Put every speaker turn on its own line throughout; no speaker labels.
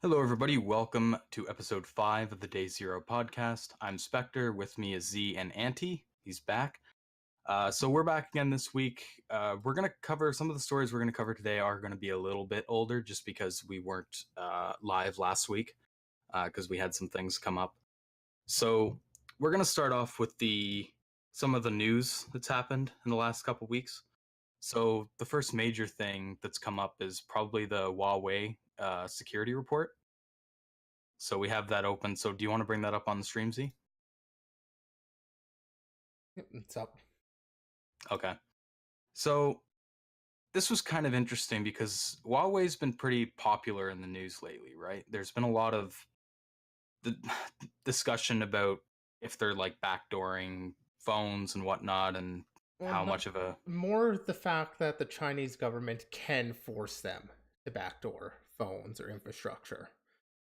Hello, everybody. Welcome to episode 5 of the Day Zero podcast. I'm Spectre. With me is Z and Anti. He's back. So we're back again this week. We're going to cover some of the stories we're going to cover today are going to be a little bit older just because we weren't live last week because we had some things come up. So we're going to start off with some of the news that's happened in the last couple weeks. So the first major thing that's come up is probably the Huawei security report. So we have that open. So do you want to bring that up on the stream, Z?
It's up.
Okay. So this was kind of interesting because Huawei's been pretty popular in the news lately, right? There's been a lot of the discussion about if they're like backdooring phones and whatnot and
Well,
how
not
much of a
more the fact that the Chinese government can force them to backdoor phones or infrastructure.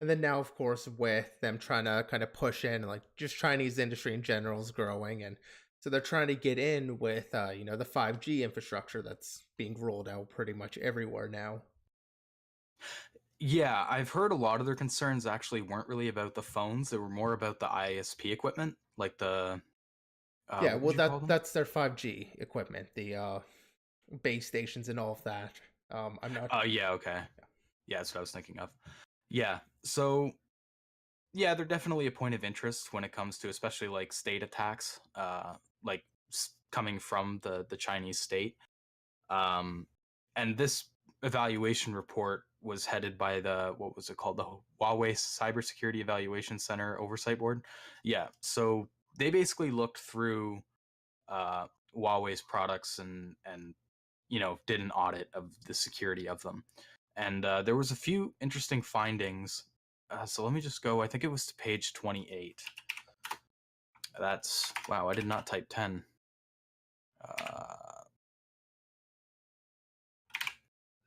And then now, of course, with them trying to kind of push in, like just Chinese industry in general is growing, and so they're trying to get in with, the 5G infrastructure that's being rolled out pretty much everywhere now.
Yeah, I've heard a lot of their concerns actually weren't really about the phones. They were more about the ISP equipment, like the
Yeah,
what
well,
would you call them?
that's their 5G equipment, the base stations and all of that. I'm not.
Yeah, okay. Yeah, that's what I was thinking of. Yeah. So yeah, they're definitely a point of interest when it comes to especially like state attacks, like coming from the Chinese state. Um, and this evaluation report was headed by the what was it called, the Huawei Cybersecurity Evaluation Center Oversight Board. Yeah, so they basically looked through uh, Huawei's products and did an audit of the security of them, and there was a few interesting findings. So let me just go. I think it was to page 28. That's wow. I did not type 10. Uh,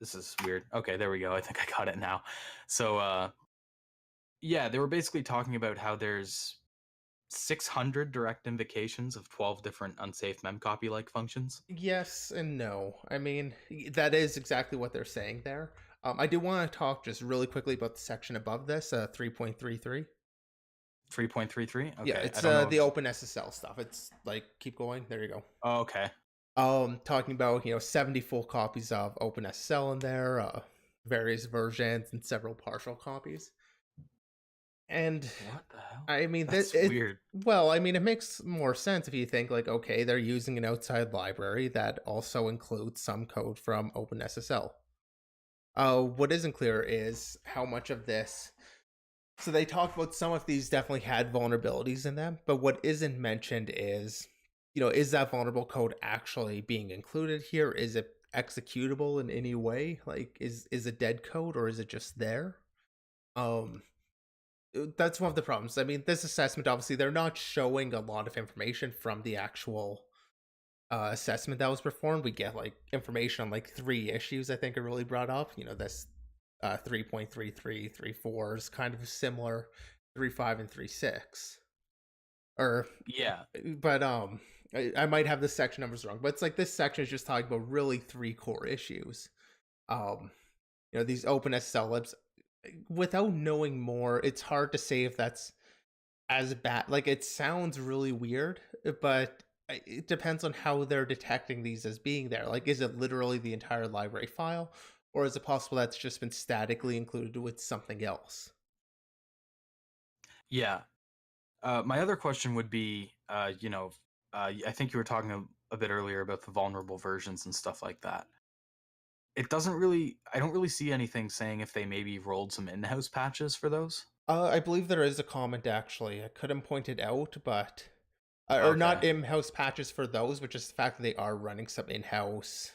this is weird. Okay, there we go. I think I got it now. So yeah, they were basically talking about how there's 600 direct invocations of 12 different unsafe memcopy like functions.
Yes and no. I mean, that is exactly what they're saying there. I do want to talk just really quickly about the section above this, 3.33.
3.33.
Yeah,
Okay, I
it's
don't know.
the OpenSSL stuff. It's like, keep going. There you go.
Oh, okay.
Talking about 70 full copies of OpenSSL in there, various versions, and several partial copies. And
What the hell?
I mean,
That's
it
weird.
well, I mean, it makes more sense if you think like, okay, they're using an outside library that also includes some code from OpenSSL. What isn't clear is how much of this. So they talk about some of these definitely had vulnerabilities in them, but what isn't mentioned is, is that vulnerable code actually being included here? Is it executable in any way? Like, is it dead code or is it just there? Um, that's one of the problems. I mean, this assessment obviously they're not showing a lot of information from the actual assessment that was performed. We get like information on like 3 issues I think are really brought up. This 3.33, is kind of similar, 3.5 and 3.6. Or
Yeah.
but I might have the section numbers wrong, but it's like this section is just talking about really 3 core issues. Um, these OpenSSL libs. Without knowing more, it's hard to say if that's as bad. Like, it sounds really weird, but it depends on how they're detecting these as being there. Like, is it literally the entire library file, or is it possible that's just been statically included with something else?
Yeah. My other question would be, I think you were talking a bit earlier about the vulnerable versions and stuff like that. I don't really see anything saying if they maybe rolled some in-house patches for those.
I believe there is a comment actually. I couldn't point it out, but or
Okay.
not in-house patches for those, but just the fact that they are running some in-house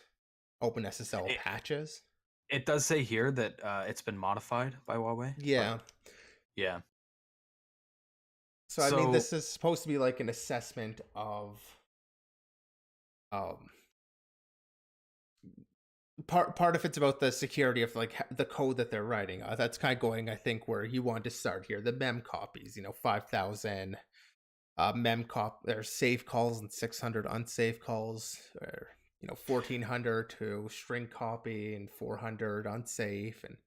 OpenSSL
It,
patches.
it does say here that it's been modified by Huawei, but
Yeah.
yeah.
So I mean,
So
this is supposed to be like an assessment of um part of it's about the security of like the code that they're writing. That's kind of going, I think, where you want to start here. The mem copies, 5,000 mem there's safe calls and 600 unsafe calls, or 1,400 to string copy and 400 unsafe. And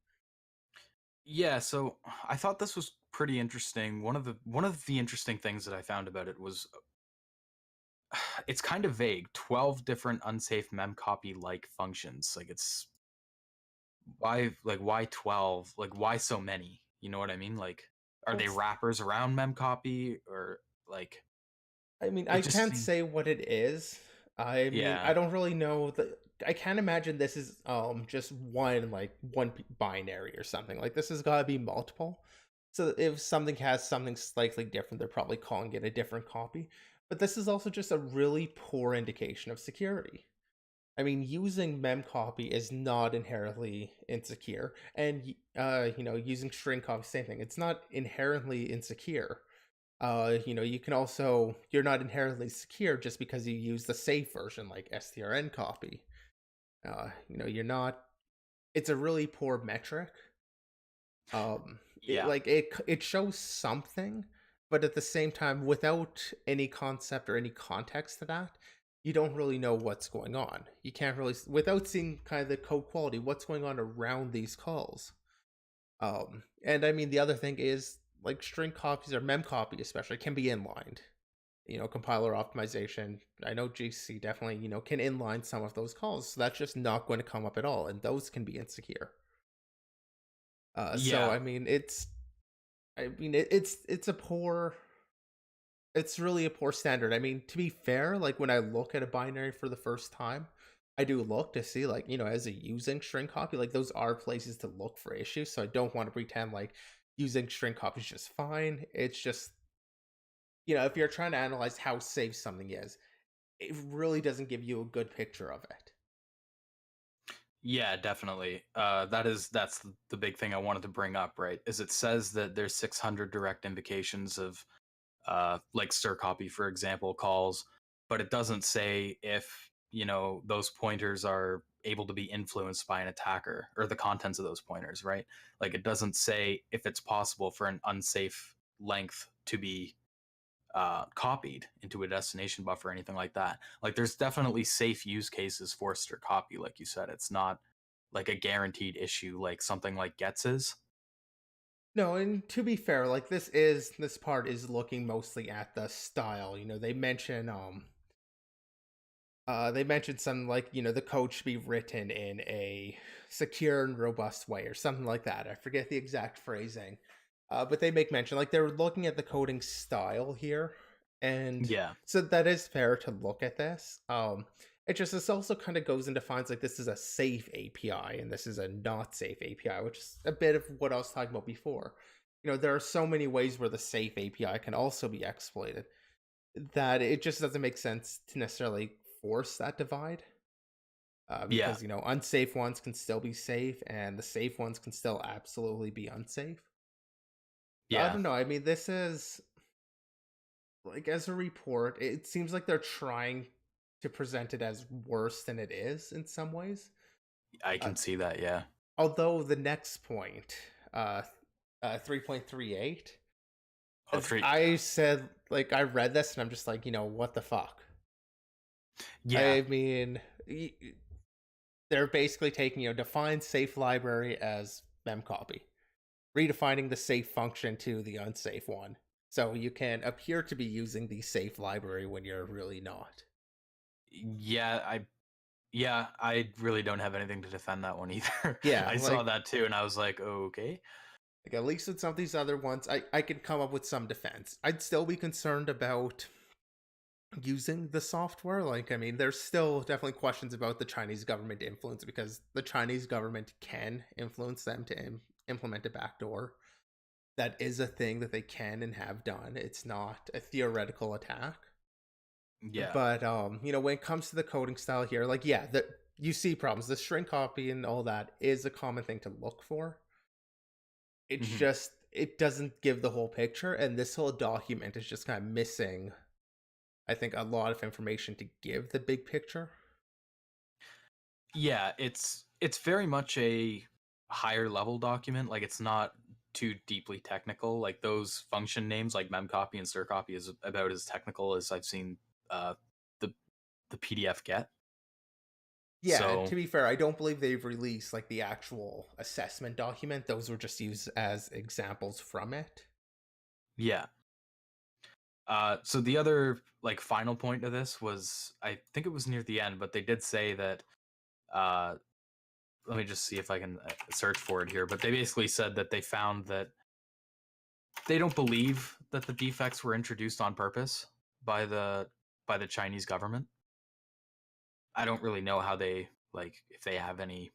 Yeah, so I thought this was pretty interesting. One of the interesting things that I found about it was it's kind of vague. 12 different unsafe memcopy like functions. Like it's why 12? Like why so many? You know what I mean? Like are
Well,
they wrappers around memcopy or like
I mean, I
it just
can't
seems
say what it is. I mean, I
yeah.
don't really know the. I can't imagine this is just one binary or something. Like this has got to be multiple. So if something has something slightly different, they're probably calling it a different copy. But this is also just a really poor indication of security. I mean, using memcopy is not inherently insecure, and using string copy, same thing. It's not inherently insecure. You can also you're not inherently secure just because you use the safe version like strn copy. You're not. It's a really poor metric.
Yeah.
It shows something, but at the same time, without any concept or any context to that, you don't really know what's going on. You can't really, without seeing kind of the code quality, what's going on around these calls. And I mean, the other thing is like string copies or mem copy, especially, can be inlined. Compiler optimization. I know GC definitely, can inline some of those calls. So that's just not going to come up at all. And those can be insecure. So
Yeah.
I mean, it's a poor. It's really a poor standard. I mean, to be fair, like when I look at a binary for the first time, I do look to see like, as a using string copy, like those are places to look for issues. So I don't want to pretend like using string copy is just fine. It's just, if you're trying to analyze how safe something is, it really doesn't give you a good picture of it.
Yeah, definitely. That's the big thing I wanted to bring up, right? Is it says that there's 600 direct invocations of like stir copy, for example, calls, but it doesn't say if those pointers are able to be influenced by an attacker or the contents of those pointers, right? Like it doesn't say if it's possible for an unsafe length to be copied into a destination buffer or anything like that. Like there's definitely safe use cases for stir copy, like you said. It's not like a guaranteed issue like something like gets is.
No, and to be fair, like this part is looking mostly at the style. They mentioned something like, the code should be written in a secure and robust way or something like that. I forget the exact phrasing. But they make mention, like they're looking at the coding style here. And
Yeah.
so that is fair to look at this. This also kind of goes and defines like this is a safe API and this is a not safe API, which is a bit of what I was talking about before. There are so many ways where the safe API can also be exploited that it just doesn't make sense to necessarily force that divide.
Yeah.
Because unsafe ones can still be safe and the safe ones can still absolutely be unsafe. I
Yeah.
don't know. I mean, this is like, as a report, it seems like they're trying to present it as worse than it is in some ways.
I
Uh,
can see that. Yeah.
Although the next point, 3.38,
Oh, three.
I said, like, I read this and I'm just like, what the fuck?
Yeah.
I mean, they're basically taking, define safe library as memcopy, redefining the safe function to the unsafe one. So you can appear to be using the safe library when you're really not.
Yeah. I really don't have anything to defend that one either.
Yeah,
I saw that too, and I was like, okay.
like at least with some of these other ones, I could come up with some defense. I'd still be concerned about using the software. Like, I mean, there's still definitely questions about the Chinese government influence because the Chinese government can influence them to implement a backdoor. That is a thing that they can and have done. It's not a theoretical attack.
Yeah.
But when it comes to the coding style here, like yeah, you see problems. The string copy and all that is a common thing to look for. It's
Hmm.
just it doesn't give the whole picture, and this whole document is just kind of missing, I think, a lot of information to give the big picture.
Yeah. It's very much a higher level document. Like it's not too deeply technical. Like those function names, like memcopy and stircopy, is about as technical as I've seen uh, the the PDF get.
Yeah, and
So
to be fair, I don't believe they've released like the actual assessment document. Those were just used as examples from it.
yeah. So the other like final point of this was, I think it was near the end, but they did say that. Uh, Let me just see if I can search for it here. But they basically said that they found that they don't believe that the defects were introduced on purpose by the Chinese government. I don't really know how they, like, if they have any,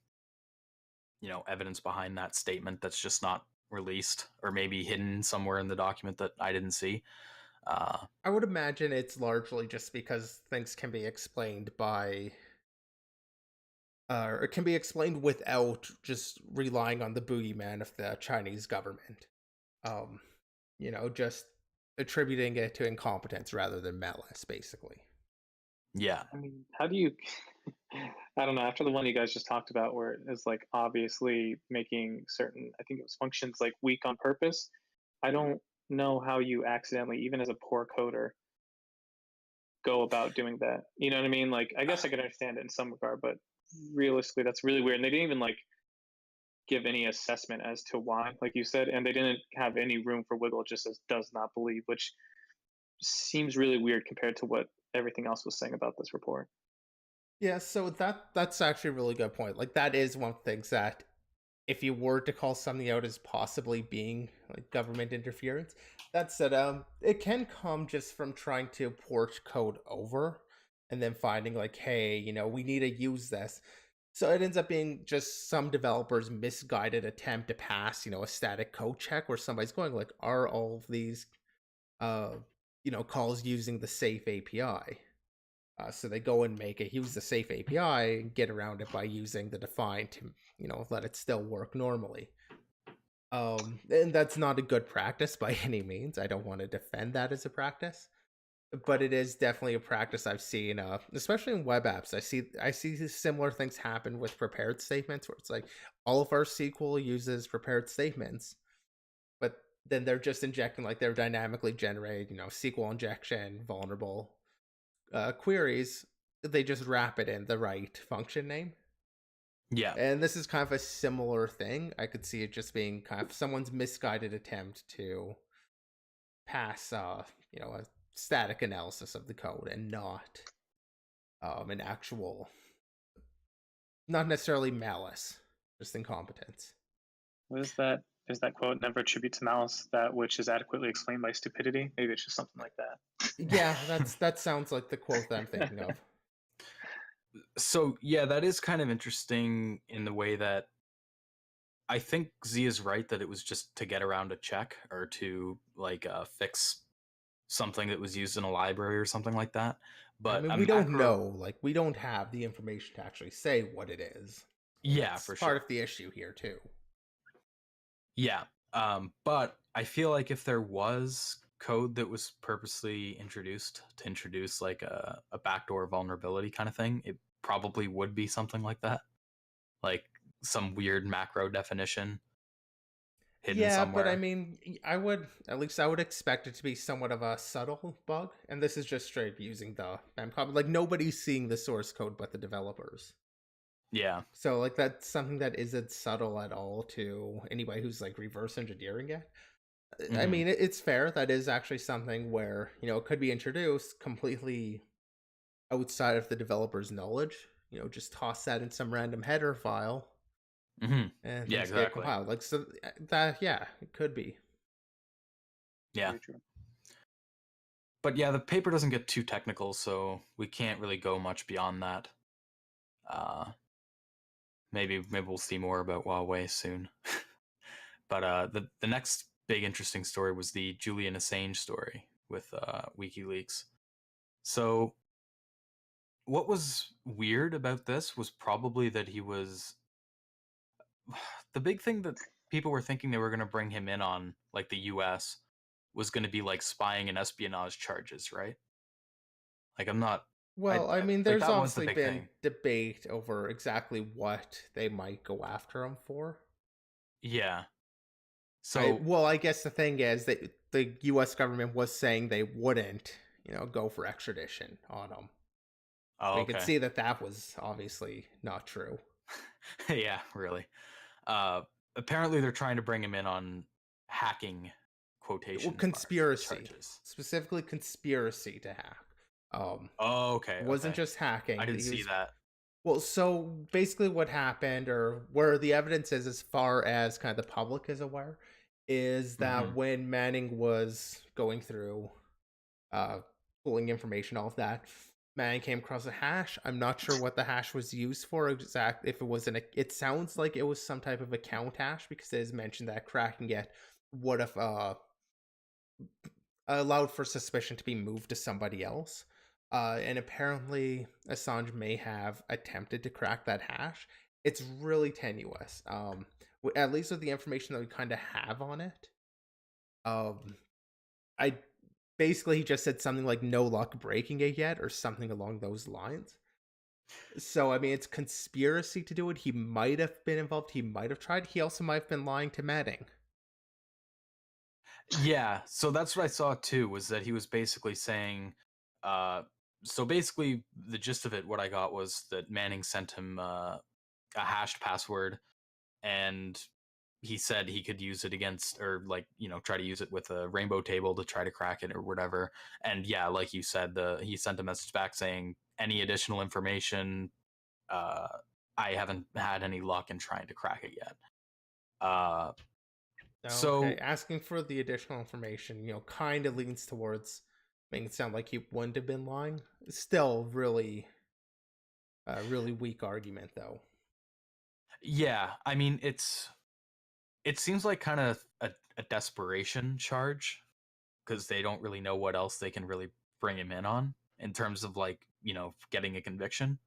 evidence behind that statement that's just not released, or maybe hidden somewhere in the document that I didn't see.
I would imagine it's largely just because things can be explained by, or it can be explained without just relying on the boogeyman of the Chinese government. Um, just attributing it to incompetence rather than malice, basically.
Yeah,
I mean, how do you? I don't know. After the one you guys just talked about, where it is like obviously making certain, I think it was functions like weak on purpose. I don't know how you accidentally, even as a poor coder, go about doing that. You know what I mean? Like, I guess I could understand it in some regard, but realistically, that's really weird. And they didn't even like give any assessment as to why, like you said, and they didn't have any room for wiggle. It just says does not believe, which seems really weird compared to what everything else was saying about this report.
Yeah, so that's actually a really good point. Like that is one of the things that if you were to call something out as possibly being like government interference, that said, it can come just from trying to port code over and then finding like, hey, we need to use this. So it ends up being just some developer's misguided attempt to pass, a static code check where somebody's going like, are all of these, uh, calls using the safe API? So they go and use the safe API and get around it by using the define to, let it still work normally. And that's not a good practice by any means. I don't want to defend that as a practice, but it is definitely a practice I've seen, especially in web apps. I see similar things happen with prepared statements where it's like all of our SQL uses prepared statements, but then they're just injecting like they're dynamically generated, SQL injection, vulnerable queries. They just wrap it in the right function name.
yeah,
And this is kind of a similar thing. I could see it just being kind of someone's misguided attempt to pass, a static analysis of the code and not an actual, not necessarily malice, just incompetence.
What is that? Is that quote, never attribute to malice that which is adequately explained by stupidity? Maybe it's just something like that.
Yeah, that sounds like the quote that I'm thinking of.
So yeah, that is kind of interesting in the way that I think Z is right that it was just to get around a check, or to like fix something that was used in a library or something like that.
I
But
mean,
a
we don't
macro,
know. Like, we don't have the information to actually say what it is.
yeah,
That's
for
part
sure.
of the issue here too.
Yeah. But I feel like if there was code that was purposely introduced to introduce like a backdoor vulnerability kind of thing, it probably would be something like that. Like some weird macro definition hidden
Yeah, but I
somewhere.
mean, I would expect it to be somewhat of a subtle bug, and this is just straight using the memcom. Like nobody's seeing the source code but the developers.
Yeah.
So like that's something that isn't subtle at all to anybody who's like reverse engineering it. I
Hmm.
mean, it's fair. That is actually something where it could be introduced completely outside of the developer's knowledge. Just toss that in some random header file
Hmm.
and
Yeah,
things get
exactly.
compiled. Like so that yeah, it could be.
Yeah.
Very true.
But yeah, the paper doesn't get too technical, so we can't really go much beyond that. Uh, maybe we'll see more about Huawei soon. But the next big interesting story was the Julian Assange story with WikiLeaks. So what was weird about this was probably that he was the big thing that people were thinking they were going to bring him in on, like the US, was going to be like spying and espionage charges, right? Like I'm not,
Well, I mean,
like
there's
that was the
obviously
big
been
thing.
debate over exactly what they might go after him for.
Yeah.
I
So
well, I guess the thing is that the U.S. government was saying they wouldn't, go for extradition on him.
Oh,
We could
okay.
see that that was obviously not true.
Yeah, really. Apparently they're trying to bring him in on hacking
Well,
quotation mark
conspiracy,
charges.
specifically conspiracy to hack.
Oh, okay,
Wasn't
okay.
just hacking.
I didn't
He
see
was
that.
well. So basically, what happened, or where the evidence is, as far as kind of the public is aware, is
Hmm.
that when Manning was going through, uh, pulling information, all of that, Manning came across a hash. I'm not sure what the hash was used for exact. If it was it sounds like it was some type of account hash because it is mentioned that cracking it would have allowed for suspicion to be moved to somebody else. And apparently, Assange may have attempted to crack that hash. It's really tenuous. At least with the information that we kind of have on it. I basically he just said something like "no luck breaking it yet" or something along those lines. So I mean, it's conspiracy to do it. He might have been involved. He might have tried. He also might have been lying to Manning.
Yeah, so that's what I saw too, was that he was basically saying, so basically the gist of it, what I got was that Manning sent him a hashed password, and he said he could use it against, or like, try to use it with a rainbow table to try to crack it or whatever. And yeah, like you said, he sent a message back saying, any additional information, uh, I haven't had any luck in trying to crack it yet. Uh,
Okay,
so
asking for the additional information, kind of leans towards making it sound like he wouldn't have been lying. Still, really, really weak argument though.
yeah, I mean, it seems like kind of a desperation charge because they don't really know what else they can really bring him in on in terms of like, getting a conviction.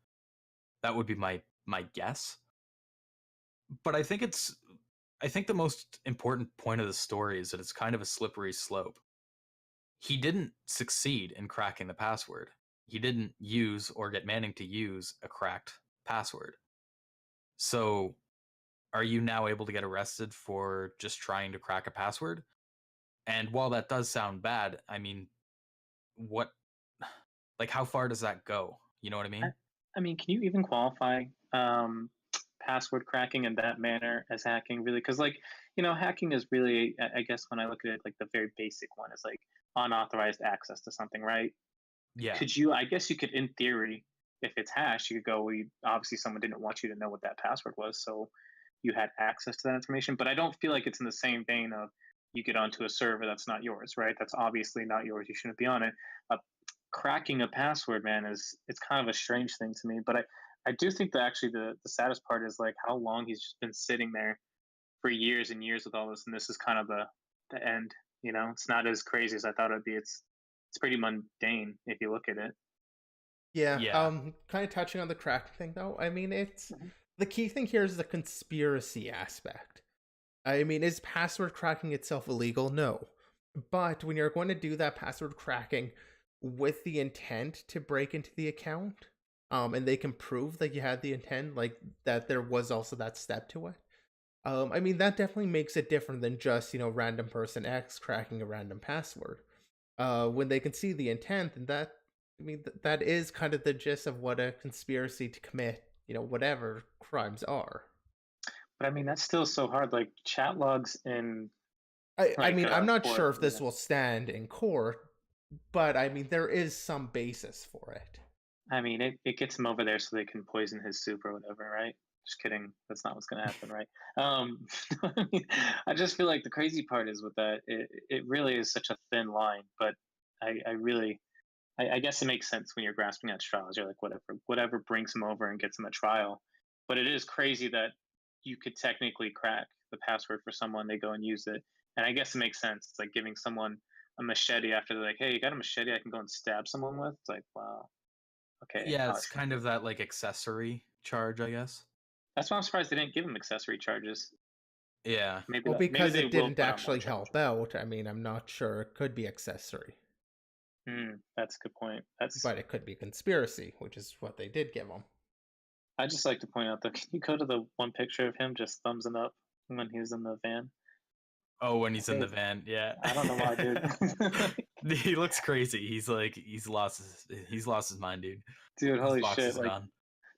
That would be my guess. But I think the most important point of the story is that it's kind of a slippery slope. He didn't succeed in cracking the password. He didn't use or get Manning to use a cracked password. So, are you now able to get arrested for just trying to crack a password? And while that does sound bad, I mean, what, like, how far does that go? You know what I
I,
mean?
I mean, can you even qualify password cracking in that manner as hacking? Really, because hacking is really, I guess, when I look at it, like the very basic one is like unauthorized access to something, right?
Yeah.
Could you? I guess you could, in theory, if it's hashed, you could go, well, obviously someone didn't want you to know what that password was, so you had access to that information. But I don't feel like it's in the same vein of you get onto a server that's not yours, right? That's obviously not yours. You shouldn't be on it. Uh, Cracking a password, man, it's kind of a strange thing to me. But I do think that actually the saddest part is like how long he's just been sitting there for years and years with all this, and this is kind of the end. It's not as crazy as I thought it'd be. It's pretty mundane if you look at it.
Yeah,
Yeah.
kind of touching on the crack thing though. I mean, it's
Mhm.
the key thing here is the conspiracy aspect. I mean, is password cracking itself illegal? No. But when you're going to do that password cracking with the intent to break into the account, and they can prove that you had the intent, like that there was also that step to it. I mean, that definitely makes it different than just, random person X cracking a random password. When they can see the intent, and that, I mean, that is kind of the gist of what a conspiracy to commit, whatever crimes are.
But I mean, that's still so hard. Like chat logs in
I mean, I'm not
court.
sure if this will stand in court, but I mean, there is some basis for it.
I mean, it gets him over there so they can poison his soup or whatever, right? Just kidding. That's not what's going to happen, right? Um, I mean, I just feel like the crazy part is with that, it really is such a thin line. But I really, I guess it makes sense when you're grasping at straws. You're like, whatever brings him over and gets him a trial. But it is crazy that you could technically crack the password for someone, they go and use it. And I guess it makes sense. It's like giving someone a machete after they're like, hey, you got a machete I can go and stab someone with? It's like, wow, okay,
Yeah, it's
harsh.
kind of that like accessory charge, I guess.
That's why I'm surprised they didn't give him accessory charges.
Yeah.
Well,
Maybe
because
they
it
will
didn't
put on more
actually
charges.
help out, I mean, I'm not sure. It could be accessory,
That's a good point.
but it could be conspiracy, which is what they did give him.
I just like to point out that can you go to the one picture of him just thumbsing up when he was in the van?
Oh, when he's in the van, yeah.
I don't know why, dude.
He looks crazy. He's like he's lost his mind, dude.
Dude,
His
holy
box
shit!
is
Like
gone.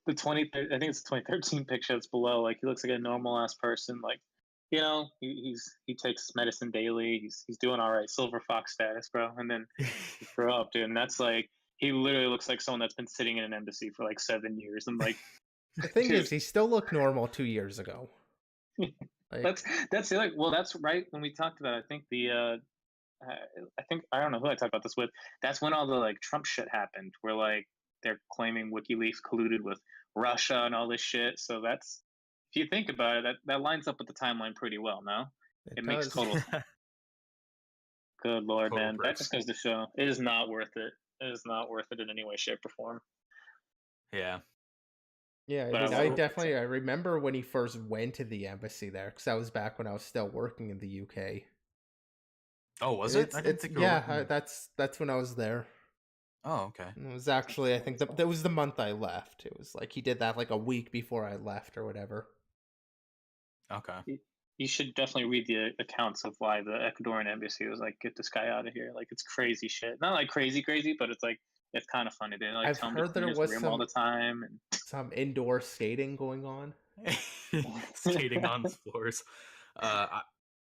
the I think it's the 2013 picture that's below. Like he looks like a normal ass person. Like, you know, he takes medicine daily. He's doing all right. Silver fox status, bro. And then he grew up, dude. And that's like he literally looks like someone that's been sitting in an embassy for like 7 years. I'm like,
The thing
dude.
is, he still looked normal 2 years ago. Like,
that's like, well, that's right when we talked about. I think I don't know who I talked about this with. That's when all the like Trump shit happened, where like they're claiming WikiLeaks colluded with Russia and all this shit. So that's, if you think about it, that lines up with the timeline pretty well. No, it makes
does.
total. Good lord,
Total
man, that
proof.
just goes to show it is not worth it. It is not worth it in any way, shape, or form.
Yeah.
Yeah,
But
I remember when he first went to the embassy there, because that was back when I was still working in the UK.
Oh, was it? I didn't think you were working.
That's when I was there.
Oh, okay.
It was actually, I think that was the month I left. It was like he did that like a week before I left or whatever.
Okay.
You should definitely read the accounts of why the Ecuadorian embassy was like, get this guy out of here. Like, it's crazy shit. Not like crazy, but it's like, it's kind of funny. They like
I've
tell him
heard
to clean
there
his
was
room all the time. And
some indoor skating going on.
Skating on floors.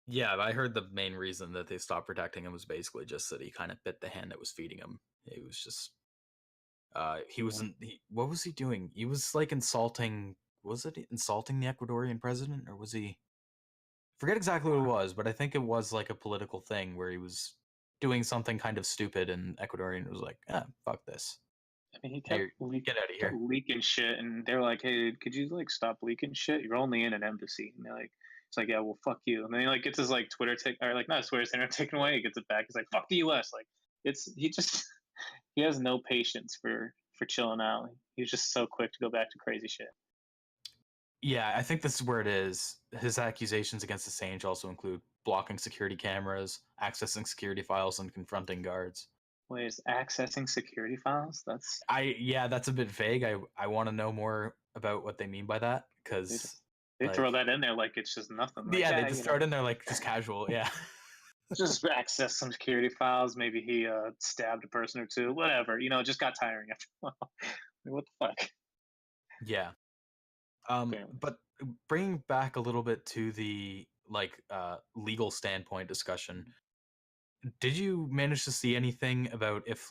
Yeah, I heard the main reason that they stopped protecting him was basically just that he kind of bit the hand that was feeding him. It was just, what was he doing? He was like insulting. Was it insulting the Ecuadorian president, or was he? Forget exactly what it was, but I think it was like a political thing where he was doing something kind of stupid, and Ecuadorian was like, fuck this.
I mean, he kept
Get out of here.
leaking shit, and they're like, "Hey, could you like stop leaking shit? You're only in an embassy." And they're like, "It's like, yeah, well, fuck you." And then he like gets his like Twitter or like not Twitter center taken away. He gets it back. He's like, "Fuck the U.S." Like he just he has no patience for chilling out. He's just so quick to go back to crazy shit.
Yeah, I think this is where it is. His accusations against Assange also include blocking security cameras, accessing security files, and confronting guards.
Wait, is accessing security files? That's
that's a bit vague. I want to know more about what they mean by that, because
they throw that in there like it's just nothing. Like,
yeah, they just throw it in there like just casual. Yeah,
just access some security files. Maybe he stabbed a person or two. Whatever. You know, it just got tiring after a while. What the fuck?
Yeah. But bringing back a little bit to the legal standpoint discussion, did you manage to see anything about if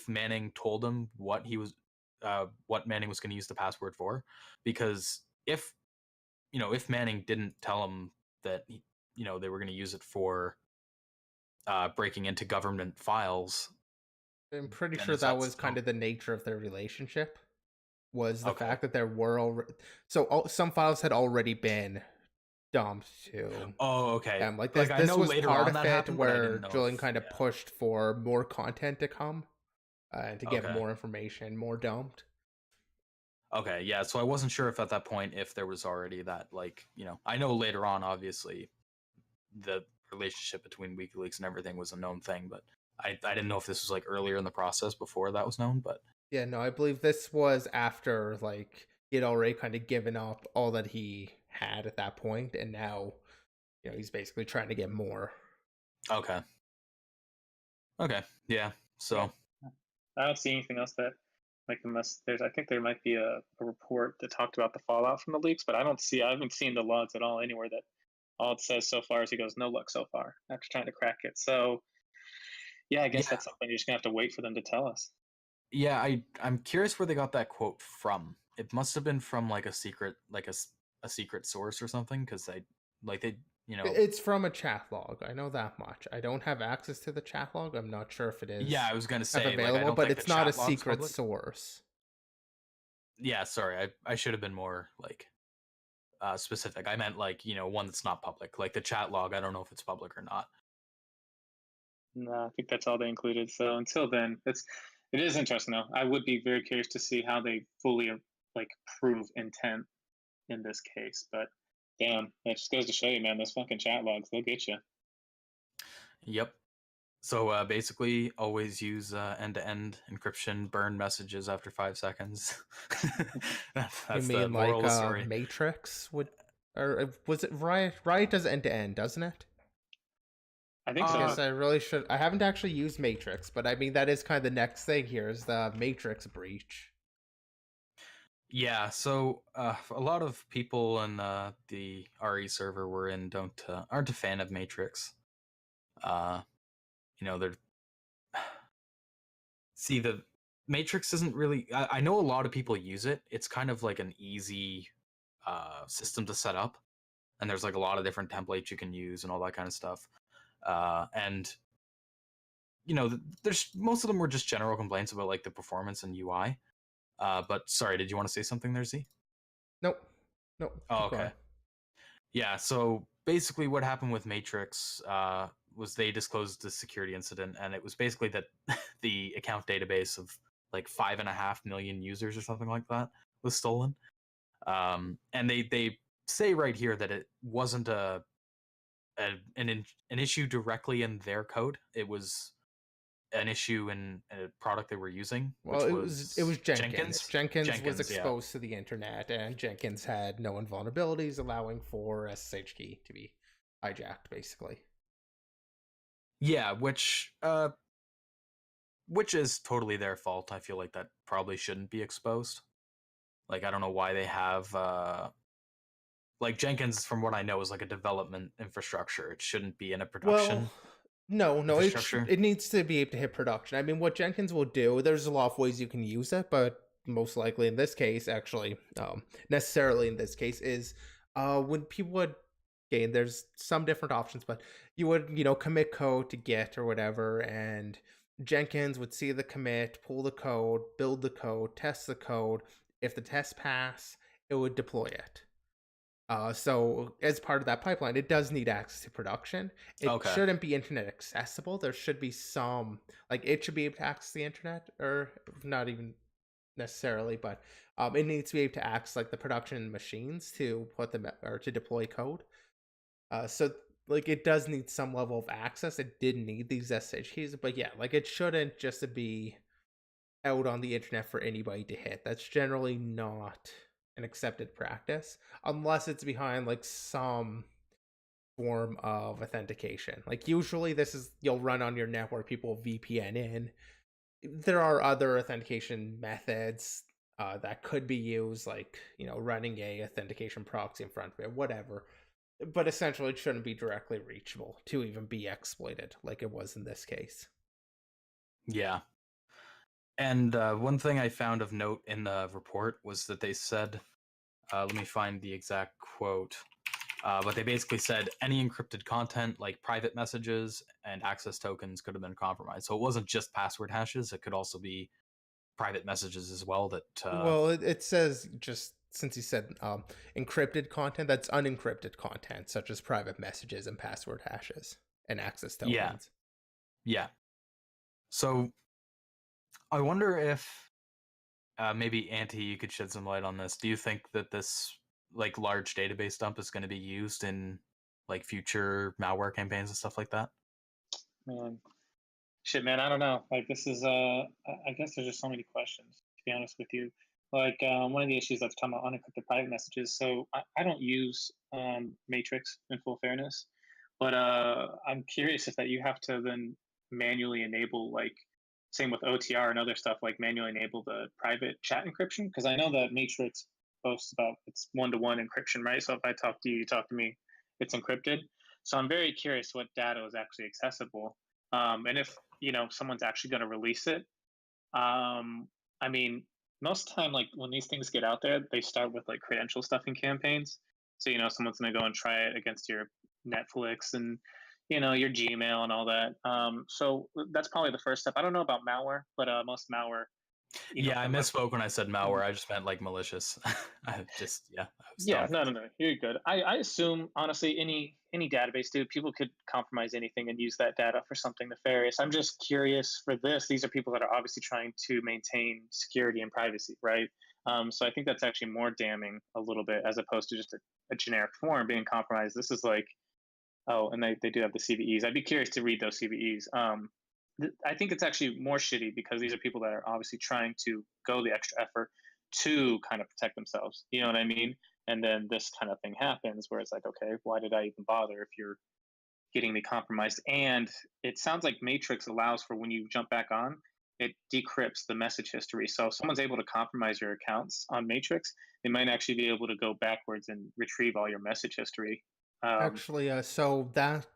Manning told him what Manning was going to use the password for? Because if Manning didn't tell him that they were going to use it for breaking into government files,
I'm pretty sure that was kind of the nature of their relationship. Was the fact that there were some files had already been dumped to.
Oh, okay.
Like this was part of it where Julian kind of pushed for more content to come, to get more information, more dumped.
Okay, yeah. So I wasn't sure if at that point if there was already that I know later on obviously the relationship between WikiLeaks and everything was a known thing, but I didn't know if this was like earlier in the process before that was known, but.
Yeah, no, I believe this was after like he had already kind of given up all that he had at that point, and now he's basically trying to get more.
Okay, yeah. So
I don't see anything else that unless I think there might be a report that talked about the fallout from the leaks, but I haven't seen the logs at all anywhere that all it says so far is he goes, no luck so far after trying to crack it. So yeah, I guess that's something you're just gonna have to wait for them to tell us.
Yeah, I'm curious where they got that quote from. It must have been from like a secret source or something, because
It's from a chat log. I know that much. I don't have access to the chat log. I'm not sure if it is.
Yeah, I was gonna say
available, but it's not a secret source.
Yeah, sorry, I should have been more specific. I meant one that's not public, like the chat log. I don't know if it's public or not.
No, I think that's all they included. So until then, it is interesting though. I would be very curious to see how they fully prove intent in this case. But damn, that just goes to show you, man, those fucking chat logs, they'll get you.
Yep. So basically, always use end-to-end encryption. Burn messages after 5 seconds. That's
you mean
the moral of the story.
Matrix would or was it Riot? Riot does end-to-end, doesn't it?
I think
I
so.
guess I really should. I haven't actually used Matrix, but I mean that is kind of the next thing here is the Matrix breach.
Yeah, so a lot of people in the RE server we're in aren't a fan of Matrix. They're see the Matrix isn't really. I know a lot of people use it. It's kind of like an easy system to set up, and there's like a lot of different templates you can use and all that kind of stuff. And there's most of them were just general complaints about like the performance and UI. But sorry, did you want to say something there, Z?
Nope.
Oh, okay. Yeah, so basically what happened with Matrix was they disclosed the security incident, and it was basically that the account database of like 5.5 million users or something like that was stolen. And they say right here that it wasn't an issue directly in their code. It was an issue in a product they were using,
Well,
which
it was Jenkins.
Jenkins.
Jenkins was exposed to the internet, and Jenkins had known vulnerabilities, allowing for SSH key to be hijacked, basically.
Yeah, which is totally their fault. I feel like that probably shouldn't be exposed. Like, I don't know why they have like Jenkins, from what I know, is like a development infrastructure. It shouldn't be in a production.
Well, no, it needs to be able to hit production. I mean, what Jenkins will do, there's a lot of ways you can use it, but most likely in this case, actually, necessarily in this case, is when people would gain, there's some different options, but you would, commit code to Git or whatever, and Jenkins would see the commit, pull the code, build the code, test the code. If the tests pass, it would deploy it. So as part of that pipeline, it does need access to production. It shouldn't be internet accessible. There should be some, like, it should be able to access the internet, or not even necessarily, but it needs to be able to access like the production machines to put them or to deploy code. So like it does need some level of access. It did need these SSH keys, but yeah, like it shouldn't just be out on the internet for anybody to hit. That's generally not an accepted practice unless it's behind like some form of authentication. Like usually this is, you'll run on your network, people VPN in. There are other authentication methods that could be used, like running a authentication proxy in front of it, whatever, but essentially it shouldn't be directly reachable to even be exploited like it was in this case.
Yeah. And one thing I found of note in the report was that they said, let me find the exact quote, but they basically said any encrypted content like private messages and access tokens could have been compromised. So it wasn't just password hashes, it could also be private messages as well. That
well, it says, just since you said encrypted content, that's unencrypted content such as private messages and password hashes and access tokens.
Yeah. So I wonder if maybe Auntie, you could shed some light on this. Do you think that this like large database dump is going to be used in like future malware campaigns and stuff like that?
Man, I don't know. Like this is I guess there's just so many questions, to be honest with you. Like one of the issues that's talking about unencrypted private messages. So I don't use Matrix, in full fairness, but I'm curious if that you have to then manually enable, like same with OTR and other stuff, like manually enable the private chat encryption, because I know that Matrix boasts about it's one-to-one encryption, right? So if I talk to you, you talk to me, it's encrypted. So I'm very curious what data is actually accessible, and if someone's actually going to release it. I mean, most of the time, like when these things get out there, they start with like credential stuffing campaigns. So someone's going to go and try it against your Netflix and your Gmail and all that. So that's probably the first step. I don't know about malware, but most malware.
I misspoke when I said malware. I just meant like malicious.
No, you're good. I assume honestly, any database, dude, people could compromise anything and use that data for something nefarious. I'm just curious for this. These are people that are obviously trying to maintain security and privacy, right? So I think that's actually more damning a little bit as opposed to just a generic form being compromised. This is like, oh, and they do have the CVEs. I'd be curious to read those CVEs. I think it's actually more shitty because these are people that are obviously trying to go the extra effort to kind of protect themselves. You know what I mean? And then this kind of thing happens where it's like, okay, why did I even bother if you're getting me compromised? And it sounds like Matrix allows for when you jump back on, it decrypts the message history. So if someone's able to compromise your accounts on Matrix, they might actually be able to go backwards and retrieve all your message history.
Actually, so that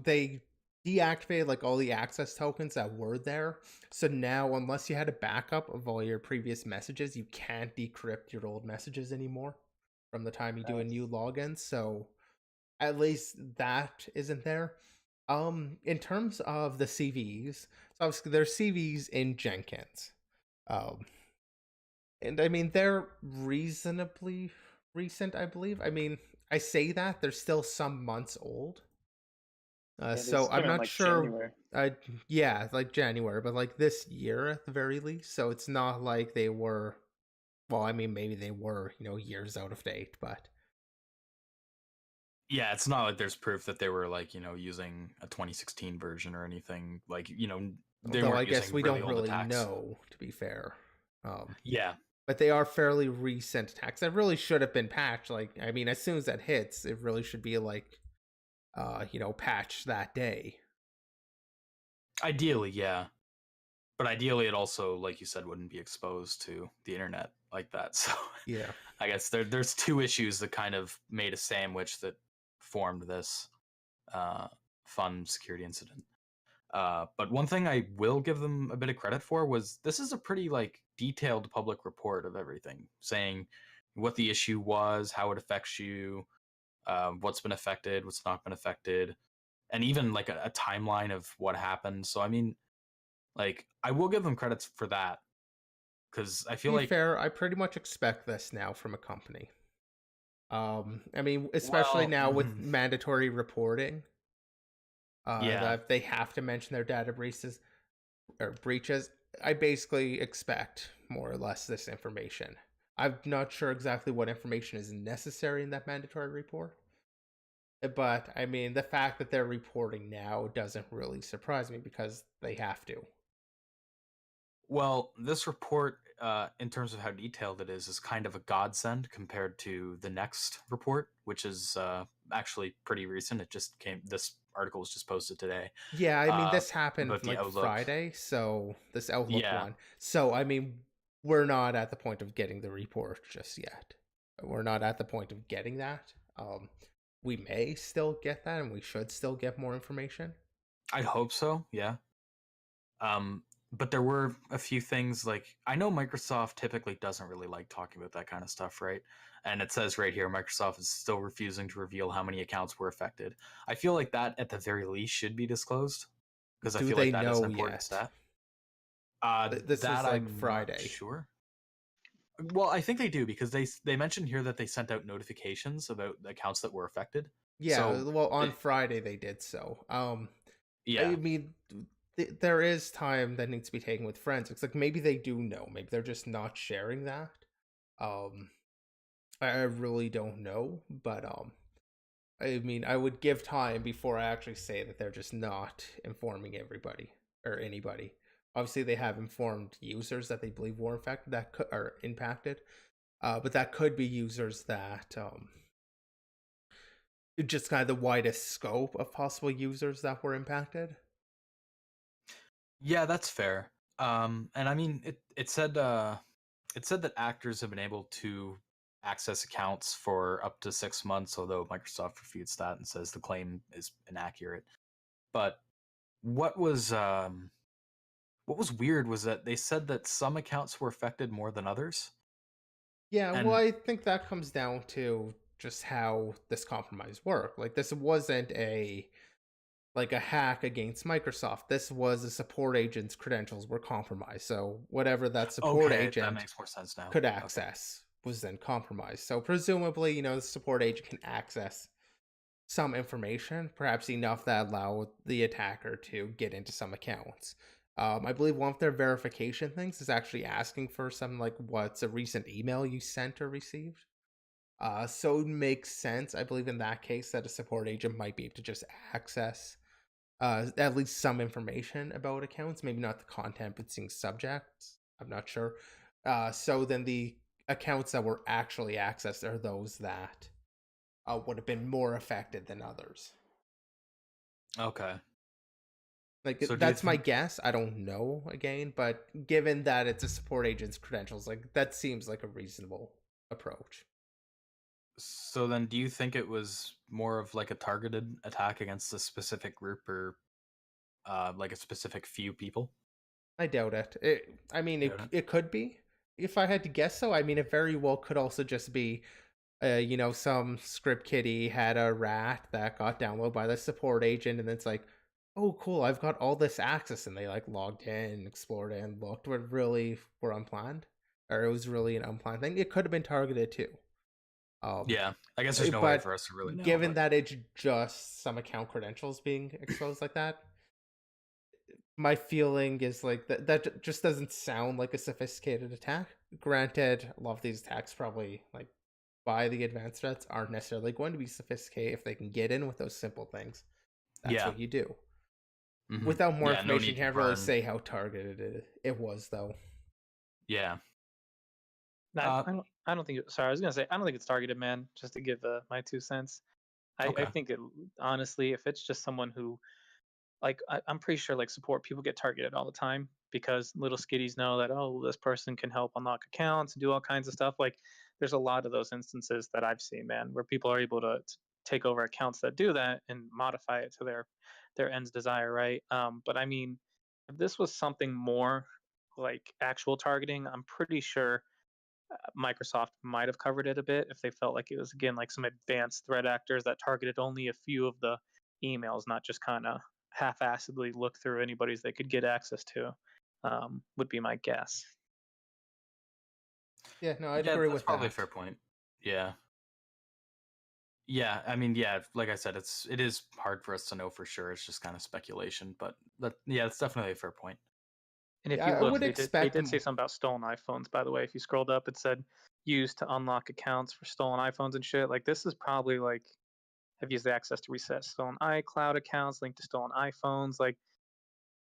they deactivated like all the access tokens that were there. So now, unless you had a backup of all your previous messages, you can't decrypt your old messages anymore from the time you do a new login. So at least that isn't there. In terms of the CVEs, so obviously there's CVEs in Jenkins. And I mean they're reasonably recent, I believe. I mean, I say that they're still some months old. So I'm not
like
sure.
January.
Yeah, like January, but like this year at the very least. So it's not like they were. Well, I mean, maybe they were, years out of date, but
Yeah, it's not like there's proof that they were like, using a 2016 version or anything. Like, they
although I
weren't
guess
using
we
really
don't
old
really
attacks.
know, to be fair.
Yeah.
But they are fairly recent attacks that really should have been patched. Like, I mean, as soon as that hits, it really should be like, patched that day.
Ideally, yeah. But ideally, it also, like you said, wouldn't be exposed to the internet like that. So
Yeah.
I guess there's two issues that kind of made a sandwich that formed this fun security incident. But one thing I will give them a bit of credit for was this is a pretty like detailed public report of everything, saying what the issue was, how it affects you, what's been affected, what's not been affected, and even like a timeline of what happened. So I mean, like I will give them credits for that because I
To
feel
be
like
fair, I pretty much expect this now from a company. I mean, especially
well,
now with mandatory reporting,
yeah,
that they have to mention their data breaches or breaches. I basically expect more or less this information. I'm not sure exactly what information is necessary in that mandatory report, but I mean, the fact that they're reporting now doesn't really surprise me because they have to.
well, this report, in terms of how detailed it is kind of a godsend compared to the next report, which is actually pretty recent. It just came. This article was just posted today.
Yeah, I mean, this happened
About the
like
Outlook.
Friday, so this Outlook
Yeah,
one. So, I mean, we're not at the point of getting the report just yet. We're not at the point of getting that. We may still get that, and we should still get more information.
I hope so. Yeah. But there were a few things like I know Microsoft typically doesn't really like talking about that kind of stuff, right? And it says right here Microsoft is still refusing to reveal how many accounts were affected. I feel like that at the very least should be disclosed because I
Do
feel
they
like that is an
know
important
yet?
stat.
This was
That
like
I'm not
Friday.
sure. Well, I think they do because they mentioned here that they sent out notifications about the accounts that were affected.
Yeah,
So
well, on Friday they did so. I
yeah.
mean, there is time that needs to be taken with forensics. Like maybe they do know, maybe they're just not sharing that. I really don't know, but I mean, I would give time before I actually say that they're just not informing everybody or anybody. Obviously, they have informed users that they believe were infected that are impacted, but that could be users that just kind of the widest scope of possible users that were impacted.
Yeah, that's fair. And I mean, it said that actors have been able to access accounts for up to 6 months, although Microsoft refutes that and says the claim is inaccurate. But what was um, what was weird was that they said that some accounts were affected more than others.
Yeah, well,
And
I think that comes down to just how this compromise worked. Like, this wasn't a hack against Microsoft. This was a support agent's credentials were compromised. So whatever that support
okay, that
agent
makes more sense now.
could
Okay.
access was then compromised. So presumably, the support agent can access some information, perhaps enough that allow the attacker to get into some accounts. I believe one of their verification things is actually asking for something like what's a recent email you sent or received. So it makes sense, I believe, in that case, that a support agent might be able to just access at least some information about accounts, maybe not the content, but seeing subjects. I'm not sure. So then the accounts that were actually accessed are those that would have been more affected than others.
Okay.
Like,
So do you
that's my
think?
guess. I don't know again, but given that it's a support agent's credentials, like, that seems like a reasonable approach.
So then, do you think it was more of like a targeted attack against a specific group or like a specific few people?
I doubt it. I mean,
Doubt it.
it could be. If I had to guess, so I mean, it very well could also just be, some script kiddie had a rat that got downloaded by the support agent, and it's like, oh, cool, I've got all this access, and they like logged in, explored it, and looked, but really were unplanned, or it was really an unplanned thing. It could have been targeted too.
Yeah, I guess there's no way for
But
us to really know.
given
But
that it's just some account credentials being exposed like that, my feeling is like that just doesn't sound like a sophisticated attack. Granted, a lot of these attacks probably, like, by the advanced threats, aren't necessarily going to be sophisticated. If they can get in with those simple things, that's
yeah,
what you do.
mhm.
Without more
Yeah, no
information, you
need to
can't really
burn.
say how targeted it was, though.
Yeah.
I don't think. Sorry, I was gonna say I don't think it's targeted, man. Just to give my 2 cents. I
Okay.
think it honestly, if it's just someone who like I'm pretty sure like support people get targeted all the time because little skitties know that oh this person can help unlock accounts and do all kinds of stuff. Like there's a lot of those instances that I've seen, man, where people are able to take over accounts that do that and modify it to their ends desire, right? But I mean, if this was something more like actual targeting, I'm pretty sure Microsoft might have covered it a bit if they felt like it was again like some advanced threat actors that targeted only a few of the emails, not just kind of half-assedly look through anybody's they could get access to. Would be my guess.
Yeah, no, I'd
Yeah,
agree
that's
with
probably a
that.
fair point. Yeah. Yeah, I mean, yeah, like I said, it is hard for us to know for sure. It's just kind of speculation, but yeah, it's definitely a fair point.
And if
Yeah,
you
I
look,
would
they
expect.
did say something about stolen iPhones. By the way, if you scrolled up, it said used to unlock accounts for stolen iPhones and shit. Like this is probably like have used the access to reset stolen iCloud accounts, linked to stolen iPhones. Like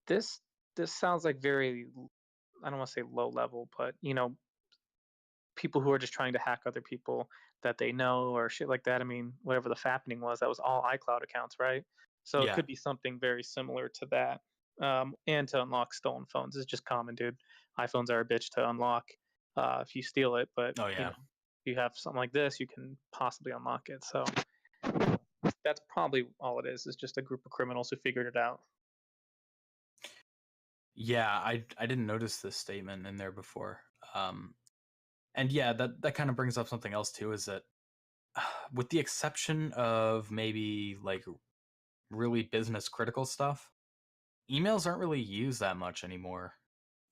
this this sounds like very I don't want to say low level, but people who are just trying to hack other people that they know or shit like that. I mean, whatever the fappening was, that was all iCloud accounts, right? So it
Yeah.
could be something very similar to that. And to unlock stolen phones is just common, dude. iPhones are a bitch to unlock if you steal it, but
Oh yeah.
if you have something like this, you can possibly unlock it. So that's probably all it is just a group of criminals who figured it out.
Yeah, I didn't notice this statement in there before. And yeah, that kind of brings up something else too, is that with the exception of maybe like really business critical stuff, emails aren't really used that much anymore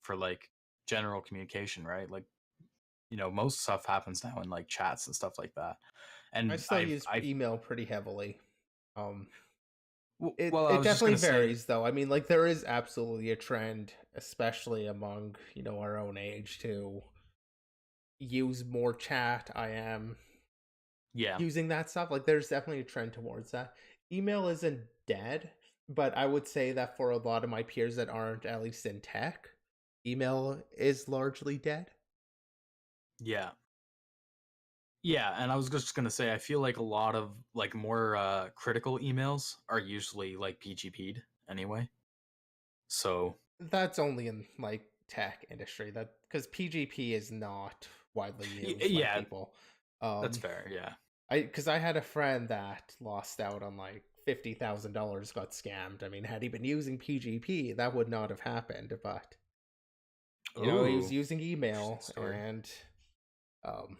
for like general communication, right? Like, most stuff happens now in like chats and stuff like that.
I
And
still use email pretty heavily. Um,
well, I
it
was just
definitely
gonna say,
varies, though. I mean, like, there is absolutely a trend, especially among our own age, to use more chat. I am
yeah,
using that stuff. Like, there's definitely a trend towards that. Email isn't dead, but I would say that for a lot of my peers that aren't at least in tech, email is largely dead.
yeah. Yeah, and I was just gonna say, I feel like a lot of like more critical emails are usually like PGP'd anyway. So
That's only in, like, tech industry, that because PGP is not widely used by
yeah,
people.
that's
Um,
fair. Yeah.
because I had a friend that lost out on like $50,000, got scammed. I mean, had he been using PGP, that would not have happened. But he was
Ooh,
using
interesting
email,
story.
and um,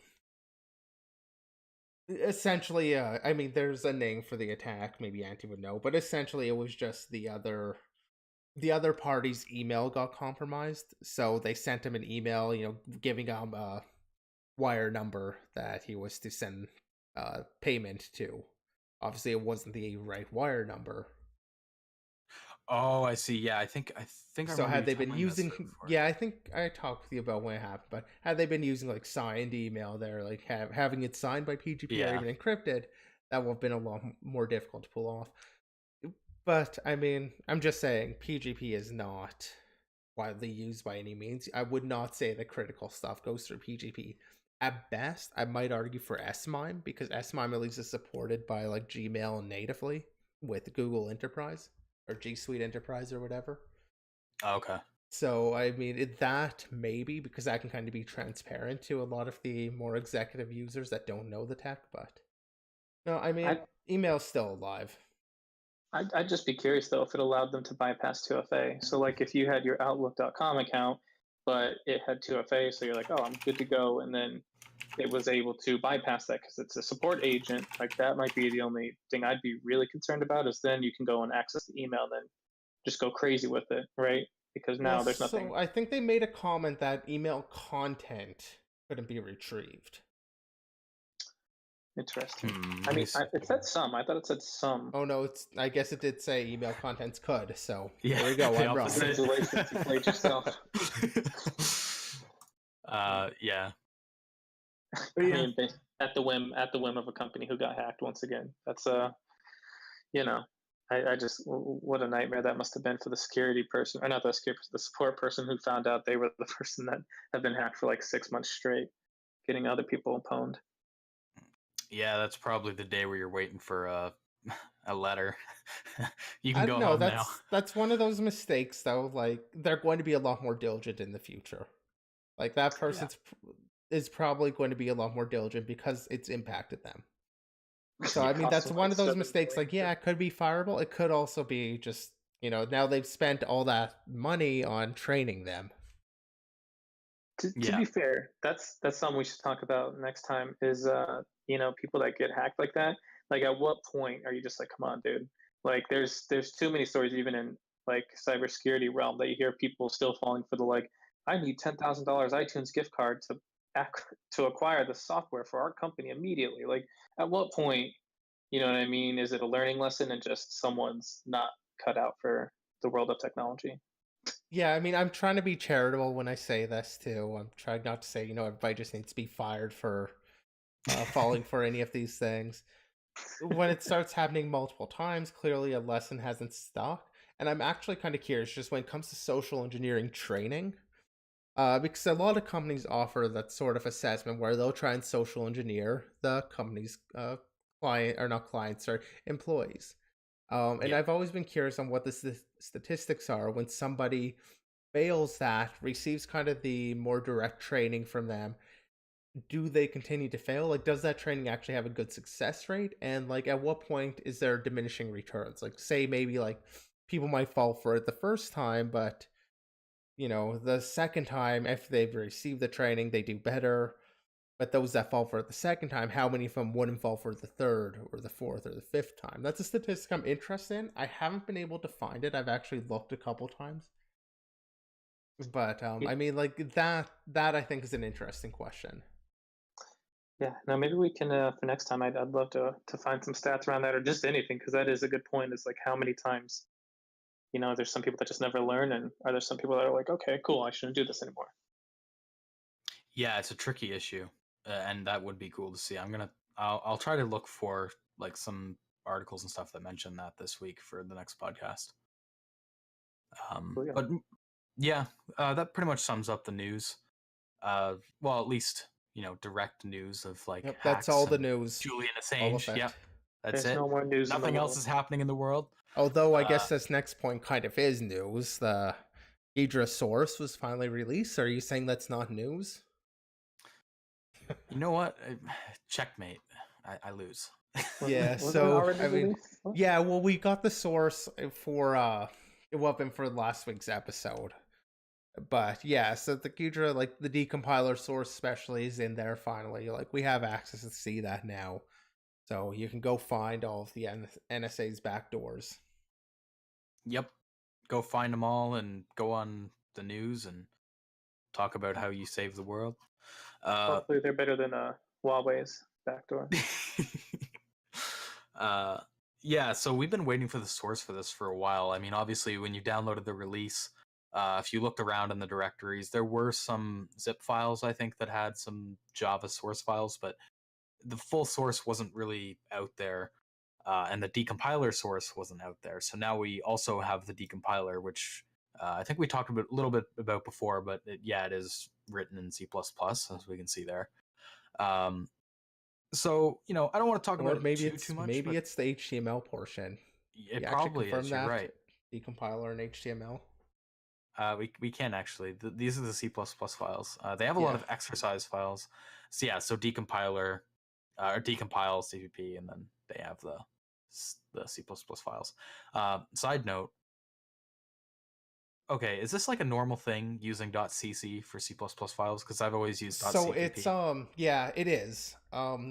essentially, I mean, there's a name for the attack. Maybe Auntie would know, but essentially, it was just the other party's email got compromised, so they sent him an email, giving him a wire number that he was to send payment to. Obviously, it wasn't the right wire number.
Oh, I see. Yeah, I think I
So
remember
had
you
they been
telling this
using,
story before.
yeah, I think I talked with you about when it happened, but had they been using like signed email there, like having it signed by PGP or
Yeah.
even encrypted, that would have been a lot more difficult to pull off. But I mean, I'm just saying PGP is not widely used by any means. I would not say the critical stuff goes through PGP. At best, I might argue for SMIME, because SMIME at least is supported by like Gmail natively with Google Enterprise or G Suite Enterprise or whatever.
Okay.
So I mean that maybe, because that can kind of be transparent to a lot of the more executive users that don't know the tech. But no, I mean email's still alive.
I'd just be curious though if it allowed them to bypass 2FA. So like if you had your Outlook.com account, but it had 2FA, so you're like, oh, I'm good to go, and then it was able to bypass that because it's a support agent. Like that might be the only thing I'd be really concerned about, is then you can go and access the email, and then just go crazy with it, right? Because now there's nothing.
So I think they made a comment that email content couldn't be retrieved.
Interesting. I mean, it said some. I thought it said some.
Oh no, I guess it did say email contents could. So
Yeah,
there we go. I'm wrong.
Congratulations, you played yourself.
Yeah.
I mean, at the whim of a company who got hacked once again. That's you know, I just, what a nightmare that must have been for the security person, or not the security person, the support person who found out they were the person that had been hacked for like 6 months straight, getting other people pwned.
Yeah,
that's probably the day where you're waiting for a letter. You can
I
go
don't know.
home now.
That's one of those mistakes, though. Like they're going to be a lot more diligent in the future. Like that person is probably going to be a lot more diligent because it's impacted them. So I mean, that's one of those mistakes. Like, yeah, it could be fireable. It could also be just, now they've spent all that money on training them.
To be fair, that's something we should talk about next time. Is people that get hacked like that. Like, at what point are you just like, come on, dude? Like, there's too many stories, even in like cybersecurity realm, that you hear people still falling for the like, I need $10,000 iTunes gift card to acquire the software for our company immediately. Like, at what point, you know what I mean? Is it a learning lesson and just someone's not cut out for the world of technology?
Yeah, I mean, I'm trying to be charitable when I say this too. I'm trying not to say, everybody just needs to be fired for falling for any of these things. When it starts happening multiple times, clearly a lesson hasn't stuck. And I'm actually kind of curious, just when it comes to social engineering training, because a lot of companies offer that sort of assessment where they'll try and social engineer the company's client, or not clients, sorry, employees. And I've always been curious on what the statistics are when somebody fails that, receives kind of the more direct training from them. Do they continue to fail? Like, does that training actually have a good success rate? And like, at what point is there diminishing returns? Like, say maybe like people might fall for it the first time, but the second time, if they've received the training, they do better. But those that fall for it the second time, how many of them wouldn't fall for it the third or the fourth or the fifth time? That's a statistic I'm interested in. I haven't been able to find it. I've actually looked a couple times. But I mean, like that I think is an interesting question.
Yeah, no, maybe we can for next time. I'd love to find some stats around that, or just anything, because that is a good point. Is like, how many times, there's some people that just never learn, and are there some people that are like, okay, cool, I shouldn't do this anymore.
Yeah, it's a tricky issue, and that would be cool to see. I'll try to look for like some articles and stuff that mention that this week for the next podcast. But yeah, that pretty much sums up the news. Well, at least direct news of like hacks.
That's all the news.
Julian Assange. Yep, that's
There's
it.
No more news.
Nothing else is happening in the world.
Although I guess this next point kind of is news. The Ghidra source was finally released. Are you saying that's not news?
You know what? Checkmate. I lose.
Yeah. So I mean, yeah. Well, we got the source for it wasn't for last week's episode, but yeah. So the Ghidra, like the Decompiler source, especially, is in there finally. Like we have access to see that now, so you can go find all of the NSA's backdoors.
Yep. Go find them all and go on the news and talk about how you save the world.
Hopefully they're better than Huawei's backdoor.
Yeah, so we've been waiting for the source for this for a while. I mean, obviously, when you downloaded the release, if you looked around in the directories, there were some zip files, I think, that had some Java source files, but the full source wasn't really out there, and the decompiler source wasn't out there. So now we also have the decompiler, which I think we talked a little bit about before, but it is written in C++, as we can see there. So, I don't want to talk
Or
about
maybe
it too much.
maybe
but
it's the HTML portion.
it
You actually
probably
confirm
is. You're
that
right.
decompiler and HTML.
We can actually. These are the C++ files. They have a lot of exercise files. So yeah, so decompiler or decompile CPP, and then they have the C++ files. Side note. Okay, is this like a normal thing using .cc for C++ files? Because I've always used
So
.cpp.
it's yeah, it is.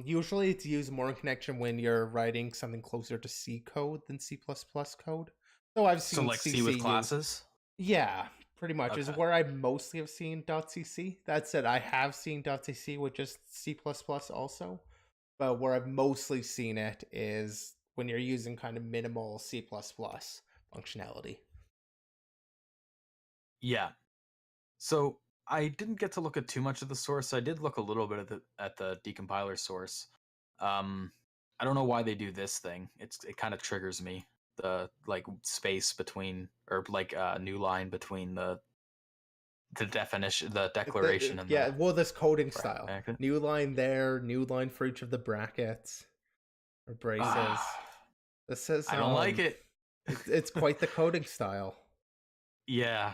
Usually it's used more in connection when you're writing something closer to C code than C++ code. So I've seen
like
CC
C with
used.
classes.
Yeah, pretty much is
Okay.
where I mostly have seen .cc. That said, I have seen .cc with just C++ also, but where I've mostly seen it is when you're using kind of minimal C++ functionality.
Yeah. So I didn't get to look at too much of the source. I did look a little bit at the decompiler source. I don't know why they do this thing. It kind of triggers me. The like space between, or like a new line between the definition, the declaration, and
yeah,
the
well, this coding style.
bracket.
New line there, new line for each of the brackets or braces. This is
I don't like it.
It's quite the coding style.
Yeah.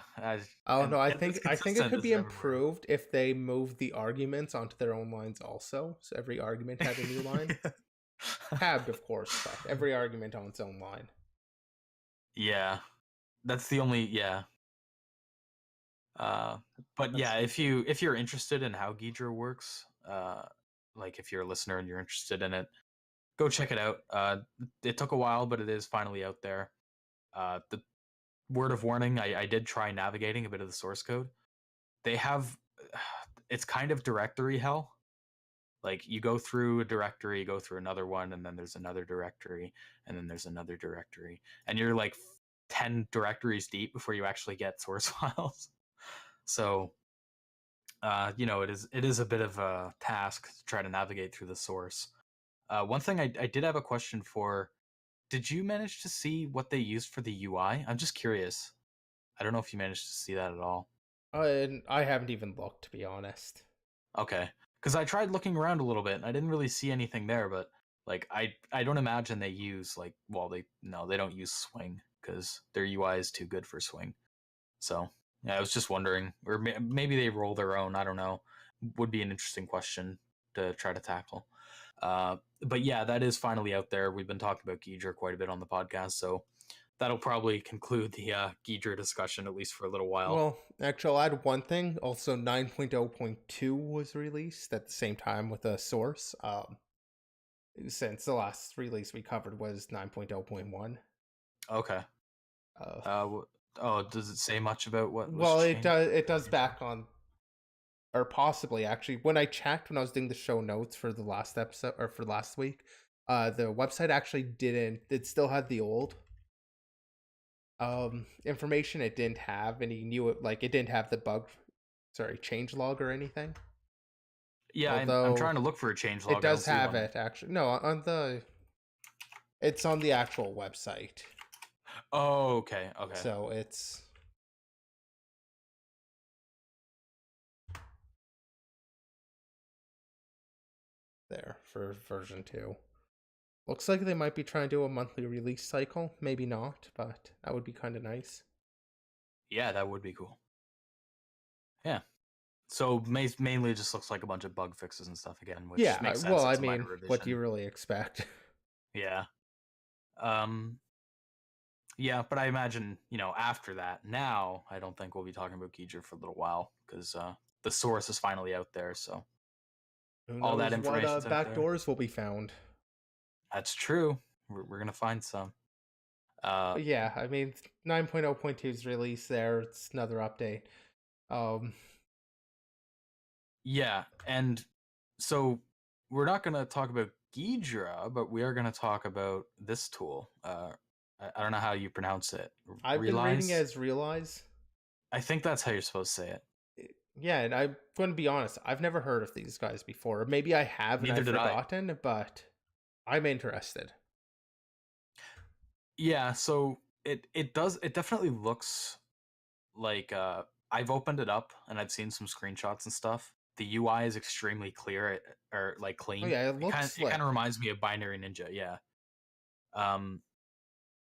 Oh no, I
and
think
it's
it could
consistent
be
as never been.
improved if they moved the arguments onto their own lines also. So every argument had a new line. Tabbed, of course, but every argument on its own line.
Yeah. That's the only but yeah, if you're interested in how Ghidra works, like if you're a listener and you're interested in it, go check it out. It took a while, but it is finally out there. The word of warning, I did try navigating a bit of the source code. They have it's kind of directory hell. Like you go through a directory, go through another one, and then there's another directory, and then there's another directory, and you're like 10 directories deep before you actually get source files. So it is a bit of a task to try to navigate through the source. One thing I did have a question for. Did you manage to see what they used for the UI? I'm just curious. I don't know if you managed to see that at all.
I haven't even looked, to be honest.
Okay, because I tried looking around a little bit and I didn't really see anything there. But like I don't imagine they use they don't use Swing because their UI is too good for Swing. So yeah, I was just wondering, or maybe they roll their own. I don't know. Would be an interesting question to try to tackle. But yeah, that is finally out there. We've been talking about Ghidra quite a bit on the podcast, so that'll probably conclude the Ghidra discussion, at least for a little while.
Well, actually, I'll add one thing. Also, 9.0.2 was released at the same time with a source. Since the last release we covered was 9.0.1.
Okay. Does it say much about what?
Well, it does back on, or possibly actually. When I checked when I was doing the show notes for the last episode or for last week, the website actually didn't. It still had the old information. It didn't have any new, like it didn't have the change log or anything.
Yeah, I'm trying to look for a change log.
It does have it actually. No, it's on the actual website.
Oh, okay.
So it's there for version 2. Looks like they might be trying to do a monthly release cycle. Maybe not, but that would be kind of nice.
Yeah, that would be cool. Yeah. So mainly it just looks like a bunch of bug fixes and stuff again, which makes sense.
Well, I mean, what do you really expect?
Yeah. Yeah, but I imagine, after that, now, I don't think we'll be talking about Ghidra for a little while, because the source is finally out there, so
all that information. What backdoors will be found.
That's true. We're going to find some.
Yeah, I mean, 9.0.2's release there. It's another update.
Yeah, and so we're not going to talk about Ghidra, but we are going to talk about this tool. I don't know how you pronounce it.
I've been reading it as Relyze.
I think that's how you're supposed to say it.
Yeah, and I'm going to be honest. I've never heard of these guys before. Maybe I have and I've forgotten, but I'm interested.
Yeah, so it definitely looks like I've opened it up and I've seen some screenshots and stuff. the UI is extremely clear or like
Oh
clean.
yeah, it looks
It
slick.
kind of reminds me of Binary Ninja, yeah.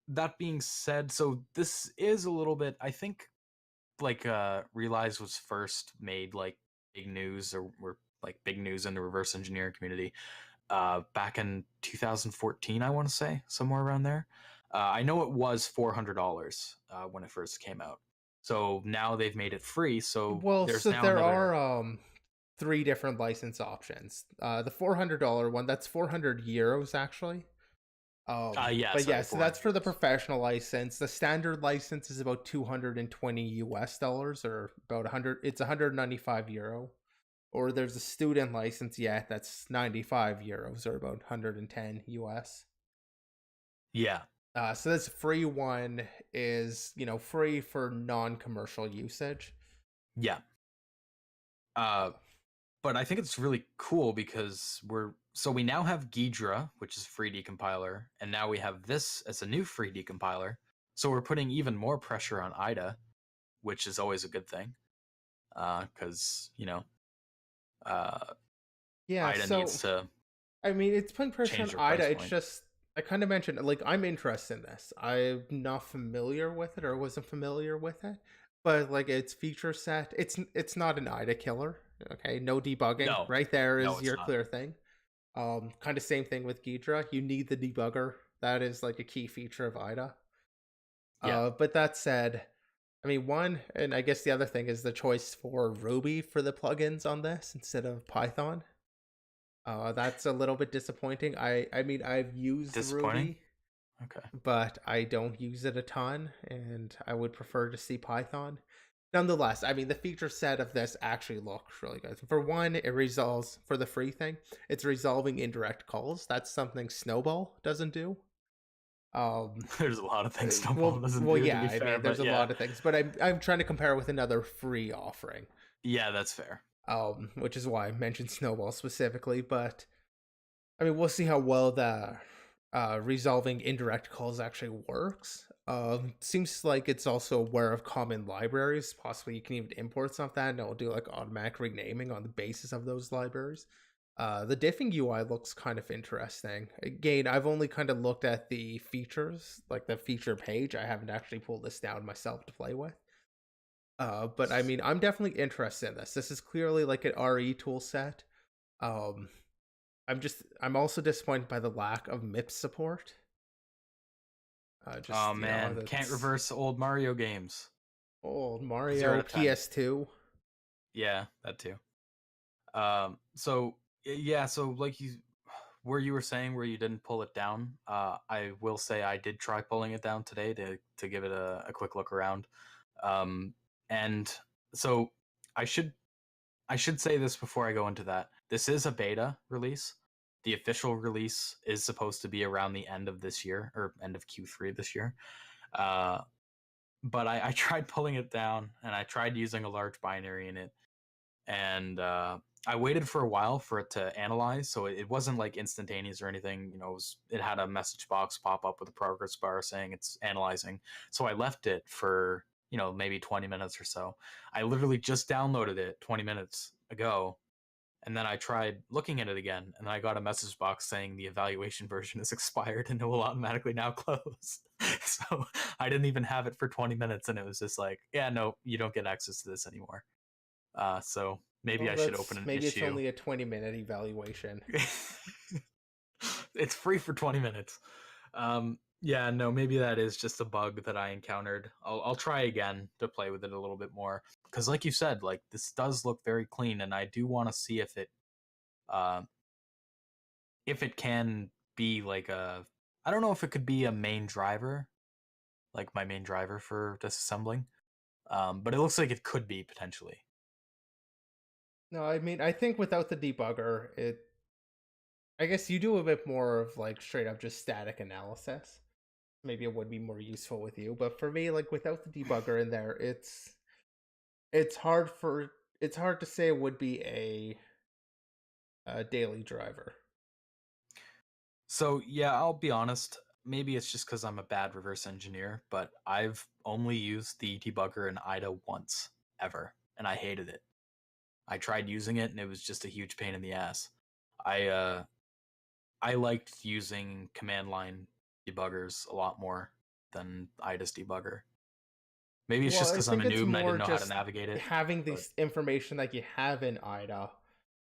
That being said, so this is a little bit, I think, like Relyze was first made like big news or like big news in the reverse engineering community back in 2014, I want to say, somewhere around there. I know it was $400 when it first came out. So now they've made it free. So
Well,
there's
so
now
there
another.
are 3 different license options. The $400 one, that's 400 euros actually.
Yeah,
But
sorry,
yeah, so that's for the
400 euros.
professional license. The standard license is about 220 US dollars, or about 100. It's 195 euro. Or there's a student license, yeah, that's 95 euros, or about 110 US.
Yeah,
So this free one is, free for non-commercial usage.
yeah. But I think it's really cool because we now have Ghidra, which is a free decompiler, and now we have this as a new free decompiler. So we're putting even more pressure on IDA, which is always a good thing, because
Yeah,
IDA
so
needs to
I mean, it's putting pressure on
change their price
IDA. It's
point.
just I kind of mentioned like I'm interested in this. I'm not familiar with it or wasn't familiar with it, but like its feature set, it's not an IDA killer. Okay, no debugging.
No,
Right there
no,
is
it's
your
not.
clear thing. Kind of same thing with Ghidra. You need the debugger. That is like a key feature of IDA.
Yeah,
But that said, I mean, one, and I guess the other thing is the choice for Ruby for the plugins on this instead of Python. That's a little bit disappointing. I mean, I've used
disappointing.
Ruby,
Okay.
but I don't use it a ton, and I would prefer to see Python. Nonetheless, I mean, the feature set of this actually looks really good. For one, it resolves, for the free thing, it's resolving indirect calls. That's something Snowball doesn't do.
There's a lot of things Snowball
Well,
doesn't
well,
do, to
yeah.
be
I
fair,
mean,
but
there's a
yeah,
lot of things, but I'm trying to compare with another free offering.
yeah, that's fair.
Which is why I mentioned Snowball specifically. But I mean, we'll see how well the resolving indirect calls actually works. Seems like it's also aware of common libraries. Possibly you can even import some of that, and it'll do like automatic renaming on the basis of those libraries. The diffing UI looks kind of interesting. Again, I've only kind of looked at the features, like the feature page. I haven't actually pulled this down myself to play with. But I mean, I'm definitely interested in this. This is clearly like an RE tool set. Um, I'm also disappointed by the lack of MIPS support.
Oh man, can't
That's
reverse old Mario games.
old
0
Mario
to 10.
PS2.
Yeah, that too. So yeah, so like where you were saying where you didn't pull it down, I will say I did try pulling it down today to give it a quick look around. And so I should say this before I go into that. This is a beta release. The official release is supposed to be around the end of this year, or end of Q3 this year. But I tried pulling it down, and I tried using a large binary in it, and I waited for a while for it to analyze, so it wasn't like instantaneous or anything. It had a message box pop up with a progress bar saying it's analyzing. So I left it for maybe 20 minutes or so. I literally just downloaded it 20 minutes ago, and then I tried looking at it again, and I got a message box saying the evaluation version is expired and it will automatically now close. So I didn't even have it for 20 minutes, and it was just like, yeah, no, you don't get access to this anymore. So maybe
Well,
I should open an
maybe it's
issue.
only a 20-minute evaluation.
It's free for 20 minutes. Yeah, no, maybe that is just a bug that I encountered. I'll try again to play with it a little bit more, because like you said, like this does look very clean, and I do want to see uh, if it can be like I don't know if it could be a main driver, like my main driver for disassembling. But it looks like it could be potentially.
No, I mean, I think without the debugger, I guess you do a bit more of like straight up just static analysis. Maybe it would be more useful with you, but for me, like without the debugger in there, it's hard for it's hard to say it would be a daily driver.
So yeah, I'll be honest. Maybe it's just because I'm a bad reverse engineer, but I've only used the debugger in IDA once ever, and I hated it. I tried using it and it was just a huge pain in the ass. I liked using command line debuggers a lot more than IDA's debugger. Maybe it's
Well,
just
I
because I'm
think
a
it's
noob and I
more
didn't know how to
just
navigate it.
having
But
this information that you have in IDA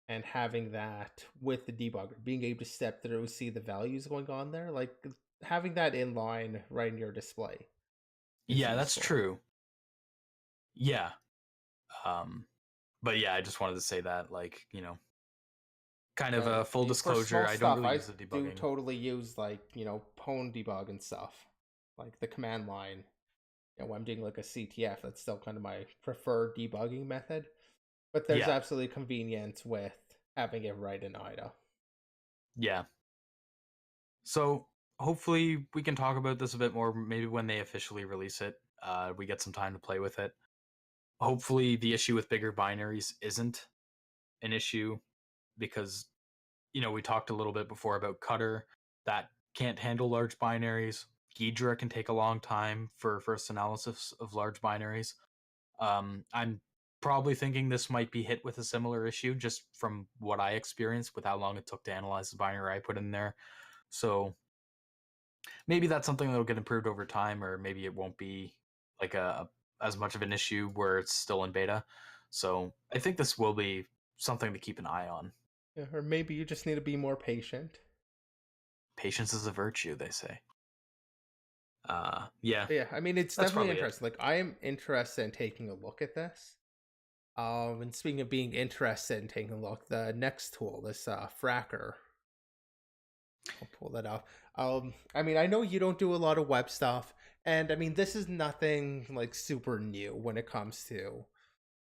and having that with the debugger, being able to step through, see the values going on there, like having that in line right in your display is
yeah, that's
useful.
true. Yeah. But yeah, I just wanted to say that, like, you know, kind of a full
For
disclosure,
small
I don't
stuff,
really
I
use the
do
debugging.
totally use like, pwn debug and stuff, like the command line. When I'm doing like a CTF, that's still kind of my preferred debugging method. But there's
Yeah,
absolutely convenience with having it right in IDA.
yeah. So hopefully we can talk about this a bit more, maybe when they officially release it. We get some time to play with it. Hopefully the issue with bigger binaries isn't an issue because, you know, we talked a little bit before about Cutter that can't handle large binaries. Ghidra can take a long time for first analysis of large binaries. I'm probably thinking this might be hit with a similar issue just from what I experienced with how long it took to analyze the binary I put in there. So maybe that's something that'll get improved over time, or maybe it won't be like a as much of an issue where it's still in beta. So I think this will be something to keep an eye on.
Yeah, or maybe you just need to be more patient.
Patience is a virtue, they say. Yeah,
But yeah, I mean, it's
that's
definitely
probably it.
interesting. Like, I am interested in taking a look at this. And speaking of being interested in taking a look, the next tool, this Fracker, I'll pull that up. I mean, I know you don't do a lot of web stuff, and I mean, this is nothing like super new when it comes to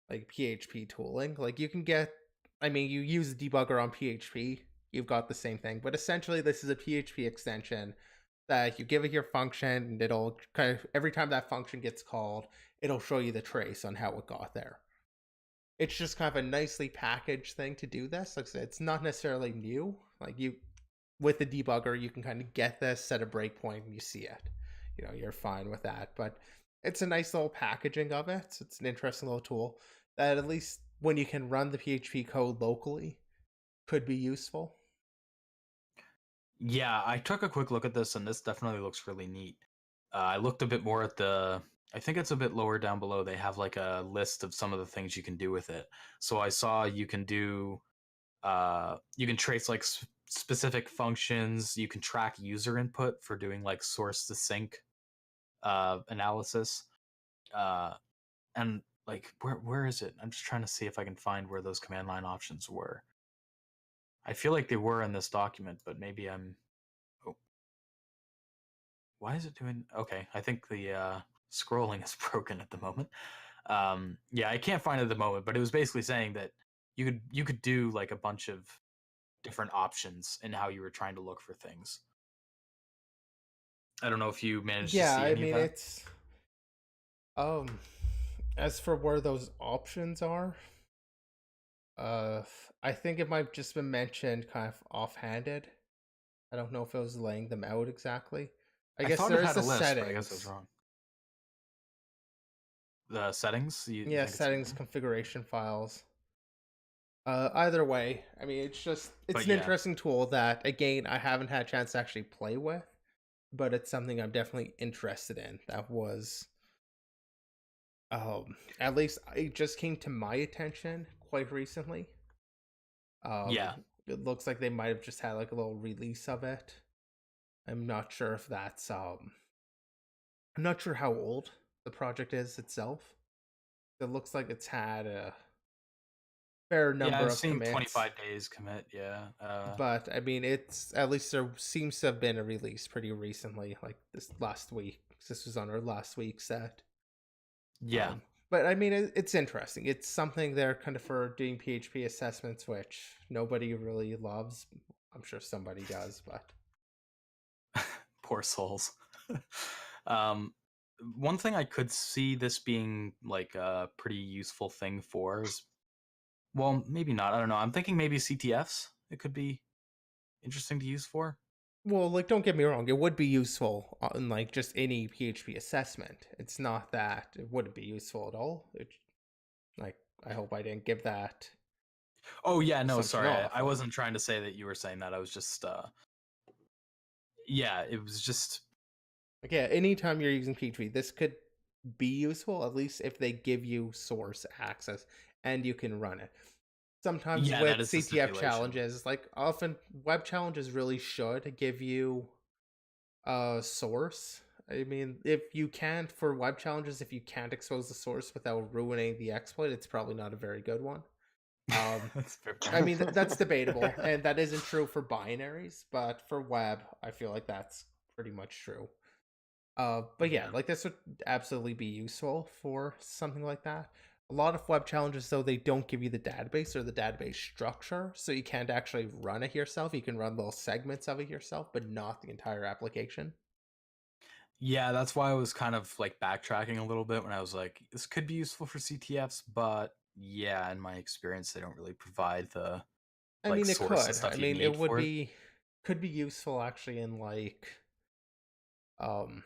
like PHP tooling. Like, you can get, I mean, you use a debugger on PHP, you've got the same thing, but essentially, this is a PHP extension that you give it your function, and it'll kind of, every time that function gets called, it'll show you the trace on how it got there. It's just kind of a nicely packaged thing to do this. Like I said, it's not necessarily new. Like, you, with the debugger, you can kind of get this, set a breakpoint, and you see it. You're fine with that. But it's a nice little packaging of it. It's an interesting little tool that, at least when you can run the PHP code locally, could be useful.
Yeah, I took a quick look at this, and this definitely looks really neat. I looked a bit more at the. I think it's a bit lower down below. They have like a list of some of the things you can do with it. So I saw you can do. You can trace like specific functions. You can track user input for doing like source to sync analysis. And like where is it? I'm just trying to see if I can find where those command line options were. I feel like they were in this document, but maybe I'm. Oh, why is it doing? Okay, I think the scrolling is broken at the moment. Yeah, I can't find it at the moment, but it was basically saying that you could do like a bunch of different options in how you were trying to look for things. I don't know if you managed to
Yeah,
see
I
any of
mean,
that.
it's as for where those options are, uh I think it might have just been mentioned kind of offhanded. I don't know if it was laying them out exactly. I
I
guess
thought it
there is
had a
the
list, but I guess I was
settings.
wrong. The settings, you
Yeah,
think it's in
settings,
there?
configuration files. Either way, I mean, it's
But
an
yeah,
interesting tool that, again, I haven't had a chance to actually play with, but it's something I'm definitely interested in. That was, at least it just came to my attention quite recently. Um,
yeah,
it looks like they might have just had like a little release of it. I'm not sure if that's I'm not sure how old the project is itself. It looks like it's had a fair
yeah.
number
I've
of
seen
commits,
25 days commit. Yeah,
but I mean, it's, at least there seems to have been a release pretty recently, like this last week. This was on our last week set.
yeah.
But I mean, it's interesting. It's something there kind of for doing PHP assessments, which nobody really loves. I'm sure somebody does, but
Poor souls. um, One thing I could see this being like a pretty useful thing for is, well, maybe not. I don't know. I'm thinking maybe CTFs. It could be interesting to use for.
well, like, don't get me wrong, it would be useful on like just any PHP assessment. It's not that it wouldn't be useful at all. Like, I hope I didn't give that
Oh yeah, no,
assumption
sorry.
off.
I wasn't trying to say that you were saying that. I was just yeah, it was just
Like, yeah, anytime you're using PHP, this could be useful, at least if they give you source access and you can run it. Sometimes
yeah, that
with
is the
CTF
stipulation.
challenges, like often web challenges really should give you a source. I mean, if you can't, for web challenges, if you can't expose the source without ruining the exploit, it's probably not a very good one.
That's fair.
I mean, that's debatable, and that isn't true for binaries, but for web, I feel like that's pretty much true. But yeah,
Yeah.
like this would absolutely be useful for something like that. A lot of web challenges, though, they don't give you the database or the database structure, so you can't actually run it yourself. You can run little segments of it yourself, but not the entire application.
Yeah, that's why I was kind of like backtracking a little bit when I was like, this could be useful for CTFs, but yeah, in my experience, they don't really provide the
I
like
mean, it
source and
could. I
stuff you
mean, it
need
would
for it.
be could be useful actually in like um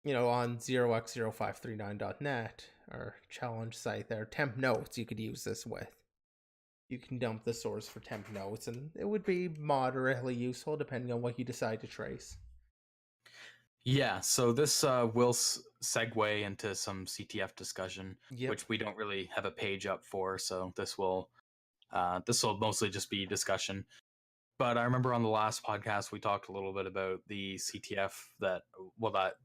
on 0x0539.net or challenge site there, temp notes you could use this with. You can dump the source for temp notes, and it would be moderately useful depending on what you decide to trace.
Yeah, so this will segue into some CTF discussion,
Yep.
which we don't really have a page up for, so this will mostly just be discussion. But I remember on the last podcast we talked a little bit about the CTF that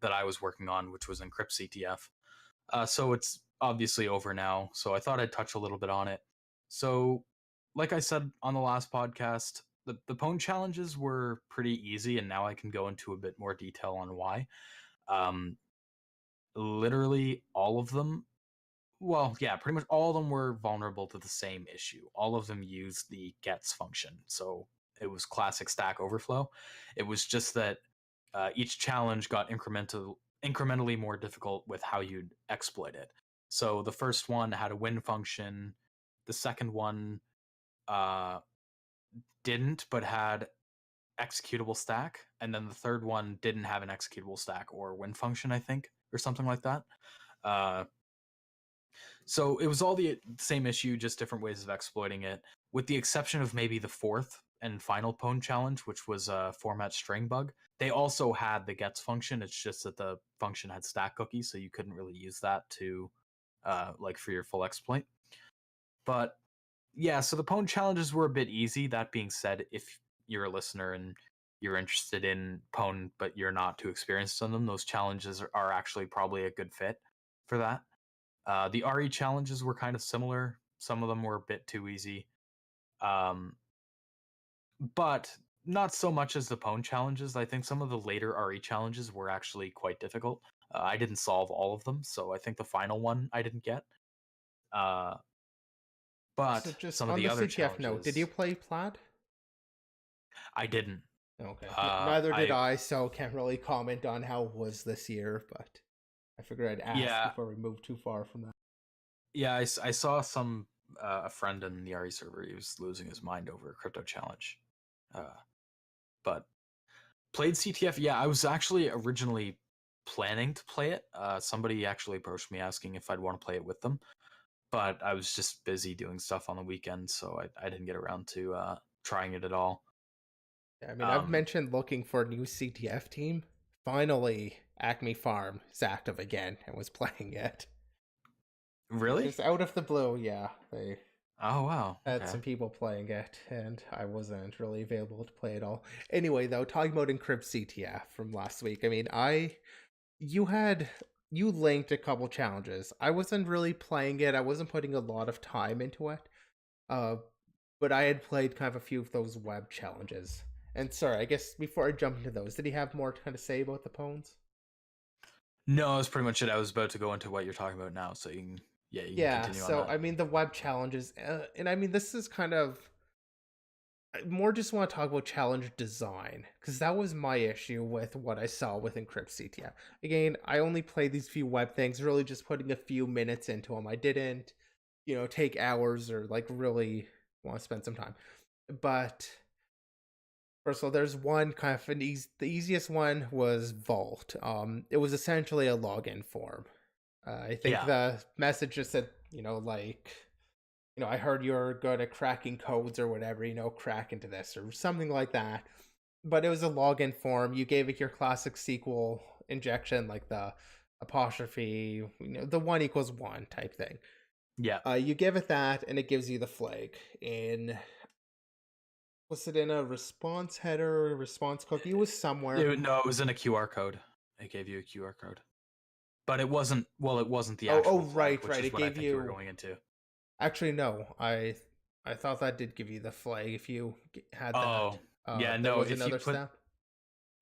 I was working on, which was EncryptCTF. So it's obviously over now. So I thought I'd touch a little bit on it. So, like I said on the last podcast, the Pwn challenges were pretty easy, and now I can go into a bit more detail on why. Um, Literally all of them. Well, yeah, pretty much all of them were vulnerable to the same issue. All of them used the gets function. So it was classic Stack Overflow. It was just that each challenge got incrementally more difficult with how you'd exploit it. So the first one had a win function. The second one uh, didn't, but had executable stack. And then the third one didn't have an executable stack or win function, I think, or something like that. Uh, So it was all the same issue, just different ways of exploiting it, with the exception of maybe the fourth and final Pwn challenge, which was a format string bug. They also had the gets function. It's just that the function had stack cookies, so you couldn't really use that to like for your full exploit. But yeah, so the Pwn challenges were a bit easy. That being said, if you're a listener and you're interested in Pwn but you're not too experienced on them, those challenges are actually probably a good fit for that. The RE challenges were kind of similar. Some of them were a bit too easy, but not so much as the Pwn challenges. I think some of the later RE challenges were actually quite difficult. I didn't solve all of them, so I think the final one I didn't get. Uh,
So
but
just
some of
on
the
the
other
CTF note, did you
challenges
play Plaid?
I didn't.
Okay. Neither did
I
I, so can't really comment on how it was this year, but I figured I'd ask
yeah
before we move too far from that.
yeah I saw some a friend in the RE server. He was losing his mind over a crypto challenge, but played CTF. Yeah, I was actually originally planning to play it. Somebody actually approached me asking if I'd want to play it with them, but I was just busy doing stuff on the weekend, so I didn't get around to trying it at all.
Yeah, I mean, I've
Um,
mentioned looking for a new CTF team. Finally, Acme Farm is active again and was playing it.
really?
Just out of the blue, yeah. They
Oh wow.
had
Okay.
some people playing it, and I wasn't really available to play it all. Anyway, though, talking about EncryptCTF from last week, I mean, you linked a couple challenges. I wasn't really playing it. I wasn't putting a lot of time into it. Uh, but I had played kind of a few of those web challenges. And sorry, I guess before I jump into those, did he have more to kind of say about the Pwns?
No, that's pretty much it. I was about to go into what you're talking about now, so you can
Yeah,
continue on
so
that.
I mean, the web challenges, and I mean, this is kind of I more just want to talk about challenge design because that was my issue with what I saw with EncryptCTF. Again, I only played these few web things, really just putting a few minutes into them. I didn't, take hours or like really want to spend some time. But first of all, there's one kind of the easiest one was Vault. It was essentially a login form. I think
Yeah.
the message just said, I heard you're good at cracking codes or whatever, crack into this or something like that. But it was a login form. You gave it your classic SQL injection, like the apostrophe, the 1 = 1 type thing.
Yeah.
You give it that, and it gives you the flag. Was it in a response header, response cookie? It was somewhere.
No, it was in a QR code. It gave you a QR code. But it wasn't the
Oh,
actual
right,
flag, which is
it
what I
gave
think you were going into.
Actually, no. I thought that did give you the flag if you had that.
Oh, yeah,
There
no,
was
if you
another
put
step.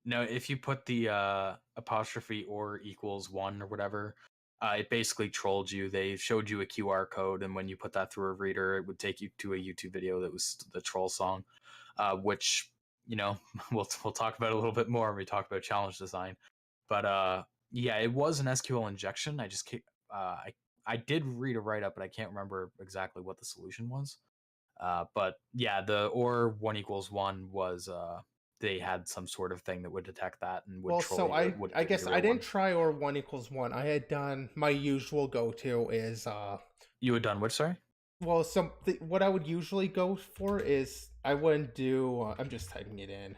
no, if you put the apostrophe or equals 1 or whatever, it basically trolled you. They showed you a QR code, and when you put that through a reader, it would take you to a YouTube video that was the troll song, which we'll talk about a little bit more when we talk about challenge design. But yeah, it was an SQL injection. I just I did read a write up, but I can't remember exactly what the solution was. But yeah, the or 1 = 1 was they had some sort of thing that would detect that and would troll
So
you. It would
I
give you
guess
the
I
real
didn't
one.
try or 1 = 1. I had done my usual go-to is
You had done which? Sorry.
well, what I would usually go for is I wouldn't do. I'm just typing it in.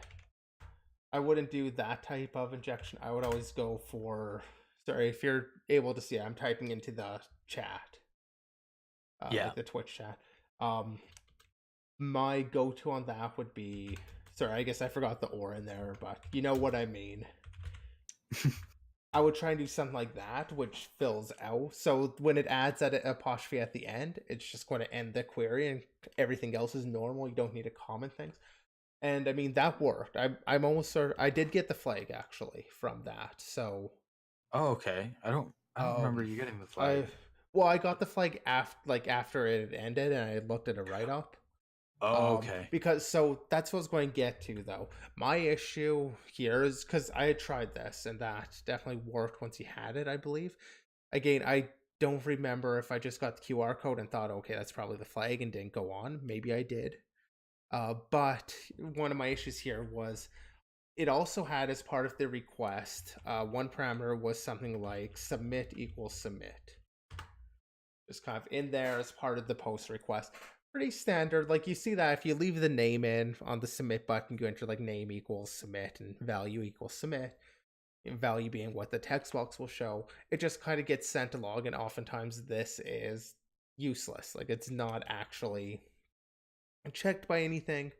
I wouldn't do that type of injection. I would always go for. Sorry, if you're able to see it, I'm typing into the chat.
Yeah.
Like the Twitch chat. My go-to on that would be. Sorry, I guess I forgot the or in there, but you know what I mean. I would try and do something like that, which fills out. So when it adds that apostrophe at the end, it's just going to end the query, and everything else is normal. You don't need to comment things. And I mean that worked. I'm almost certain I did get the flag actually from that. So.
Oh, okay. I don't remember you getting the flag.
I got the flag after it ended, and I looked at a write up.
Oh, okay.
Because that's what I was going to get to though. My issue here is because I had tried this, and that definitely worked once you had it, I believe. Again, I don't remember if I just got the QR code and thought, okay, that's probably the flag, and didn't go on. Maybe I did. But one of my issues here was it also had as part of the request, one parameter was something like submit = submit. Just kind of in there as part of the post request. Pretty standard. Like you see that if you leave the name in on the submit button, you enter like name = submit and value = submit. And value being what the text box will show. It just kind of gets sent to log, and oftentimes this is useless. Like it's not actually checked by anything.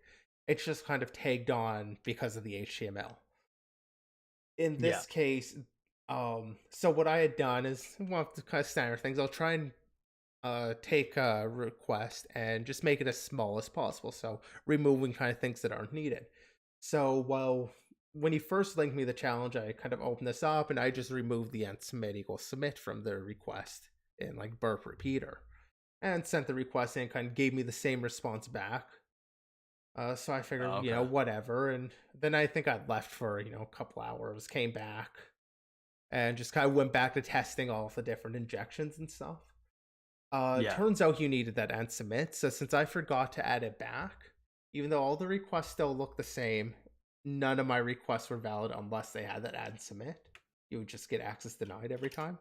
It's just kind of tagged on because of the HTML. In this case, so what I had done is one of the kind of standard things. I'll try and take a request and just make it as small as possible, so removing kind of things that aren't needed. So when you first linked me the challenge, I kind of opened this up and I just removed the end submit = submit from the request in like burp repeater, and sent the request and kind of gave me the same response back. So I figured, whatever, and then I think I left for a couple hours, came back, and just kind of went back to testing all of the different injections and stuff. Turns out you needed that end submit, so since I forgot to add it back, even though all the requests still look the same, none of my requests were valid unless they had that add submit. You would just get access denied every time.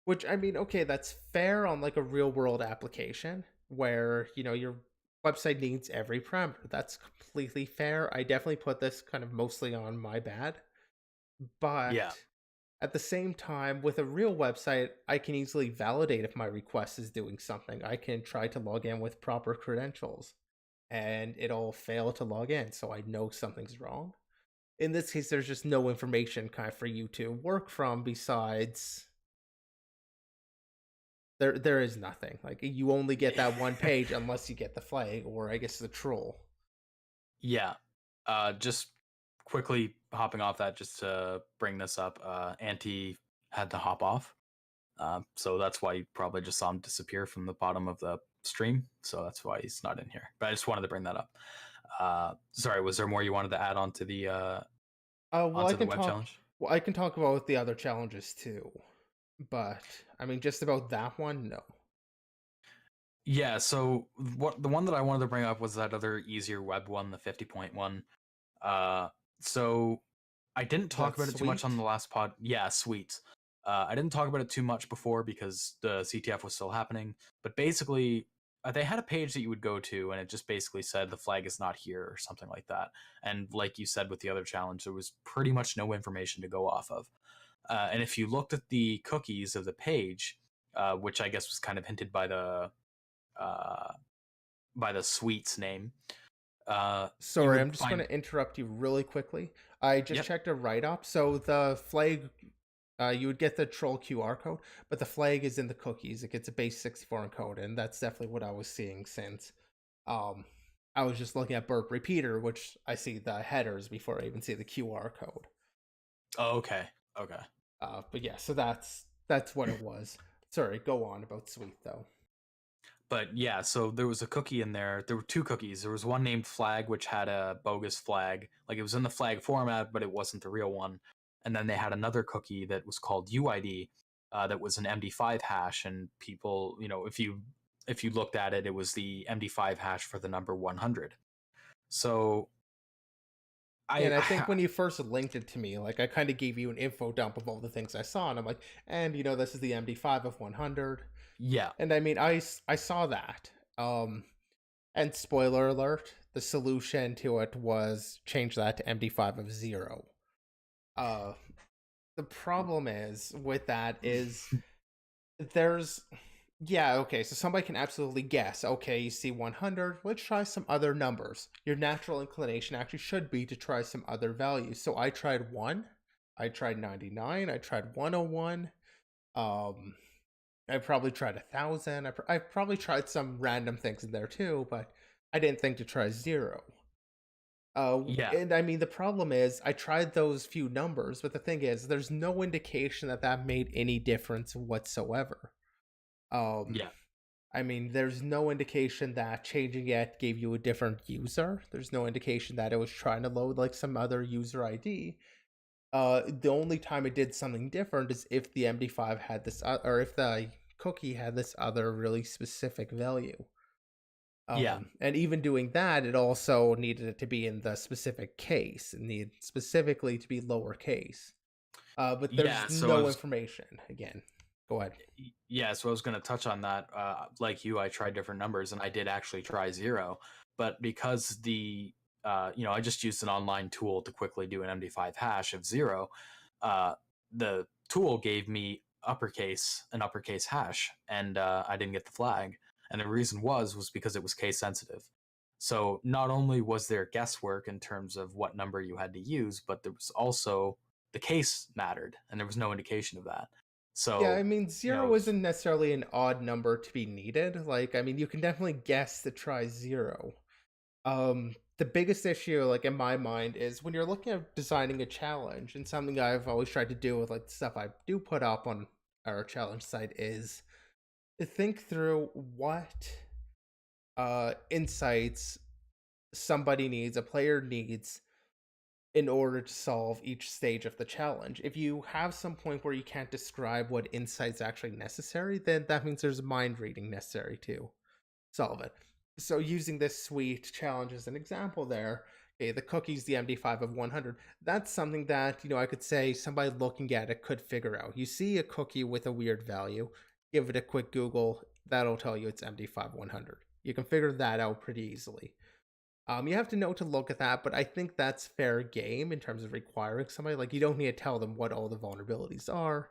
Which, I mean, okay, that's fair on like a real world application where, your website needs every parameter. That's completely fair. I definitely put this kind of mostly on my bad. But at the same time, with a real website, I can easily validate if my request is doing something. I can try to log in with proper credentials, and it'll fail to log in, so I know something's wrong. In this case, there's just no information kind of for you to work from besides there is nothing. Like you only get that one page unless you get the flag or I guess the troll.
Yeah. Just quickly hopping off that just to bring this up, Anti had to hop off. So that's why you probably just saw him disappear from the bottom of the stream. So that's why he's not in here. But I just wanted to bring that up. Sorry, was there more you wanted to add on to the onto the web challenge?
Well, I can talk about the other challenges too. But I mean, just about that one, no.
Yeah, so the one that I wanted to bring up was that other easier web one, the 50.1. So I didn't talk about it too much on the last pod. Yeah, sweet. I didn't talk about it too much before because the CTF was still happening. But basically, they had a page that you would go to, and it just basically said the flag is not here or something like that. And like you said with the other challenge, there was pretty much no information to go off of. And if you looked at the cookies of the page, which I guess was kind of hinted by the suite's name, you
Sorry, I'm
would
just going
find.
to interrupt you really quickly. I just
Yep.
checked a write-up. So the flag, you would get the troll QR code, but the flag is in the cookies. It gets a base 64 encode, and that's definitely what I was seeing since I was just looking at burp repeater, which I see the headers before I even see the QR code.
Oh, okay. Okay.
But yeah, so that's what it was. Sorry, go on about Sweet though.
But yeah, so there was a cookie in there. There were two cookies. There was one named flag, which had a bogus flag. Like it was in the flag format, but it wasn't the real one. And then they had another cookie that was called UID, that was an MD5 hash. And people, if you looked at it, it was the MD5 hash for the number 100. So
Yeah, and I
I
think when you first linked it to me, like I kind of gave you an info dump of all the things I saw, and I'm like, and this is the MD5 of 100.
yeah.
And I mean, I saw that. And spoiler alert, the solution to it was change that to MD5 of 0. The problem is with that is there's okay, so somebody can absolutely guess, okay, you see 100, let's try some other numbers. Your natural inclination actually should be to try some other values. So I tried 1, I tried 99, I tried 101, I probably tried 1,000, I probably tried some random things in there too, but I didn't think to try 0.
Yeah.
And I mean, the problem is, I tried those few numbers, but the thing is, there's no indication that made any difference whatsoever.
Yeah.
I mean, there's no indication that changing it gave you a different user. There's no indication that it was trying to load like some other user ID. The only time it did something different is if the MD5 had this, or if the cookie had this other really specific value.
Yeah.
And even doing that, it also needed it to be in the specific case. It needed specifically to be lowercase. But there's no information. Again, go ahead.
Yeah, so I was going to touch on that. Like you, I tried different numbers, and I did actually try 0. But because I just used an online tool to quickly do an MD5 hash of 0, the tool gave me an uppercase hash, and I didn't get the flag. And the reason was because it was case sensitive. So not only was there guesswork in terms of what number you had to use, but there was also the case mattered, and there was no indication of that. So
yeah, I mean, 0 isn't necessarily an odd number to be needed. Like, I mean, you can definitely guess to try 0. The biggest issue, like in my mind, is when you're looking at designing a challenge, and something I've always tried to do with like the stuff I do put up on our challenge site is to think through what insights a player needs in order to solve each stage of the challenge. If you have some point where you can't describe what insight's actually necessary, then that means there's mind reading necessary to solve it. So using this suite challenge as an example there, okay, the cookie's the MD5 of 100. That's something that, I could say somebody looking at it could figure out. You see a cookie with a weird value, give it a quick Google, that'll tell you it's MD5 100. You can figure that out pretty easily. You have to know to look at that, but I think that's fair game in terms of requiring somebody. Like, you don't need to tell them what all the vulnerabilities are.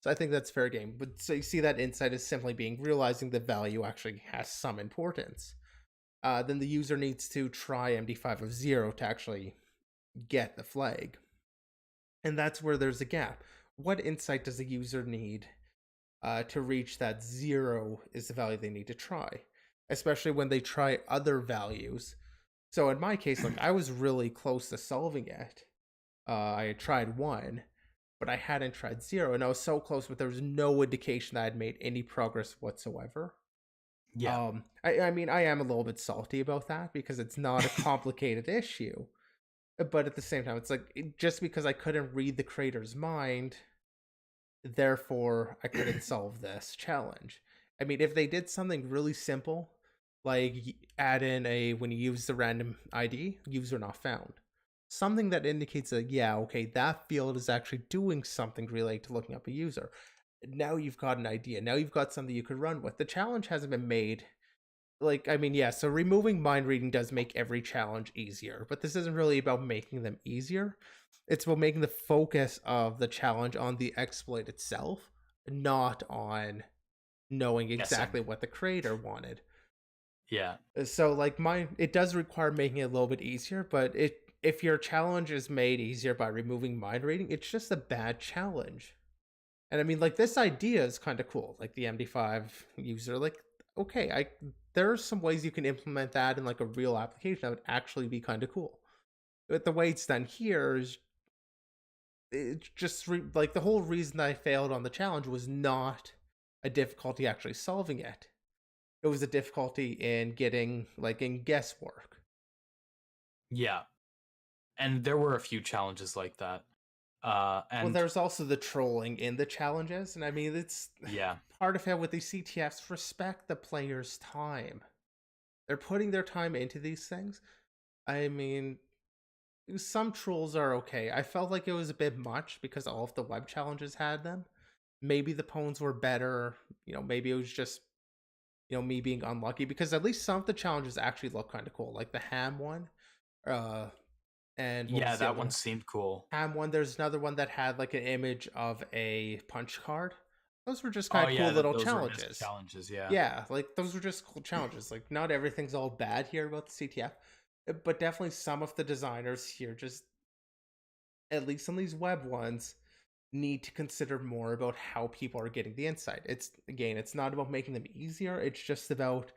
So I think that's fair game. But so you see that insight is simply realizing the value actually has some importance. Then the user needs to try MD5 of 0 to actually get the flag. And that's where there's a gap. What insight does the user need to reach that 0 is the value they need to try? Especially when they try other values. So in my case, like, I was really close to solving it. I tried 1, but I hadn't tried 0, and I was so close, but there was no indication that I'd made any progress whatsoever.
Yeah.
I mean, I am a little bit salty about that because it's not a complicated issue. But at the same time, it's like, just because I couldn't read the creator's mind, therefore I couldn't solve this challenge. I mean, if they did something really simple, like add in when you use the random ID, user not found. Something that indicates that, yeah, okay, that field is actually doing something related to looking up a user. Now you've got an idea. Now you've got something you could run with. The challenge hasn't been made like, I mean, yeah, so removing mind reading does make every challenge easier, but this isn't really about making them easier. It's about making the focus of the challenge on the exploit itself, not on knowing exactly
Guessing.
what the creator wanted.
Yeah.
So like it does require making it a little bit easier, but if your challenge is made easier by removing mind reading, it's just a bad challenge. And I mean, like, this idea is kind of cool. Like the MD5 user, like, okay, there are some ways you can implement that in like a real application that would actually be kind of cool. But the way it's done here is it's just like the whole reason I failed on the challenge was not a difficulty actually solving it. It was a difficulty in getting like in guesswork.
Yeah. And there were a few challenges like that.
Well,
And
there's also the trolling in the challenges, and I mean, it's
yeah.
part of it with these CTFs. Respect the player's time. They're putting their time into these things. I mean, some trolls are okay. I felt like it was a bit much because all of the web challenges had them. Maybe the pwns were better. Maybe it was just, me being unlucky, because at least some of the challenges actually look kind of cool. Like the ham one. And what
Yeah,
was the
that
other
one seemed cool.
ham one? There's another one that had like an image of a punch card. Those were just
Oh
kind of
yeah,
cool little
those were missed
challenges.
challenges, yeah.
Yeah, like those were just cool challenges. Like not everything's all bad here about the CTF, but definitely some of the designers here, just at least on these web ones, need to consider more about how people are getting the insight. It's not about making them easier. It's just about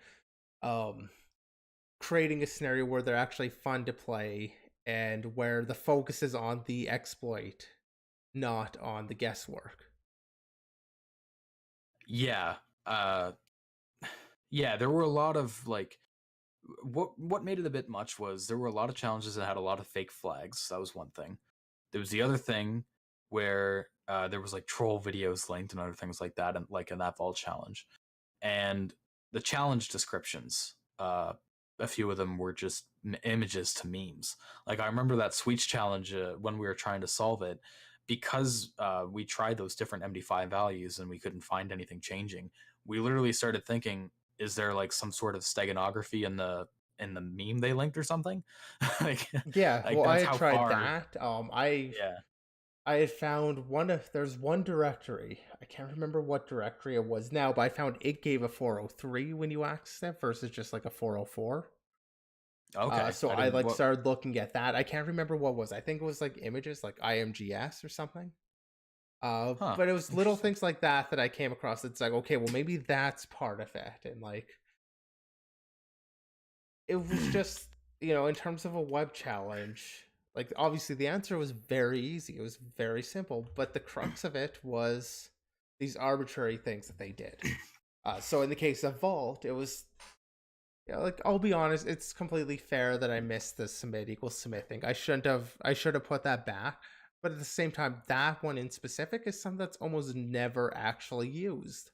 creating a scenario where they're actually fun to play and where the focus is on the exploit, not on the guesswork.
Yeah. Yeah, there were a lot of like what made it a bit much was there were a lot of challenges that had a lot of fake flags. That was one thing. There was the other thing where there was like troll videos linked and other things like that, and like in that vault challenge. And the challenge descriptions, a few of them were just images to memes. Like I remember that Sweets challenge when we were trying to solve it, because we tried those different MD5 values and we couldn't find anything changing. We literally started thinking, is there like some sort of steganography in the meme they linked or something? like
Yeah,
like
well, I
that's
had
how
tried
far.
that. I had found there's one directory. I can't remember what directory it was now, but I found it gave a 403 when you accessed it versus just like a 404.
Okay,
So
I
I
didn't.
like started looking at that. I can't remember what was. I think it was like images, like IMGS or something.
Huh,
But it was little
interesting.
things like that that I came across. It's like, okay, well, maybe that's part of it. And like, it was just, in terms of a web challenge, like obviously the answer was very easy. It was very simple, but the crux of it was these arbitrary things that they did. So in the case of Vault, it was, like, I'll be honest, it's completely fair that I missed the submit equals submit thing. I should have put that back. But at the same time, that one in specific is something that's almost never actually used.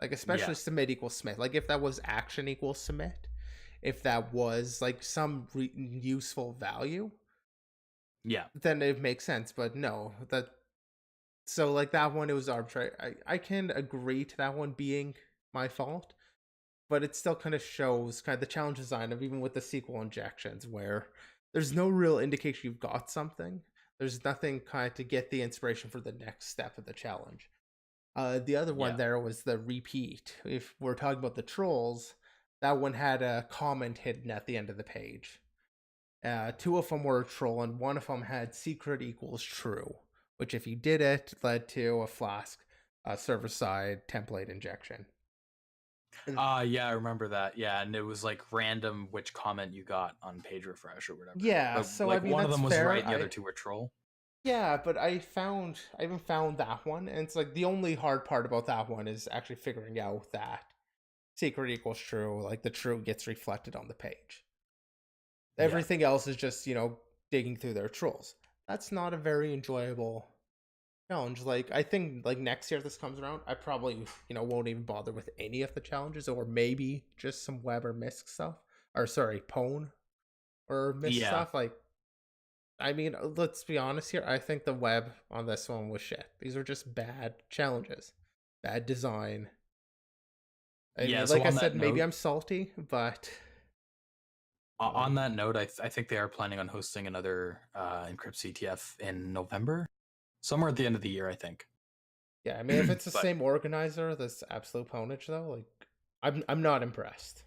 Like,
Yeah,
especially submit equals submit. Like, if that was action equals submit, if that was like some useful value,
yeah,
then it makes sense. But no, so like that one, it was arbitrary. I can agree to that one being my fault, but it still kind of shows kind of the challenge design of even with the SQL injections where there's no real indication you've got something. There's nothing kind of to get the inspiration for the next step of the challenge. The other one
yeah.
there was the repeat. If we're talking about the trolls, that one had a comment hidden at the end of the page. Two of them were a troll, and one of them had secret equals true, which if you did it, led to a Flask server-side template injection.
Yeah, I remember that. Yeah, and it was like random which comment you got on page refresh or whatever.
Yeah,
But
so I
like
mean
one of
that's
them was right
fair.
and the other two were troll.
Yeah, but I even found that one, and it's like the only hard part about that one is actually figuring out that secret equals true, like the true gets reflected on the page.
Yeah.
Everything else is just, digging through their trolls. That's not a very enjoyable challenge. Like, I think, like, next year this comes around, I probably, won't even bother with any of the challenges, or maybe just some web or MISC stuff. Or, sorry, Pwn or MISC
Yeah.
stuff. Like, I mean, let's be honest here. I think the web on this one was shit. These are just bad challenges, bad design. I
Yeah,
mean,
so
like I
on that
said, maybe
note,
I'm salty, but
on that note, I think they are planning on hosting another EncryptCTF in November, somewhere at the end of the year, I think.
yeah, I mean, if it's the
But
same organizer, that's absolute ponage though. Like, I'm not impressed.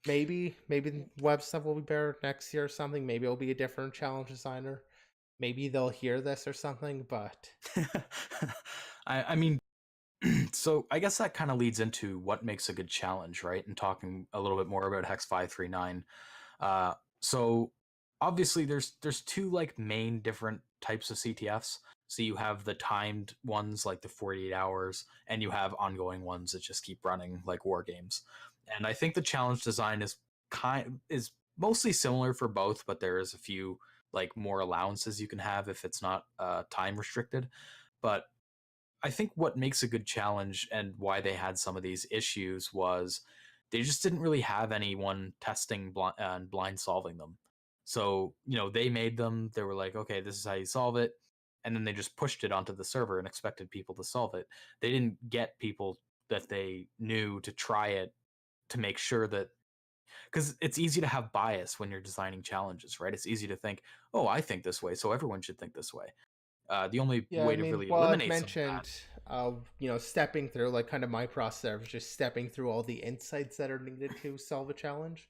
Maybe the web stuff will be better next year or something. Maybe it'll be a different challenge designer. Maybe they'll hear this or something. But
I mean, so I guess that kind of leads into what makes a good challenge, right? And talking a little bit more about Hex 539. Uh, so obviously there's two like main different types of CTFs. So you have the timed ones like the 48 hours, and you have ongoing ones that just keep running like war games. And I think the challenge design is mostly similar for both, but there is a few like more allowances you can have if it's not time restricted. But I think what makes a good challenge and why they had some of these issues was they just didn't really have anyone testing and blind solving them. So, they made them, they were like, okay, this is how you solve it. And then they just pushed it onto the server and expected people to solve it. They didn't get people that they knew to try it to make sure that, because it's easy to have bias when you're designing challenges, right? It's easy to think, oh, I think this way, so everyone should think this way. The only
yeah, I
way to
mean,
really
well, I've
eliminate some of that.
mentioned, stepping through like kind of my process of just stepping through all the insights that are needed to solve a challenge.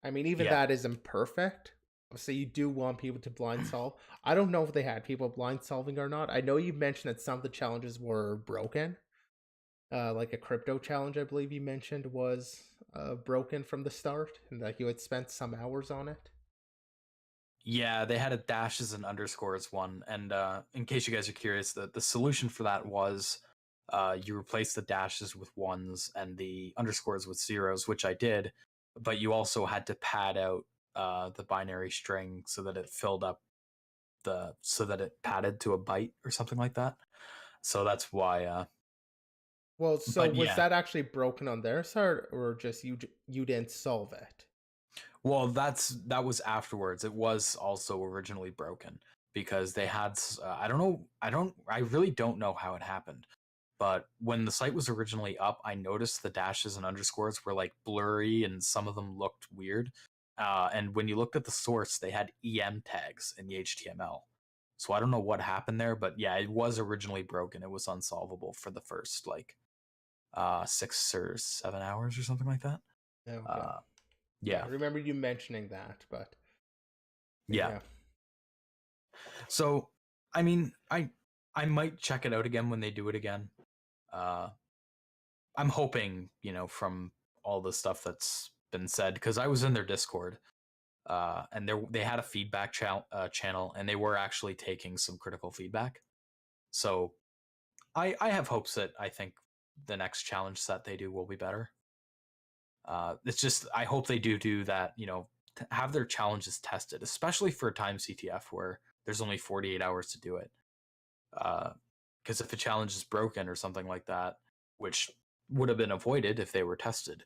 I mean, even
Yeah.
that isn't perfect. So you do want people to blind solve. I don't know if they had people blind solving or not. I know you mentioned that some of the challenges were broken. Like a crypto challenge, I believe you mentioned was broken from the start, and that you had spent some hours on it.
Yeah, they had a dashes and underscores one. And in case you guys are curious, the solution for that was you replace the dashes with ones and the underscores with zeros, which I did. But you also had to pad out the binary string so that it filled up so that it padded to a byte or something like that. So that's why.
Well, so
But
was
yeah,
that actually broken on their side, or just you didn't solve it?
well, that was afterwards. It was also originally broken because they had I really don't know how it happened. But when the site was originally up, I noticed the dashes and underscores were like blurry and some of them looked weird. And when you looked at the source, they had EM tags in the HTML. So I don't know what happened there, but yeah, it was originally broken. It was unsolvable for the first like 6 or 7 hours or something like that.
Okay.
Uh,
Yeah,
yeah,
I remember you mentioning that, but
yeah.
yeah.
So I mean, I might check it out again when they do it again. Uh, I'm hoping, from all the stuff that's been said, because I was in their Discord, and they had a feedback channel, and they were actually taking some critical feedback. So I have hopes that I think the next challenge set they do will be better. It's just I hope they do that. Have their challenges tested, especially for a time CTF where there's only 48 hours to do it. Because if a challenge is broken or something like that, which would have been avoided if they were tested,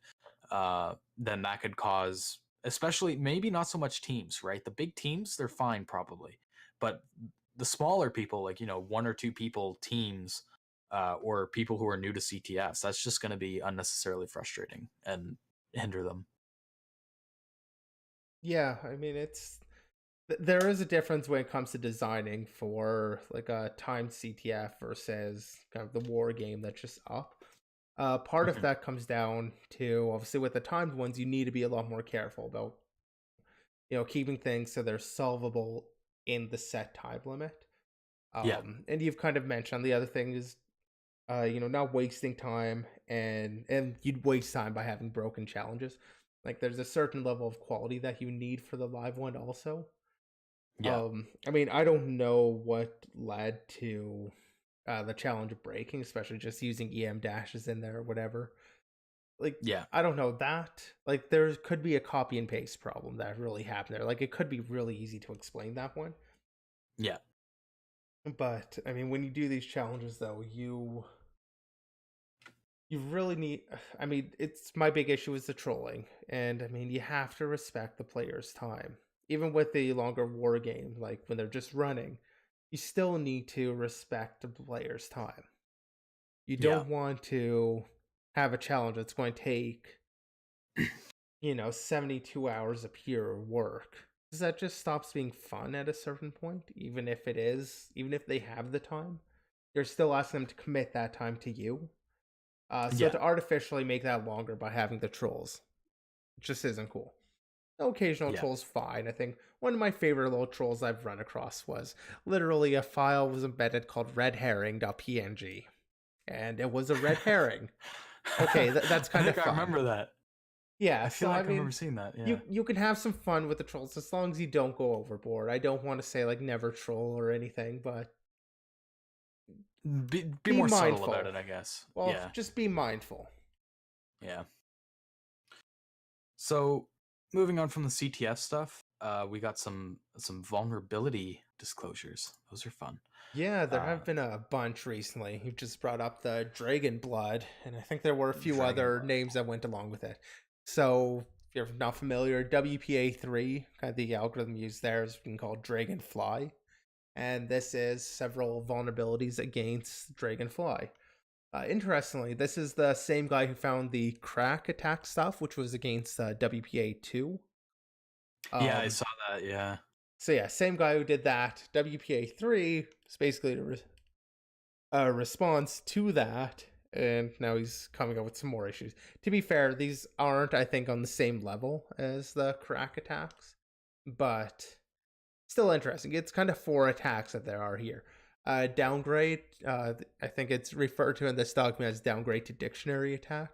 then that could cause, especially maybe not so much teams, right? The big teams, they're fine probably, but the smaller people, like 1 or 2 people teams, or people who are new to CTFs, that's just going to be unnecessarily frustrating and hinder them.
Yeah, I mean there is a difference when it comes to designing for like a timed CTF versus kind of the war game that's just up. Part of
Mhm.
that comes down to obviously with the timed ones, you need to be a lot more careful about keeping things so they're solvable in the set time limit.
Yeah,
And you've kind of mentioned the other thing is not wasting time, and you'd waste time by having broken challenges. Like there's a certain level of quality that you need for the live one also.
yeah,
I mean, I don't know what led to the challenge breaking, especially just using EM dashes in there or whatever. Like,
yeah,
I don't know that. Like, there could be a copy and paste problem that really happened there. Like, it could be really easy to explain that one.
yeah,
But I mean, when you do these challenges, though, you really need. I mean, it's my big issue is the trolling, and I mean, you have to respect the player's time. Even with the longer war game, like when they're just running, you still need to respect the player's time. You
yeah,
don't want to have a challenge that's going to take, 72 hours of pure work, because that just stops being fun at a certain point. Even if they have the time, you're still asking them to commit that time to you. So to artificially make that longer by having the trolls just isn't cool. The occasional troll's fine. I think one of my favorite little trolls I've run across was literally a file was embedded called redherring.png, and it was a red herring. Okay, that's kind of fun.
I remember that.
Yeah,
I feel like I remember seeing that. Yeah.
You can have some fun with the trolls as long as you don't go overboard. I don't want to say like never troll or anything, but
be more mindful. Subtle about it, I guess.
Well, just be mindful.
Yeah. So moving on from the CTF stuff, we got some vulnerability disclosures. Those are fun.
Yeah, there have been a bunch recently. You just brought up the Dragonblood, and I think there were a few other names that went along with it. So if you're not familiar, WPA3, kind of the algorithm used there, is being called Dragonfly. And this is several vulnerabilities against Dragonfly. Interestingly, this is the same guy who found the crack attack stuff, which was against WPA2.
Yeah, I saw that, yeah.
So yeah, same guy who did that. WPA3 is basically a response to that, and now he's coming up with some more issues. To be fair, these aren't, I think, on the same level as the crack attacks, but still interesting. It's kind of 4 attacks that there are here. Downgrade, I think it's referred to in this document as downgrade to dictionary attack.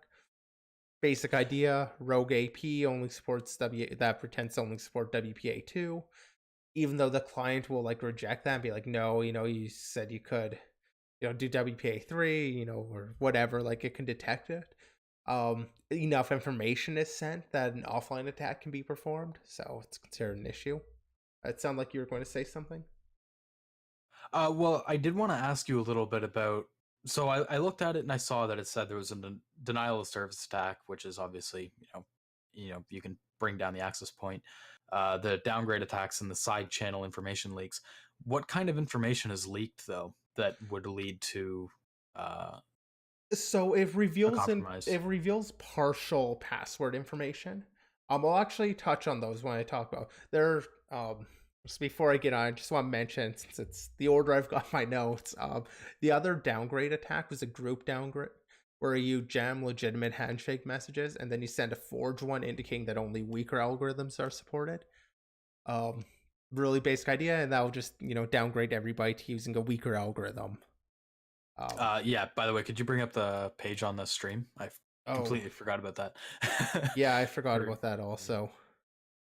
Basic idea, rogue AP only supports that pretends to only support WPA2, even though the client will like reject that and be like, no, you said you could, do WPA3, or whatever, like it can detect it. Enough information is sent that an offline attack can be performed, so it's considered an issue. It sounded like you were going to say something.
Well, I did want to ask you a little bit about. So I looked at it and I saw that it said there was a denial of service attack, which is obviously you can bring down the access point. The downgrade attacks and the side channel information leaks. What kind of information is leaked though that would lead to?
So it reveals partial password information. I'll actually touch on those when I talk about there. Just before I get on, I just want to mention, since it's the order I've got my notes, the other downgrade attack was a group downgrade where you jam legitimate handshake messages and then you send a forged one indicating that only weaker algorithms are supported. Really basic idea, and that will just downgrade everybody to using a weaker algorithm.
Yeah. By the way, could you bring up the page on the stream? I completely forgot about that.
Yeah, I forgot about that also.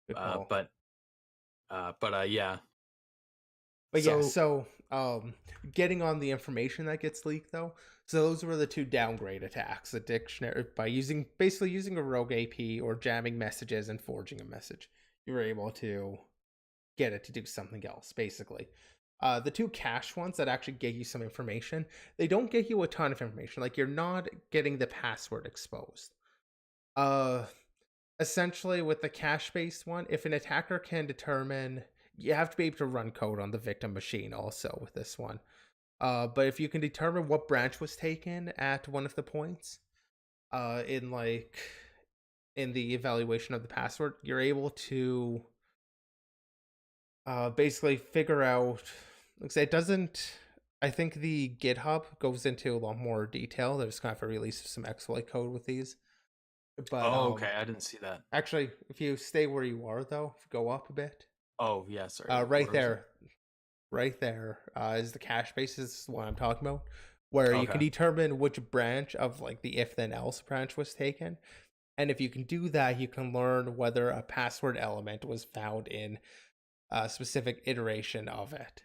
Yeah.
So getting on the information that gets leaked though. So those were the 2 downgrade attacks. The dictionary, by basically using a rogue AP or jamming messages and forging a message, you were able to get it to do something else, basically. The 2 cache ones that actually get you some information, they don't get you a ton of information. Like, you're not getting the password exposed. Essentially, with the cache-based one, if an attacker can determine, you have to be able to run code on the victim machine also with this one. But if you can determine what branch was taken at one of the points, in the evaluation of the password, you're able to basically figure out. Like, it doesn't. I think the GitHub goes into a lot more detail. There's kind of a release of some exploit code with these. But,
okay, I didn't see that.
Actually, if you stay where you are, though, if you go up a bit.
Oh, yeah, sorry.
Right there is the cache base. This is what I'm talking about, where you can determine which branch of the if then else branch was taken, and if you can do that, you can learn whether a password element was found in a specific iteration of it.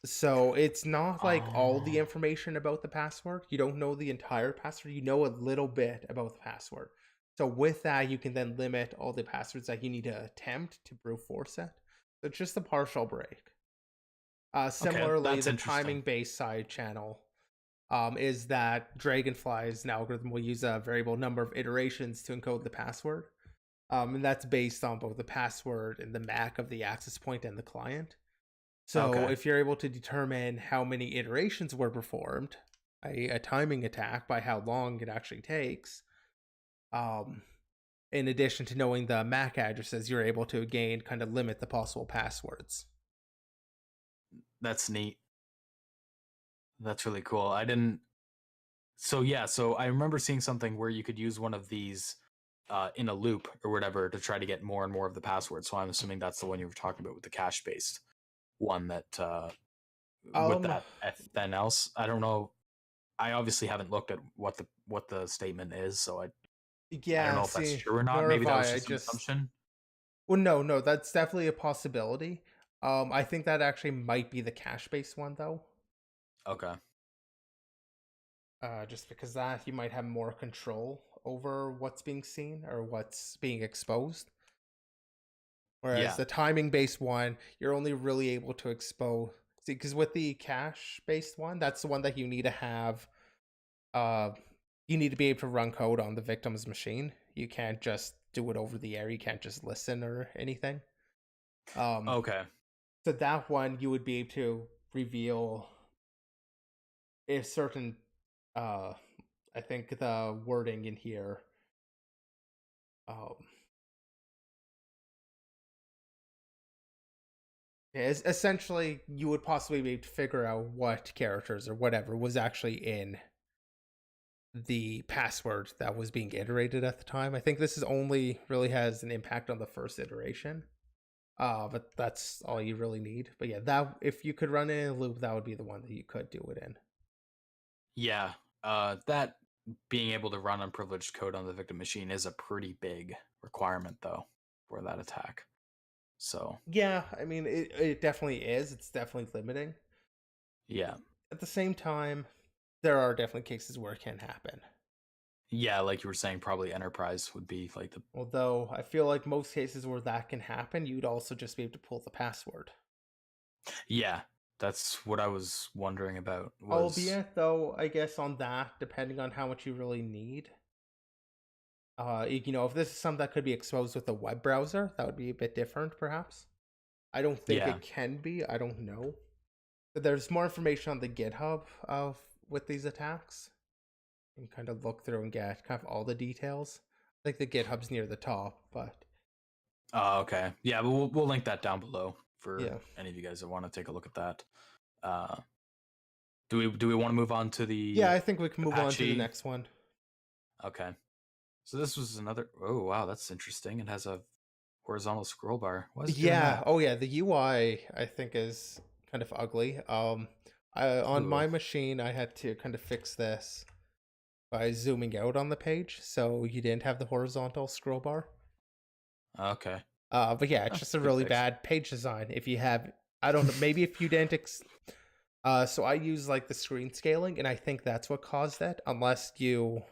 So it's not like all the information about the password. You don't know the entire password. You know a little bit about the password. So with that, you can then limit all the passwords that you need to attempt to brute force it. So it's just a partial break. Similarly, the timing-based side channel is that Dragonfly's algorithm will use a variable number of iterations to encode the password. And that's based on both the password and the MAC of the access point and the client. So if you're able to determine how many iterations were performed, a timing attack by how long it actually takes. In addition to knowing the MAC addresses, you're able to again kind of limit the possible passwords.
That's neat. That's really cool. I didn't. So yeah, so I remember seeing something where you could use one of these in a loop or whatever to try to get more and more of the password. So I'm assuming that's the one you were talking about with the cache-based one that with that. Then else, I don't know. I obviously haven't looked at what the statement is, so I don't know if that's true or not. Maybe that was just an assumption.
Well, no, that's definitely a possibility. I think that actually might be the cache-based one though.
Okay.
Just because that you might have more control over what's being seen or what's being exposed. Whereas the timing-based one, you're only really able to expose. See, because with the cache-based one, that's the one that you need to have. You need to be able to run code on the victim's machine. You can't just do it over the air. You can't just listen or anything.
Okay.
So that one, you would be able to reveal a certain. I think the wording in here. Essentially, you would possibly be able to figure out what characters or whatever was actually in the password that was being iterated at the time. I think this is only really has an impact on the first iteration. But that's all you really need. But yeah, that if you could run it in a loop, that would be the one that you could do it in.
Yeah, that being able to run unprivileged code on the victim machine is a pretty big requirement, though, for that attack. So
yeah, I mean, it definitely is. It's definitely limiting.
Yeah.
At the same time, there are definitely cases where it can happen.
Yeah, like you were saying, probably enterprise would be like the.
Although I feel like most cases where that can happen, you'd also just be able to pull the password.
Yeah, that's what I was wondering about.
Albeit, though, I guess on that, depending on how much you really need. If this is something that could be exposed with a web browser, that would be a bit different, perhaps. I don't think it can be. I don't know. But there's more information on the GitHub with these attacks. You can kind of look through and get kind of all the details. I think the GitHub's near the top, but.
Oh, okay. Yeah, but we'll link that down below for any of you guys that want to take a look at that. Do we want to move on to the?
Yeah, I think we can move on to the next one.
Okay. So this was another. Oh wow, that's interesting. It has a horizontal scroll bar. Why is it doing that?
Oh yeah, the UI I think is kind of ugly. On my machine, I had to kind of fix this by zooming out on the page, so you didn't have the horizontal scroll bar.
Okay.
But yeah, it's just a really bad page design. If you have, I don't know, maybe if you didn't. So I use like the screen scaling, and I think that's what caused that. Unless you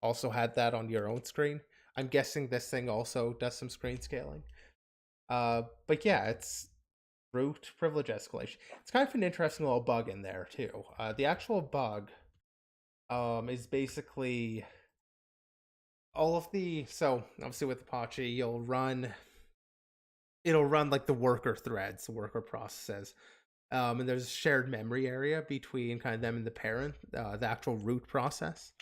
also had that on your own screen, I'm guessing this thing also does some screen scaling. But yeah, it's root privilege escalation. It's kind of an interesting little bug in there too. The actual bug is basically all of the, so obviously with Apache, it'll run like the worker threads, the worker processes. And there's a shared memory area between kind of them and the parent, the actual root process.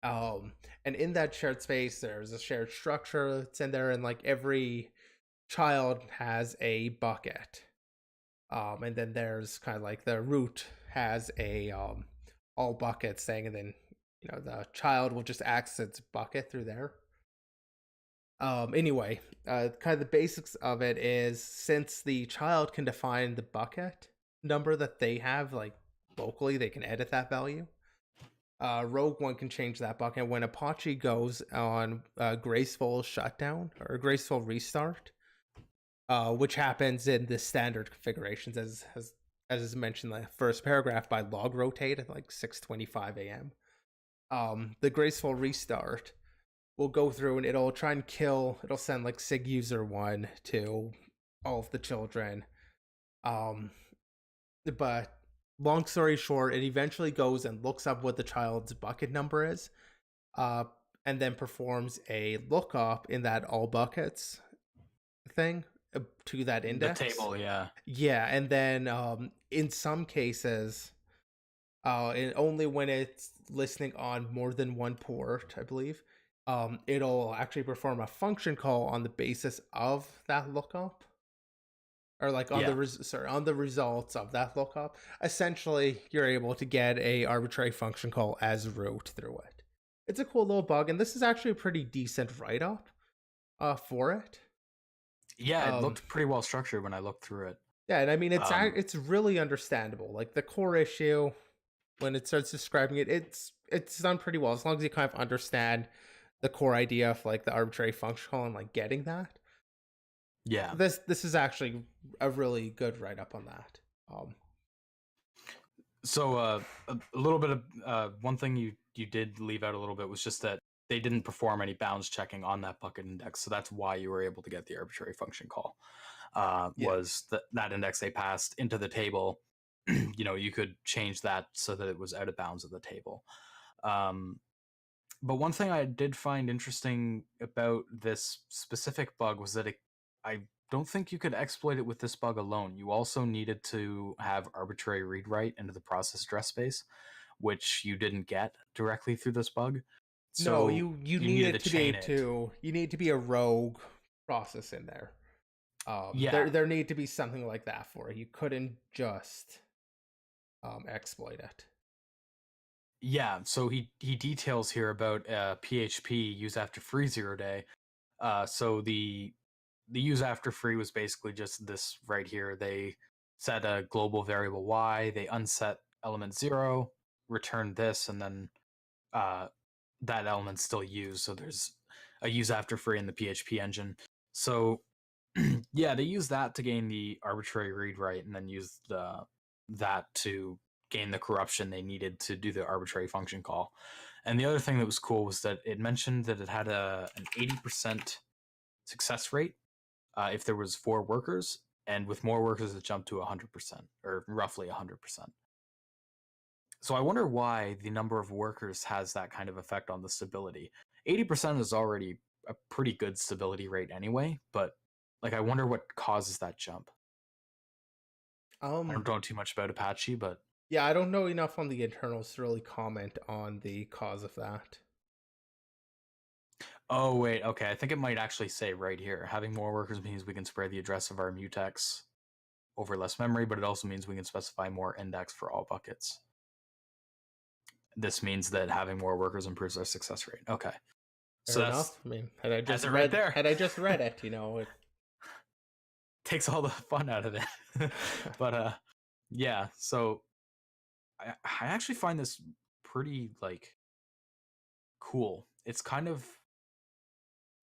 And in that shared space, there's a shared structure that's in there, and like every child has a bucket. And then there's kind of like the root has a all buckets thing, and then the child will just access its bucket through there. Anyway, kind of the basics of it is, since the child can define the bucket number that they have, like locally, they can edit that value. Rogue One can change that bucket. When Apache goes on graceful shutdown or graceful restart, which happens in the standard configurations, as is mentioned in the first paragraph, by log rotate at like 6:25 a.m. The graceful restart will go through and it'll try and kill. It'll send like sig user 1 to all of the children. But long story short, it eventually goes and looks up what the child's bucket number is, and then performs a lookup in that all buckets thing to that index.
The table, yeah.
Yeah, and then in some cases, And only when it's listening on more than one port, I believe, it'll actually perform a function call on the basis of that lookup, or like on on the results of that lookup. Essentially, you're able to get a arbitrary function call as root through it. It's a cool little bug, and this is actually a pretty decent write-up for it.
Yeah, it looked pretty well structured when I looked through it.
Yeah, and I mean it's really understandable. Like the core issue, when it starts describing it, it's done pretty well as long as you kind of understand the core idea of like the arbitrary function call and like getting that.
Yeah,
this is actually a really good write-up on that.
So a little bit of one thing you did leave out a little bit was just that they didn't perform any bounds checking on that bucket index, so that's why you were able to get the arbitrary function call. Was that index they passed into the table? You could change that so that it was out of bounds of the table. But one thing I did find interesting about this specific bug was that I don't think you could exploit it with this bug alone. You also needed to have arbitrary read-write into the process address space, which you didn't get directly through this bug. So
no, you needed to be you need to be a rogue process in there. There need to be something like that for it. You couldn't just exploit it.
Yeah, so he details here about PHP use after free 0 day. So the use after free was basically just this right here. They set a global variable y, they unset element 0, return this, and then that element's still used. So there's a use after free in the PHP engine. So yeah, they use that to gain the arbitrary read write, and then use that to gain the corruption they needed to do the arbitrary function call. And the other thing that was cool was that it mentioned that it had an 80% success rate if there was 4 workers, and with more workers it jumped to 100%, or roughly 100%. So I wonder why the number of workers has that kind of effect on the stability. 80% is already a pretty good stability rate anyway, but like I wonder what causes that jump. I don't know too much about Apache, but
yeah, I don't know enough on the internals to really comment on the cause of that.
Oh, wait, okay. I think it might actually say right here, having more workers means we can spread the address of our mutex over less memory, but it also means we can specify more index for all buckets. This means that having more workers improves our success rate. Okay.
Fair enough. I mean, had I just read it, it
takes all the fun out of it. But yeah, so I actually find this pretty like cool. It's kind of,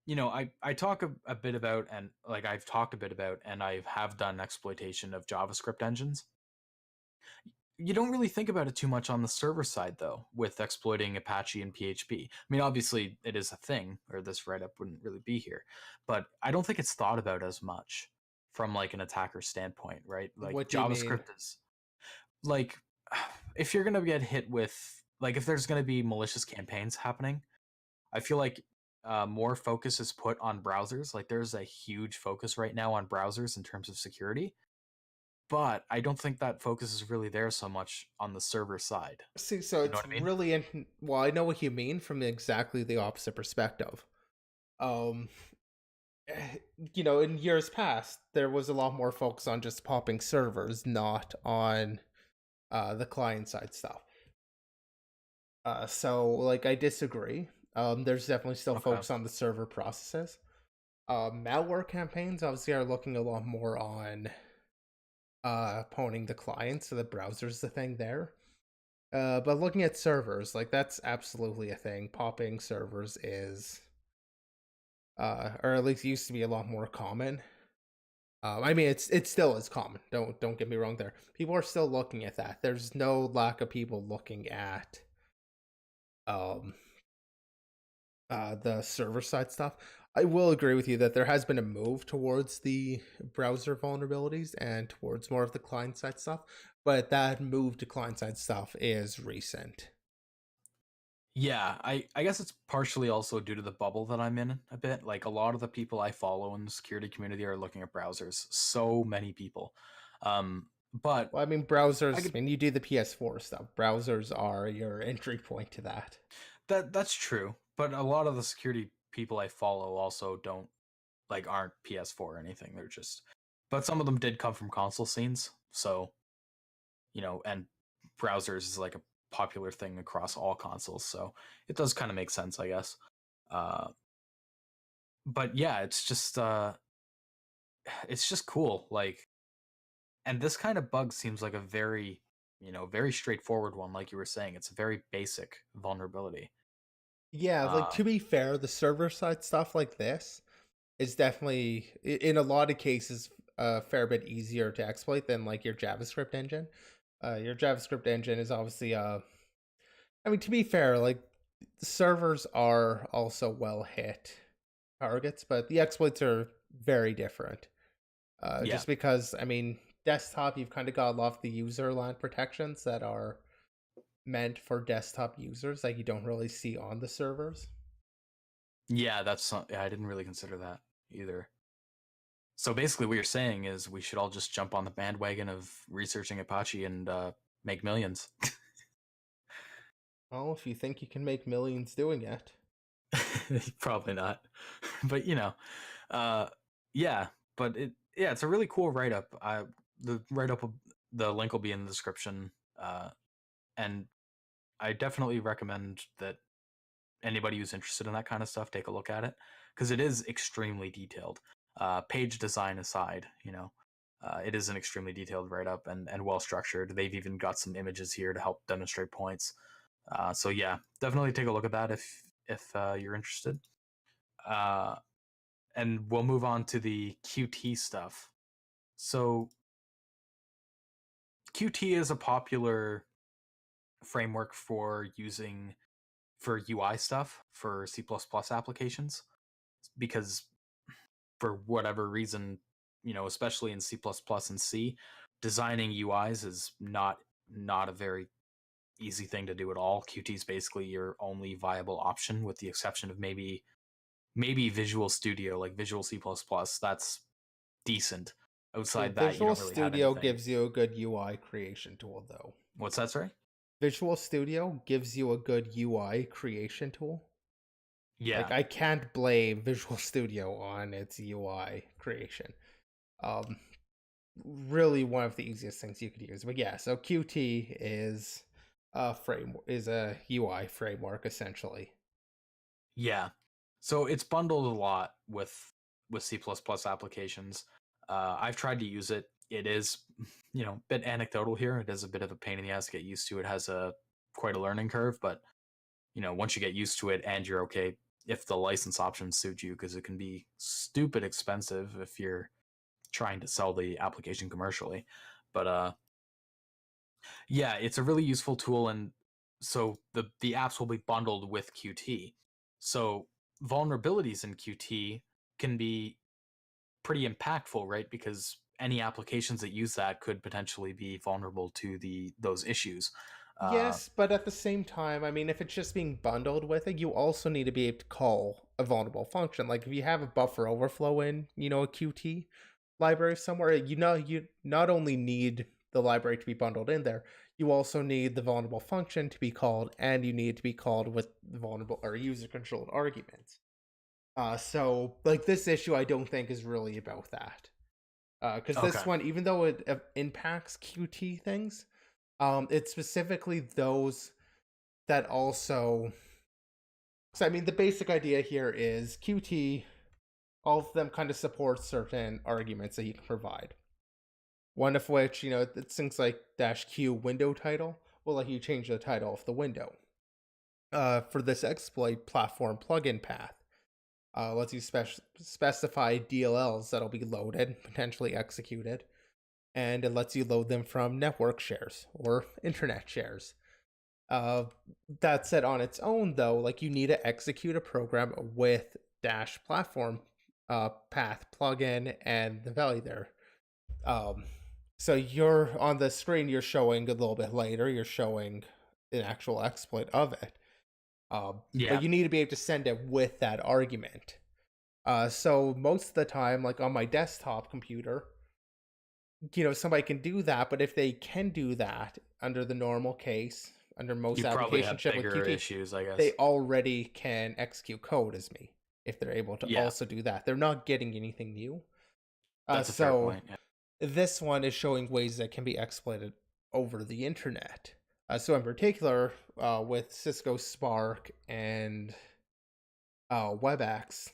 I talk a bit about, and like I've talked a bit about, and I have done exploitation of JavaScript engines. You don't really think about it too much on the server side, though, with exploiting Apache and PHP. I mean, obviously it is a thing, or this write-up wouldn't really be here, but I don't think it's thought about as much from like an attacker standpoint, right? Like
what
JavaScript is like, if you're gonna get hit with, like, if there's gonna be malicious campaigns happening, I feel like more focus is put on browsers. Like there's a huge focus right now on browsers in terms of security, but I don't think that focus is really there so much on the server side.
See, so it's really well, I know what you mean from exactly the opposite perspective. In years past, there was a lot more focus on just popping servers, not on the client side stuff. So like I disagree. There's definitely still focus on the server processes. Malware campaigns obviously are looking a lot more on pwning the client, so the browser's the thing there. But looking at servers, like that's absolutely a thing. Popping servers is or at least used to be a lot more common. I mean, it still is common. Don't get me wrong there. People are still looking at that. There's no lack of people looking at the server side stuff. I will agree with you that there has been a move towards the browser vulnerabilities and towards more of the client side stuff, but that move to client side stuff is recent.
Yeah, I guess it's partially also due to the bubble that I'm in a bit. Like a lot of the people I follow in the security community are looking at browsers. So many people. But
Well, I mean, browsers, when you do the PS4 stuff, browsers are your entry point to that.
that's true. But a lot of the security people I follow also don't aren't PS4 or anything. They're just, but some of them did come from console scenes. So, and browsers is like a popular thing across all consoles. So it does kind of make sense, I guess. But yeah, it's just cool. And this kind of bug seems like a very, very straightforward one. Like you were saying, it's a very basic vulnerability.
Yeah, like to be fair, the server side stuff like this is definitely, in a lot of cases, a fair bit easier to exploit than like your JavaScript engine. Your JavaScript engine is obviously, I mean, to be fair, like the servers are also well hit targets, but the exploits are very different.
Yeah.
Just because, I mean, desktop, you've kind of got a lot of the user land protections that are meant for desktop users that you don't really see on the servers.
Yeah, I didn't really consider that either. So basically what you're saying is we should all just jump on the bandwagon of researching Apache and make millions.
Well, if you think you can make millions doing it.
Probably not. But yeah, but it's a really cool write-up. The write-up, the link will be in the description. And I definitely recommend that anybody who's interested in that kind of stuff take a look at it, because it is extremely detailed. Page design aside, it is an extremely detailed write-up and well structured. They've even got some images here to help demonstrate points. So yeah, definitely take a look at that if you're interested. And we'll move on to the Qt stuff. So Qt is a popular framework for using for UI stuff for C++ applications, because for whatever reason, especially in C++ and C, designing UIs is not a very easy thing to do at all. Qt is basically your only viable option, with the exception of maybe Visual Studio, like Visual C++. That's decent. Outside that, you
Visual
don't really have
Studio
anything.
gives you a good UI creation tool, though.
What's that, sorry?
Visual Studio gives you a good UI creation tool.
Yeah.
Like, I can't blame Visual Studio on its UI creation. Really one of the easiest things you could use. But yeah, so Qt is a UI framework essentially.
Yeah. So it's bundled a lot with C++ applications. I've tried to use it. It is, a bit anecdotal here. It is a bit of a pain in the ass to get used to. It has quite a learning curve, but once you get used to it, and you're okay if the license options suit you, because it can be stupid expensive if you're trying to sell the application commercially. But yeah, it's a really useful tool, and so the apps will be bundled with Qt. So vulnerabilities in Qt can be pretty impactful, right? Because any applications that use that could potentially be vulnerable to those issues.
Yes, but at the same time, I mean, if it's just being bundled with it, you also need to be able to call a vulnerable function. Like if you have a buffer overflow in, a Qt library somewhere, you not only need the library to be bundled in there, you also need the vulnerable function to be called, and you need to be called with vulnerable or user-controlled arguments. So like this issue, I don't think is really about that. Because this one, even though it impacts Qt things, it's specifically those that also. So I mean, the basic idea here is Qt. All of them kind of support certain arguments that you can provide. One of which, it's things like -q window title will let you change the title of the window. For this exploit, platform plugin path lets you specify DLLs that'll be loaded, potentially executed, and it lets you load them from network shares or internet shares. That said, on its own, though, like you need to execute a program with -platform path plugin and the value there. So you're on the screen, you're showing a little bit later, you're showing an actual exploit of it. But you need to be able to send it with that argument. So most of the time, like on my desktop computer, somebody can do that, but if they can do that under the normal case, under most
You probably
applications
have
shipped with
bigger
Qt,
issues, I
they
guess.
already can execute code as me if they're able to
Yeah,
also do that. They're not getting anything new.
that's a fair
So
point. Yeah.
this one is showing ways that can be exploited over the internet. So in particular, with Cisco Spark and WebEx,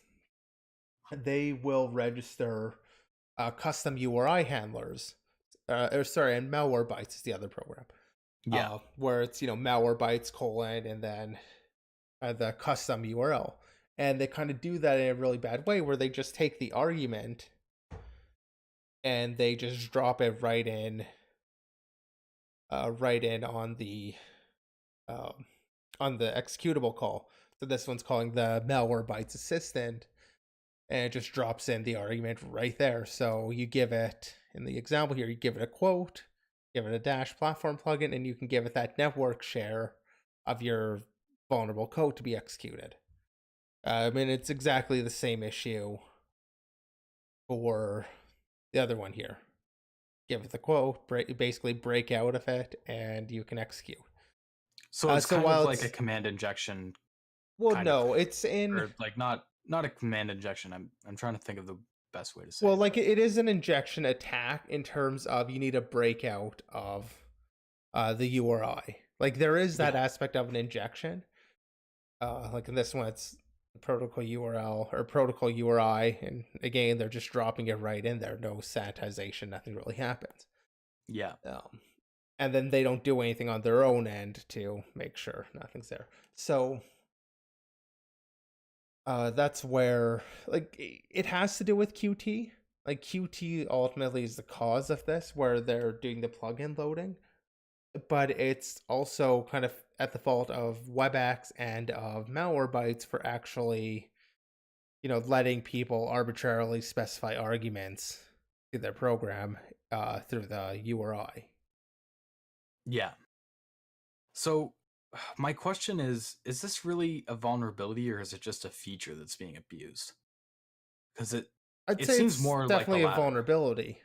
they will register custom URI handlers. And Malwarebytes is the other program.
Yeah.
Where it's Malwarebytes : and then the custom URL, and they kind of do that in a really bad way, where they just take the argument and they just drop it right in on the executable call. So this one's calling the Malwarebytes assistant, and it just drops in the argument right there. So you give it, in the example here, you give it a quote, give it a dash platform plugin, and you can give it that network share of your vulnerable code to be executed. I mean, it's exactly the same issue for the other one here. Give it the quote, basically break out of it, and you can execute.
So it's kind of like a command injection.
Well, no, it's in,
or like not a command injection. I'm trying to think of the best way to say.
Well,
it,
like
but
it is an injection attack in terms of you need a breakout of the URI. Like there is that
Yeah.
aspect of an injection. Like in this one, it's protocol URL or protocol URI, and again, they're just dropping it right in there. No sanitization, nothing really happens.
yeah.
And then they don't do anything on their own end to make sure nothing's there. So that's where, like, it has to do with Qt. Like Qt ultimately is the cause of this, where they're doing the plugin loading, but it's also kind of at the fault of WebEx and of Malwarebytes for actually, letting people arbitrarily specify arguments to their program through the URI.
Yeah. So my question is this really a vulnerability, or is it just a feature that's being abused? Because it
say
seems
it's
more
definitely
like
a vulnerability.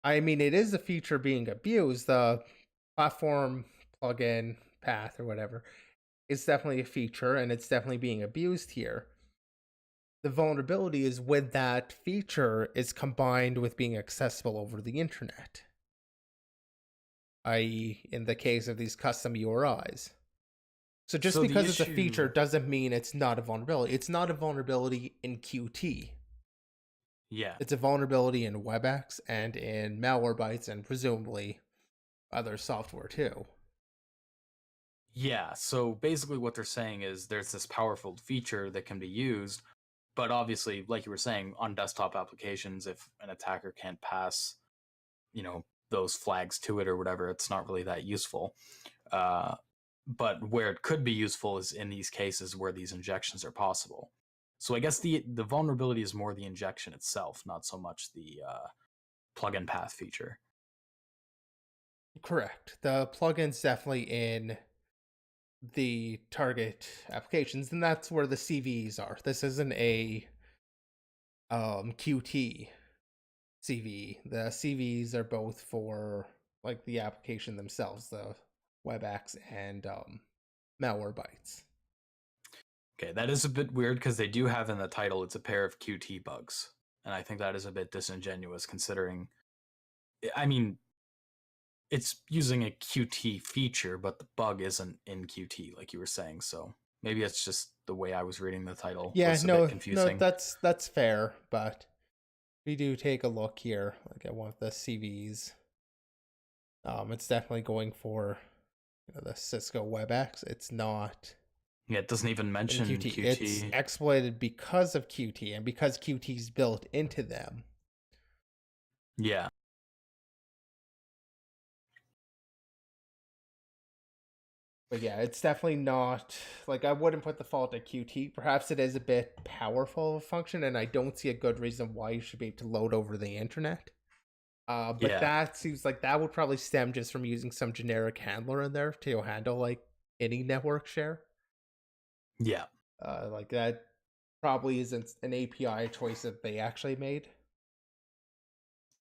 I mean, it is a feature being abused. The platform plugin path or whatever is definitely a feature, and it's definitely being abused here. The vulnerability is when that feature is combined with being accessible over the internet, i.e., in the case of these custom URIs. So just because it's a feature doesn't mean it's not a vulnerability. It's not a vulnerability in Qt.
Yeah.
It's a vulnerability in WebEx and in Malwarebytes and presumably other software too.
Yeah, so basically what they're saying is there's this powerful feature that can be used, but obviously, like you were saying, on desktop applications, if an attacker can't pass, those flags to it or whatever, it's not really that useful. But where it could be useful is in these cases where these injections are possible. So I guess the vulnerability is more the injection itself, not so much the plugin path feature.
Correct. The plugin's definitely in the target applications, and that's where the CVEs are. This isn't a Qt CVE. The CVEs are both for like the application themselves, the WebEx and Malwarebytes.
Okay, that is a bit weird because they do have in the title it's a pair of Qt bugs, and I think that is a bit disingenuous considering, I mean, it's using a Qt feature, but the bug isn't in Qt, like you were saying. So maybe it's just the way I was reading the title.
Yeah,
was a bit confusing.
that's fair, but we do take a look here. Like I want the CVs. It's definitely going for the Cisco WebEx. It's not.
Yeah, it doesn't even mention Qt.
It's exploited because of Qt and because Qt is built into them.
Yeah.
But yeah, it's definitely not, like, I wouldn't put the fault at Qt. Perhaps it is a bit powerful of a function, and I don't see a good reason why you should be able to load over the internet. But that seems like that would probably stem just from using some generic handler in there to handle like any network share.
Yeah.
Like that probably isn't an API choice that they actually made.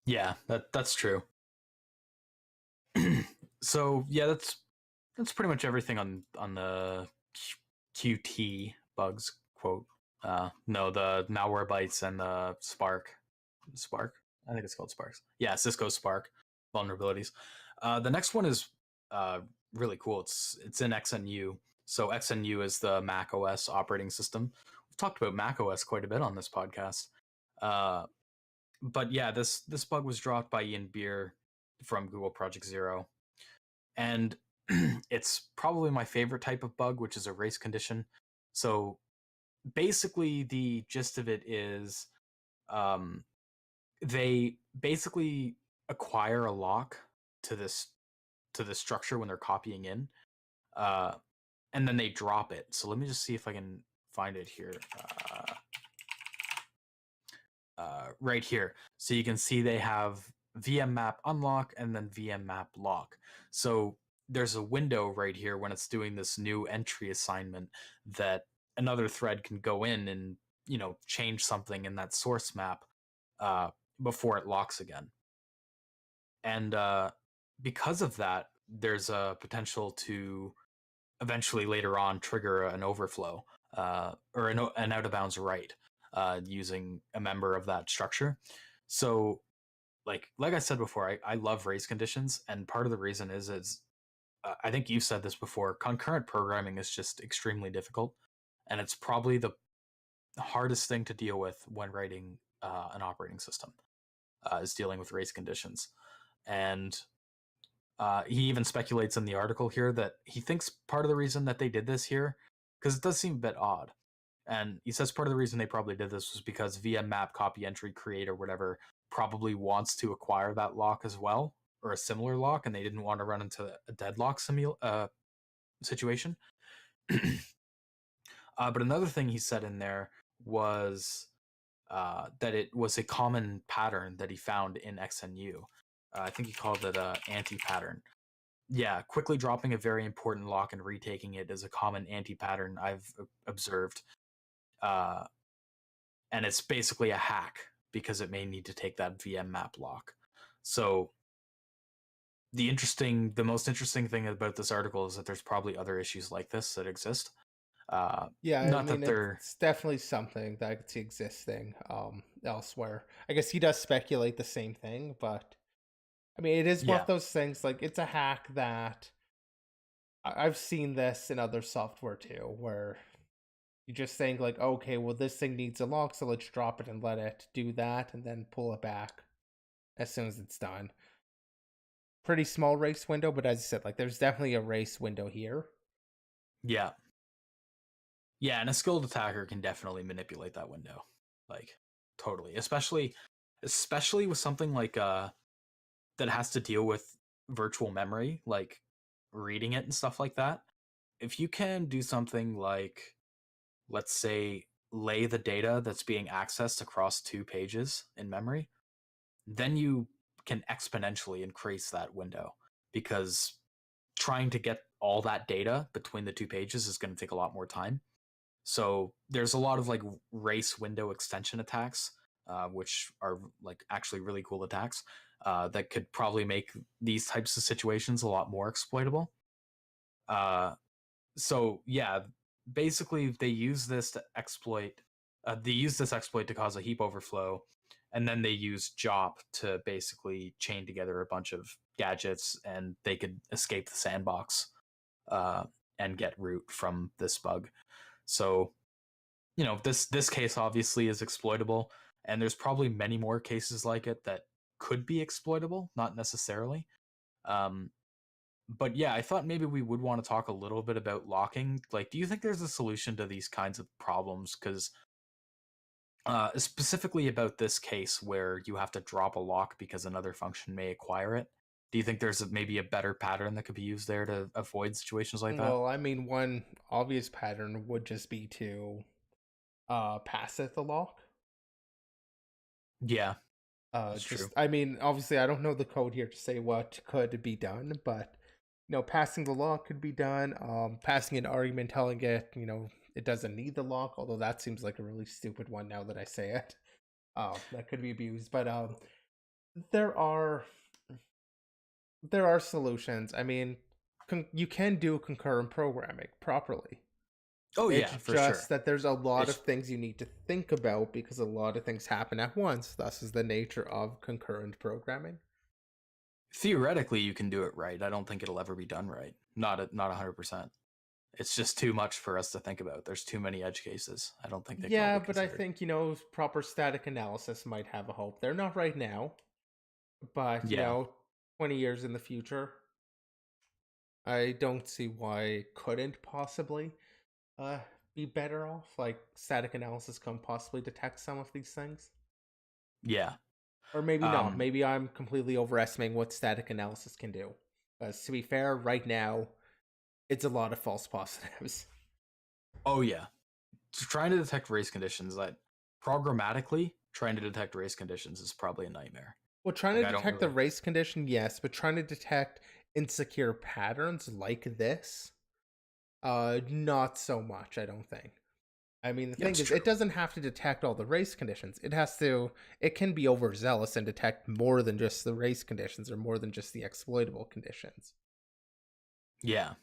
Yeah, that's true. So yeah, that's pretty much everything on the Qt bugs quote. No, the Malwarebytes and the Spark. I think it's called Sparks. Yeah, Cisco Spark vulnerabilities. The next one is uh, really cool. It's in XNU. So XNU is the Mac OS operating system. We've talked about Mac OS quite a bit on this podcast. But yeah, this bug was dropped by Ian Beer from Google Project Zero, and it's probably my favorite type of bug, which is a race condition. So basically, the gist of it is um, they basically acquire a lock to this structure when they're copying in, uh, and then they drop it. So let me just see if I can find it here. Right here. So you can see they have VM map unlock and then VM map lock. So there's a window right here when it's doing this new entry assignment that another thread can go in and change something in that source map before it locks again. And because of that, there's a potential to eventually later on trigger an overflow or an out of bounds write using a member of that structure. So, like I said before, I love race conditions, and part of the reason is I think you said this before. Concurrent programming is just extremely difficult, and it's probably the hardest thing to deal with when writing an operating system. Is dealing with race conditions, and he even speculates in the article here that he thinks part of the reason that they did this here, because it does seem a bit odd, and he says part of the reason they probably did this was because VM map copy entry create or whatever probably wants to acquire that lock as well, or a similar lock, and they didn't want to run into a deadlock situation. But another thing he said in there was that it was a common pattern that he found in XNU. I think he called it an anti-pattern. Yeah, quickly dropping a very important lock and retaking it is a common anti-pattern I've observed. And it's basically a hack because it may need to take that VM map lock. So the most interesting thing about this article is that there's probably other issues like this that exist.
Yeah, I
Not
mean
that they're
it's definitely something that I could see existing elsewhere. I guess he does speculate the same thing, but I mean it is one
yeah
of those things, like it's a hack that I've seen this in other software too, where you just think like, okay, well this thing needs a lock, so let's drop it and let it do that and then pull it back as soon as it's done. Pretty small race window, but as you said, like there's definitely a race window here.
yeah yeah, and a skilled attacker can definitely manipulate that window, like totally, especially with something like that has to deal with virtual memory, like reading it and stuff like that. If you can do something like, let's say, lay the data that's being accessed across 2 pages in memory, then you can exponentially increase that window, because trying to get all that data between the 2 pages is going to take a lot more time. So there's a lot of like race window extension attacks, which are like actually really cool attacks that could probably make these types of situations a lot more exploitable. Uh, so yeah, basically they use this to exploit. They use this exploit to cause a heap overflow, and then they use JOP to basically chain together a bunch of gadgets, and they could escape the sandbox and get root from this bug. So this case obviously is exploitable, and there's probably many more cases like it that could be exploitable, not necessarily. Um, but yeah, I thought maybe we would want to talk a little bit about locking. Like, do you think there's a solution to these kinds of problems? Because specifically about this case where you have to drop a lock because another function may acquire it. Do you think there's maybe a better pattern that could be used there to avoid situations like that?
Well, I mean, one obvious pattern would just be to pass it the lock.
Yeah, that's true.
I mean, obviously, I don't know the code here to say what could be done, but passing the lock could be done. Passing an argument telling it, it doesn't need the lock, although that seems like a really stupid one now that I say it. That could be abused, but There are solutions. I mean, you can do concurrent programming properly.
Oh
It's
yeah, for
just
sure.
that there's a lot of
It's
things you need to think about because a lot of things happen at once. Thus is the nature of concurrent programming.
theoretically you can do it right. I don't think it'll ever be done right. Not 100%. It's just too much for us to think about. There's too many edge cases. I don't think they can all
Yeah,
be
but I
considered.
think, proper static analysis might have a hope. They're not right now, but,
Yeah.
20 years in the future, I don't see why it couldn't possibly uh, be better off. Like, static analysis can possibly detect some of these things.
Yeah.
Or maybe not.
Um,
Maybe I'm completely overestimating what static analysis can do. Because to be fair, right now, it's a lot of false positives.
oh yeah. Trying to detect race conditions, that programmatically trying to detect race conditions is probably a nightmare.
Well, trying
Like
to
I don't
detect the
really.
race condition, yes, but trying to detect insecure patterns like this, not so much, I don't think. I mean, the
Yeah,
thing
it's
is,
true.
it doesn't have to detect all the race conditions. It can be overzealous and detect more than just the race conditions or more than just the exploitable conditions.
Yeah.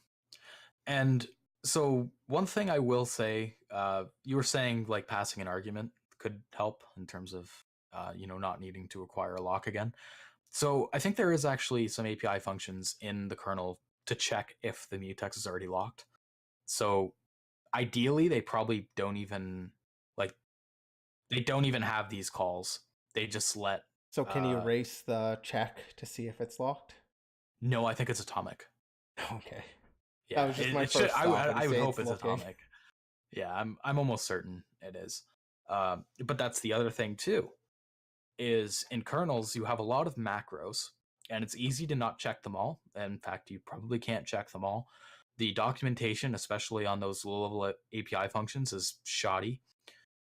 And so one thing I will say, you were saying like passing an argument could help in terms of not needing to acquire a lock again. So I think there is actually some API functions in the kernel to check if the mutex is already locked. So ideally, they probably don't even like they don't even have these calls. They just let.
So, can you erase the check to see if it's locked?
No, I think it's atomic.
Okay. That
Yeah,
was just my
it should.
first thought, but
I would
say
hope
it's
it's
looking.
atomic. Yeah, I'm almost certain it is. But that's the other thing too. Is in kernels you have a lot of macros, and it's easy to not check them all. In fact, you probably can't check them all. The documentation, especially on those low-level API functions, is shoddy,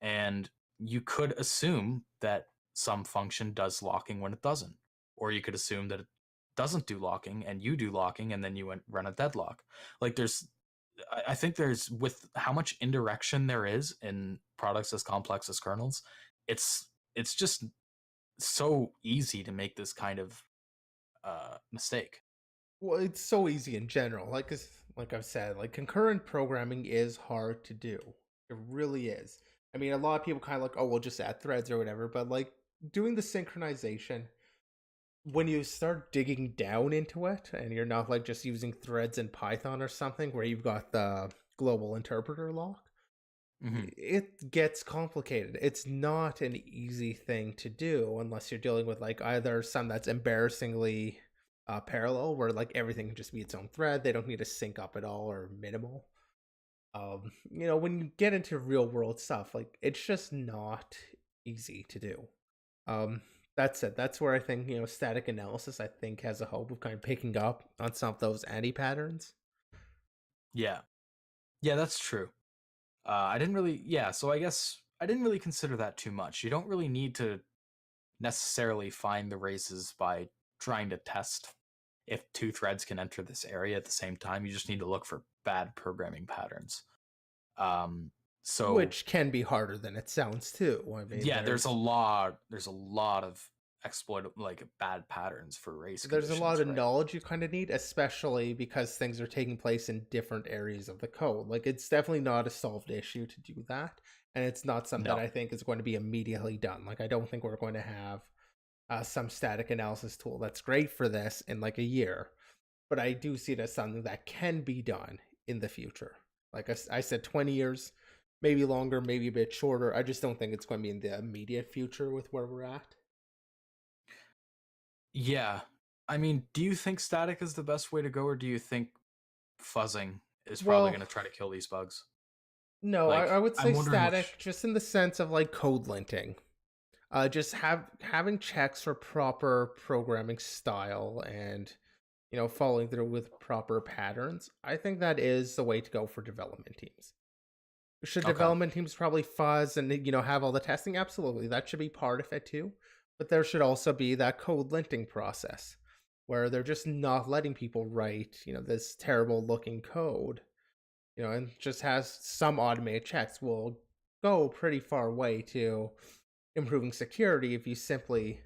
and you could assume that some function does locking when it doesn't, or you could assume that it doesn't do locking and you do locking, and then you run a deadlock. Like I think there's, with how much indirection there is in products as complex as kernels, it's just so easy to make this kind of mistake.
Well, it's so easy in general. Like I've said, like concurrent programming is hard to do. It really is. I mean, a lot of people kind of like, oh, we'll just add threads or whatever, but like doing the synchronization, when you start digging down into it and you're not like just using threads in Python or something where you've got the global interpreter lock,
Mm-hmm.
it gets complicated. It's not an easy thing to do unless you're dealing with like either some that's embarrassingly parallel, where like everything can just be its own thread. They don't need to sync up at all or minimal. When you get into real world stuff, like it's just not easy to do. Um, that's it. That's where I think static analysis I think has a hope of kind of picking up on some of those anti patterns.
Yeah, yeah, that's true. I didn't really, yeah. So I guess I didn't really consider that too much. You don't really need to necessarily find the races by trying to test if two threads can enter this area at the same time. You just need to look for bad programming patterns. Um, so
Which can be harder than it sounds too. I mean,
yeah, there's a lot of exploit, like bad patterns for race
there's a lot
conditions,
of
right?
knowledge you kind of need, especially because things are taking place in different areas of the code. Like, it's definitely not a solved issue to do that. And it's not something that
No,
I think is going to be immediately done. Like, I don't think we're going to have some static analysis tool that's great for this in like a year. But I do see it as something that can be done in the future. Like I said, 20 years, maybe longer, maybe a bit shorter. I just don't think it's going to be in the immediate future with where we're at.
yeah. I mean, do you think static is the best way to go, or do you think fuzzing is probably
Well,
going to try to kill these bugs?
no, I
Like,
would say
I'm wondering which.
static just in the sense of like code linting. Just having checks for proper programming style and following through with proper patterns. I think that is the way to go for development teams. Should
Okay.
development teams probably fuzz and have all the testing? Absolutely, that should be part of it too. But there should also be that code linting process where they're just not letting people write this terrible looking code, and just has some automated checks will go pretty far way to improving security if you simply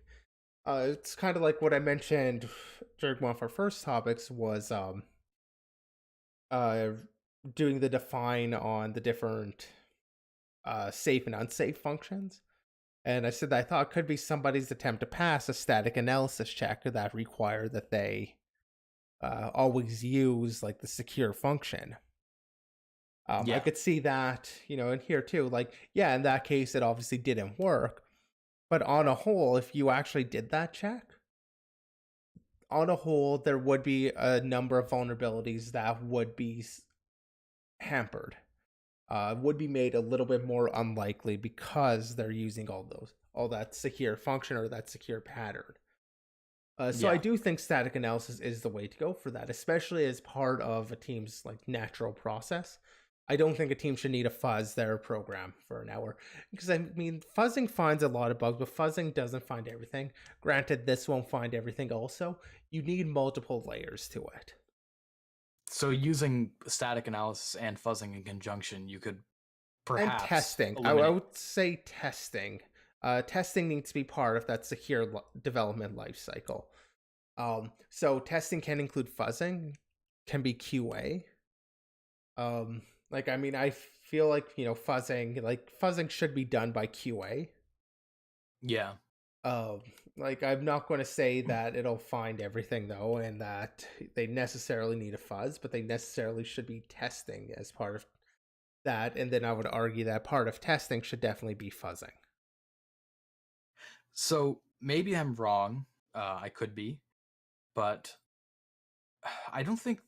It's kind of like what I mentioned during one of our first topics was uh, doing the define on the different safe and unsafe functions. And I said that I thought it could be somebody's attempt to pass a static analysis check that required that they always use like the secure function. I could see that, in here too. Like, yeah, in that case, it obviously didn't work. But on a whole, if you actually did that check, on a whole, there would be a number of vulnerabilities that would be hampered, would be made a little bit more unlikely because they're using all that secure function or that secure pattern. So I do think static analysis is the way to go for that, especially as part of a team's like natural process. I don't think a team should need to fuzz their program for an hour, because I mean, fuzzing finds a lot of bugs, but fuzzing doesn't find everything. Granted, this won't find everything also. You need multiple layers to it.
So using static analysis and fuzzing in conjunction, you could perhaps...
And testing. I would say testing. Testing needs to be part of that secure development lifecycle. So testing can include fuzzing, can be QA. I feel like, fuzzing should be done by QA.
Yeah.
I'm not going to say that it'll find everything though, and that they necessarily need a fuzz, but they necessarily should be testing as part of that. And then I would argue that part of testing should definitely be fuzzing.
So maybe I'm wrong. I could be, but I don't think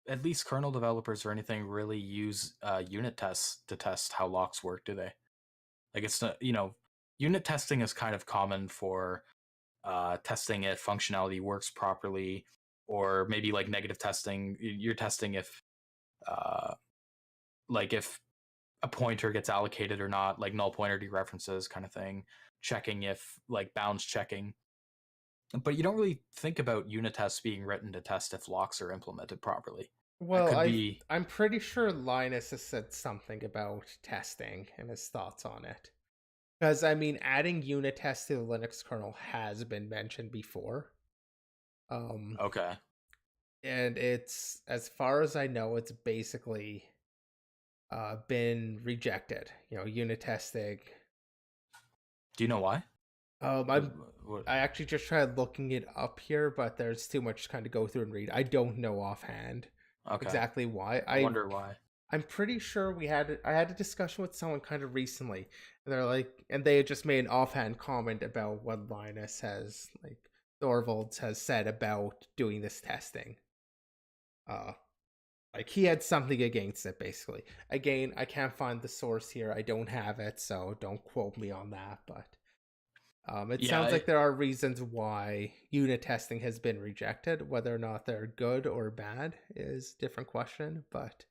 at least kernel developers or anything really use unit tests to test how locks work, do they? Like, it's not, unit testing is kind of common for testing if functionality works properly, or maybe like negative testing. You're testing if if a pointer gets allocated or not, like null pointer dereferences kind of thing, checking if like bounds checking. But you don't really think about unit tests being written to test if locks are implemented properly.
Well, I'm pretty sure Linus has said something about testing and his thoughts on it. Because, I mean, adding unit tests to the Linux kernel has been mentioned before.
Okay.
And it's, as far as I know, it's basically been rejected. Unit testing.
Do you know why?
I actually just tried looking it up here, but there's too much to kind of go through and read. I don't know offhand exactly why.
I wonder why.
I'm pretty sure I had a discussion with someone kind of recently, and they had just made an offhand comment about what Linus has, like Thorvalds has said about doing this testing. Like he had something against it, basically. Again, I can't find the source here. I don't have it, so don't quote me on that, but it sounds like there are reasons why unit testing has been rejected. Whether or not they're good or bad is a different question, but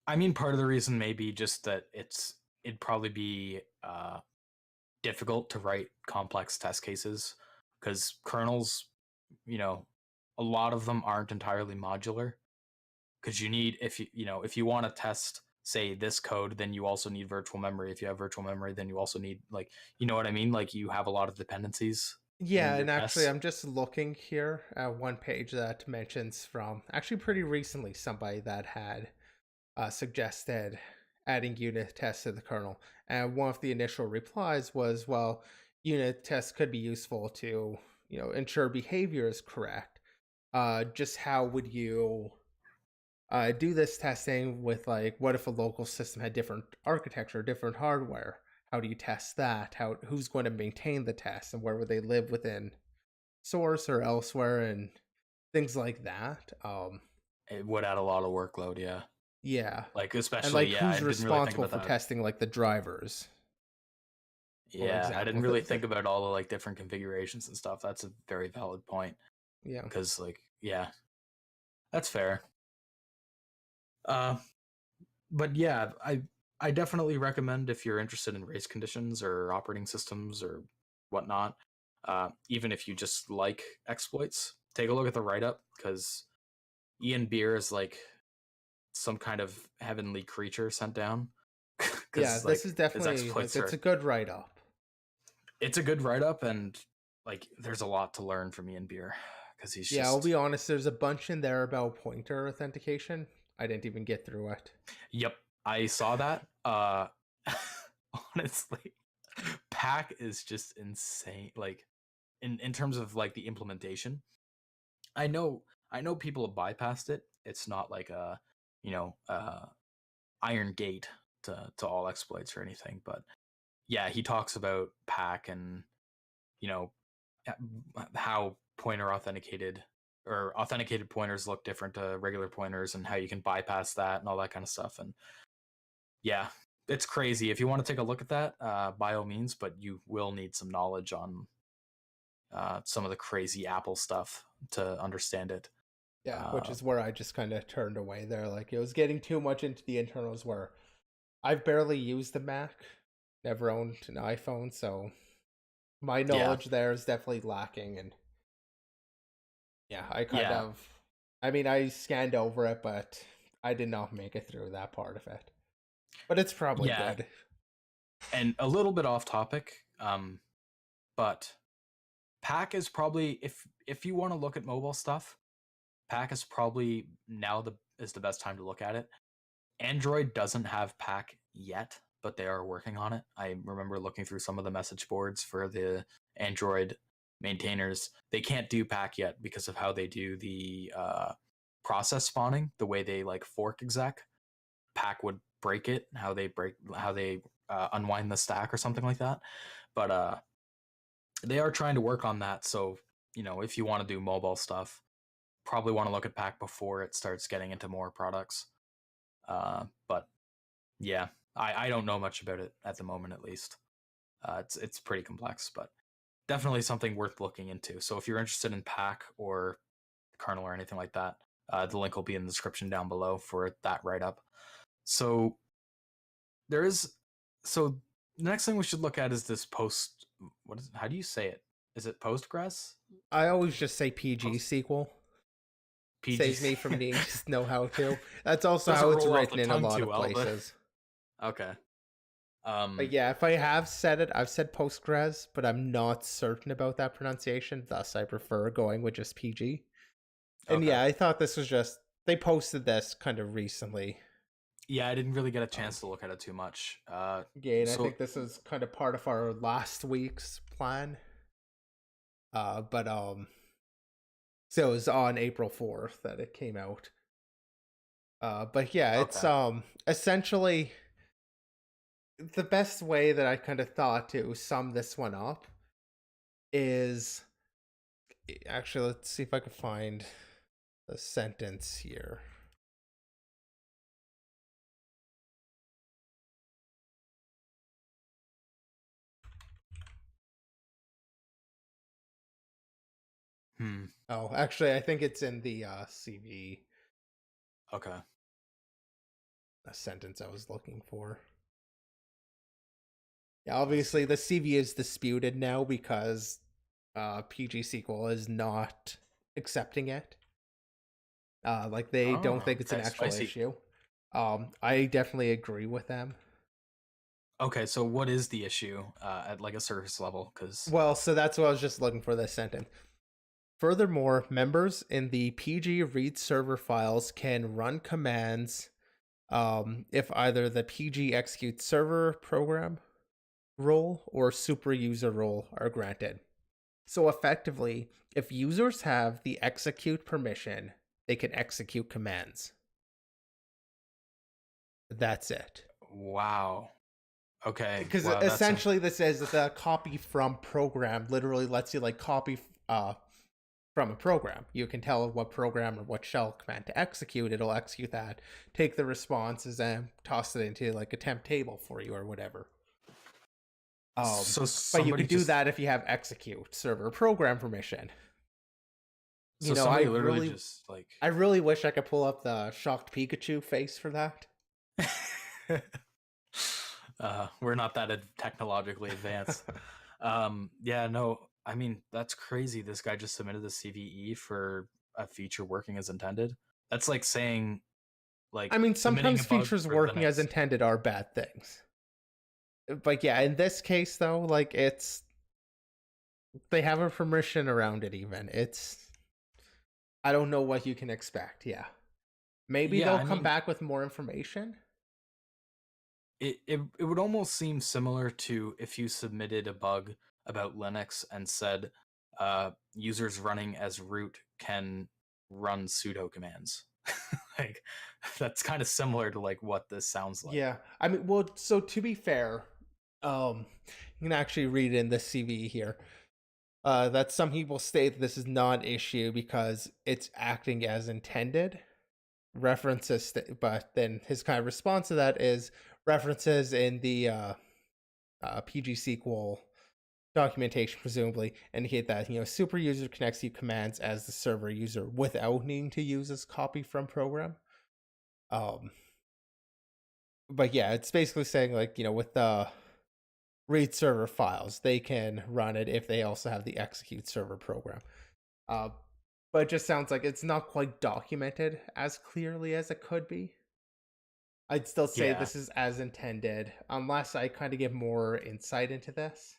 I mean, part of the reason may be just that it'd probably be difficult to write complex test cases, because kernels, a lot of them aren't entirely modular, because you need, if you want to test, say, this code, then you also need virtual memory. If you have virtual memory, then you also need, like, you know what I mean? Like, you have a lot of dependencies.
Yeah, and actually, I'm just looking here at one page that mentions from actually pretty recently somebody that had suggested adding unit tests to the kernel. And one of the initial replies was, well, unit tests could be useful to, ensure behavior is correct. Just how would you do this testing with, like, what if a local system had different architecture, different hardware? How do you test that? Who's going to maintain the test, and where would they live within source or elsewhere, and things like that.
It would add a lot of workload, yeah.
Yeah.
Like, especially,
and, like, who's responsible for testing, like, the drivers?
Yeah, I didn't really think about all the, like, different configurations and stuff. That's a very valid point.
Yeah.
Because, like, yeah, that's fair. But yeah, I definitely recommend, if you're interested in race conditions or operating systems or whatnot, even if you just like exploits, take a look at the write-up, because Ian Beer is like some kind of heavenly creature sent down.
Yeah, this is definitely, it's a good write-up.
it's a good write-up, and like there's a lot to learn from Ian Beer, because he's
Yeah,
just...
I'll be honest, there's a bunch in there about pointer authentication. I didn't even get through it.
Yep, I saw that. Honestly, Pack is just insane. Like in terms of like the implementation, I know people have bypassed it. It's not like a iron gate to all exploits or anything, but yeah, he talks about Pack and how pointer authenticated or authenticated pointers look different to regular pointers, and how you can bypass that and all that kind of stuff. And yeah, it's crazy. If you want to take a look at that, by all means, but you will need some knowledge on some of the crazy Apple stuff to understand it.
Yeah, which is where I just kind of turned away there. Like, it was getting too much into the internals where I've barely used the Mac, never owned an iPhone, so my knowledge there is definitely lacking. And yeah, I I scanned over it, but I did not make it through that part of it. But it's probably good.
And a little bit off topic, but Pack is probably, if you want to look at mobile stuff, Pack is probably now the best time to look at it. Android doesn't have Pack yet, but they are working on it. I remember looking through some of the message boards for the Android maintainers. They can't do Pack yet because of how they do the process spawning, the way they like fork exec. Pack would break it, how they unwind the stack or something like that. But they are trying to work on that. So, if you want to do mobile stuff, probably want to look at Pack before it starts getting into more products. But yeah, I don't know much about it at the moment, at least. It's pretty complex, but definitely something worth looking into. So if you're interested in Pack or kernel or anything like that, the link will be in the description down below for that write-up. So the next thing we should look at is this how do you say it? Is it Postgres?
I always just say PGSQL. Saves me from needing to know how to. That's also how it's written in a lot of places.
Okay.
But yeah, if I have said it, I've said Postgres, but I'm not certain about that pronunciation. Thus, I prefer going with just PG. And yeah, I thought this was they posted this kind of recently.
Yeah, I didn't really get a chance to look at it too much.
I think this is kind of part of our last week's plan. So it was on April 4th that it came out. But yeah, it's essentially the best way that I kind of thought to sum this one up is actually, let's see if I can find the sentence here. Oh, actually, I think it's in the CV.
Okay.
A sentence I was looking for. Yeah, obviously the CV is disputed now because PGSQL is not accepting it. Like they don't think it's an actual issue. I definitely agree with them.
Okay, so what is the issue at like a surface level?
So that's what I was just looking for, this sentence. Furthermore, members in the PG read server files can run commands if either the PG execute server program role or super user role are granted. So effectively, if users have the execute permission, they can execute commands. That's it.
Wow. Okay.
Because essentially this says that the copy from program literally lets you like copy from a program. You can tell what program or what shell command to execute. It'll execute that, take the responses and toss it into like a temp table for you or whatever. But you can do that if you have execute server program permission. I really wish I could pull up the shocked Pikachu face for that.
We're not that technologically advanced. I mean, that's crazy. This guy just submitted the CVE for a feature working as intended. That's like saying, like, I
mean, sometimes features working as intended are bad things. But yeah, in this case though, like it's They have a permission around it even. I don't know what you can expect, yeah. Maybe
Yeah,
they'll
I
come
mean,
back with more information.
it would almost seem similar to if you submitted a bug about Linux and said users running as root can run sudo commands. Like that's kind of similar to like what this sounds like.
Yeah. I mean, well, so to be fair, you can actually read in the CV here. That some people state that this is not an issue because it's acting as intended. References, but then his kind of response to that is references in the PGSQL documentation presumably indicate that super user can execute commands as the server user without needing to use this copy from program. But yeah, it's basically saying like with the read server files, they can run it if they also have the execute server program. But it just sounds like it's not quite documented as clearly as it could be. I'd still say
Yeah.
this is as intended, unless I kind of get more insight into this.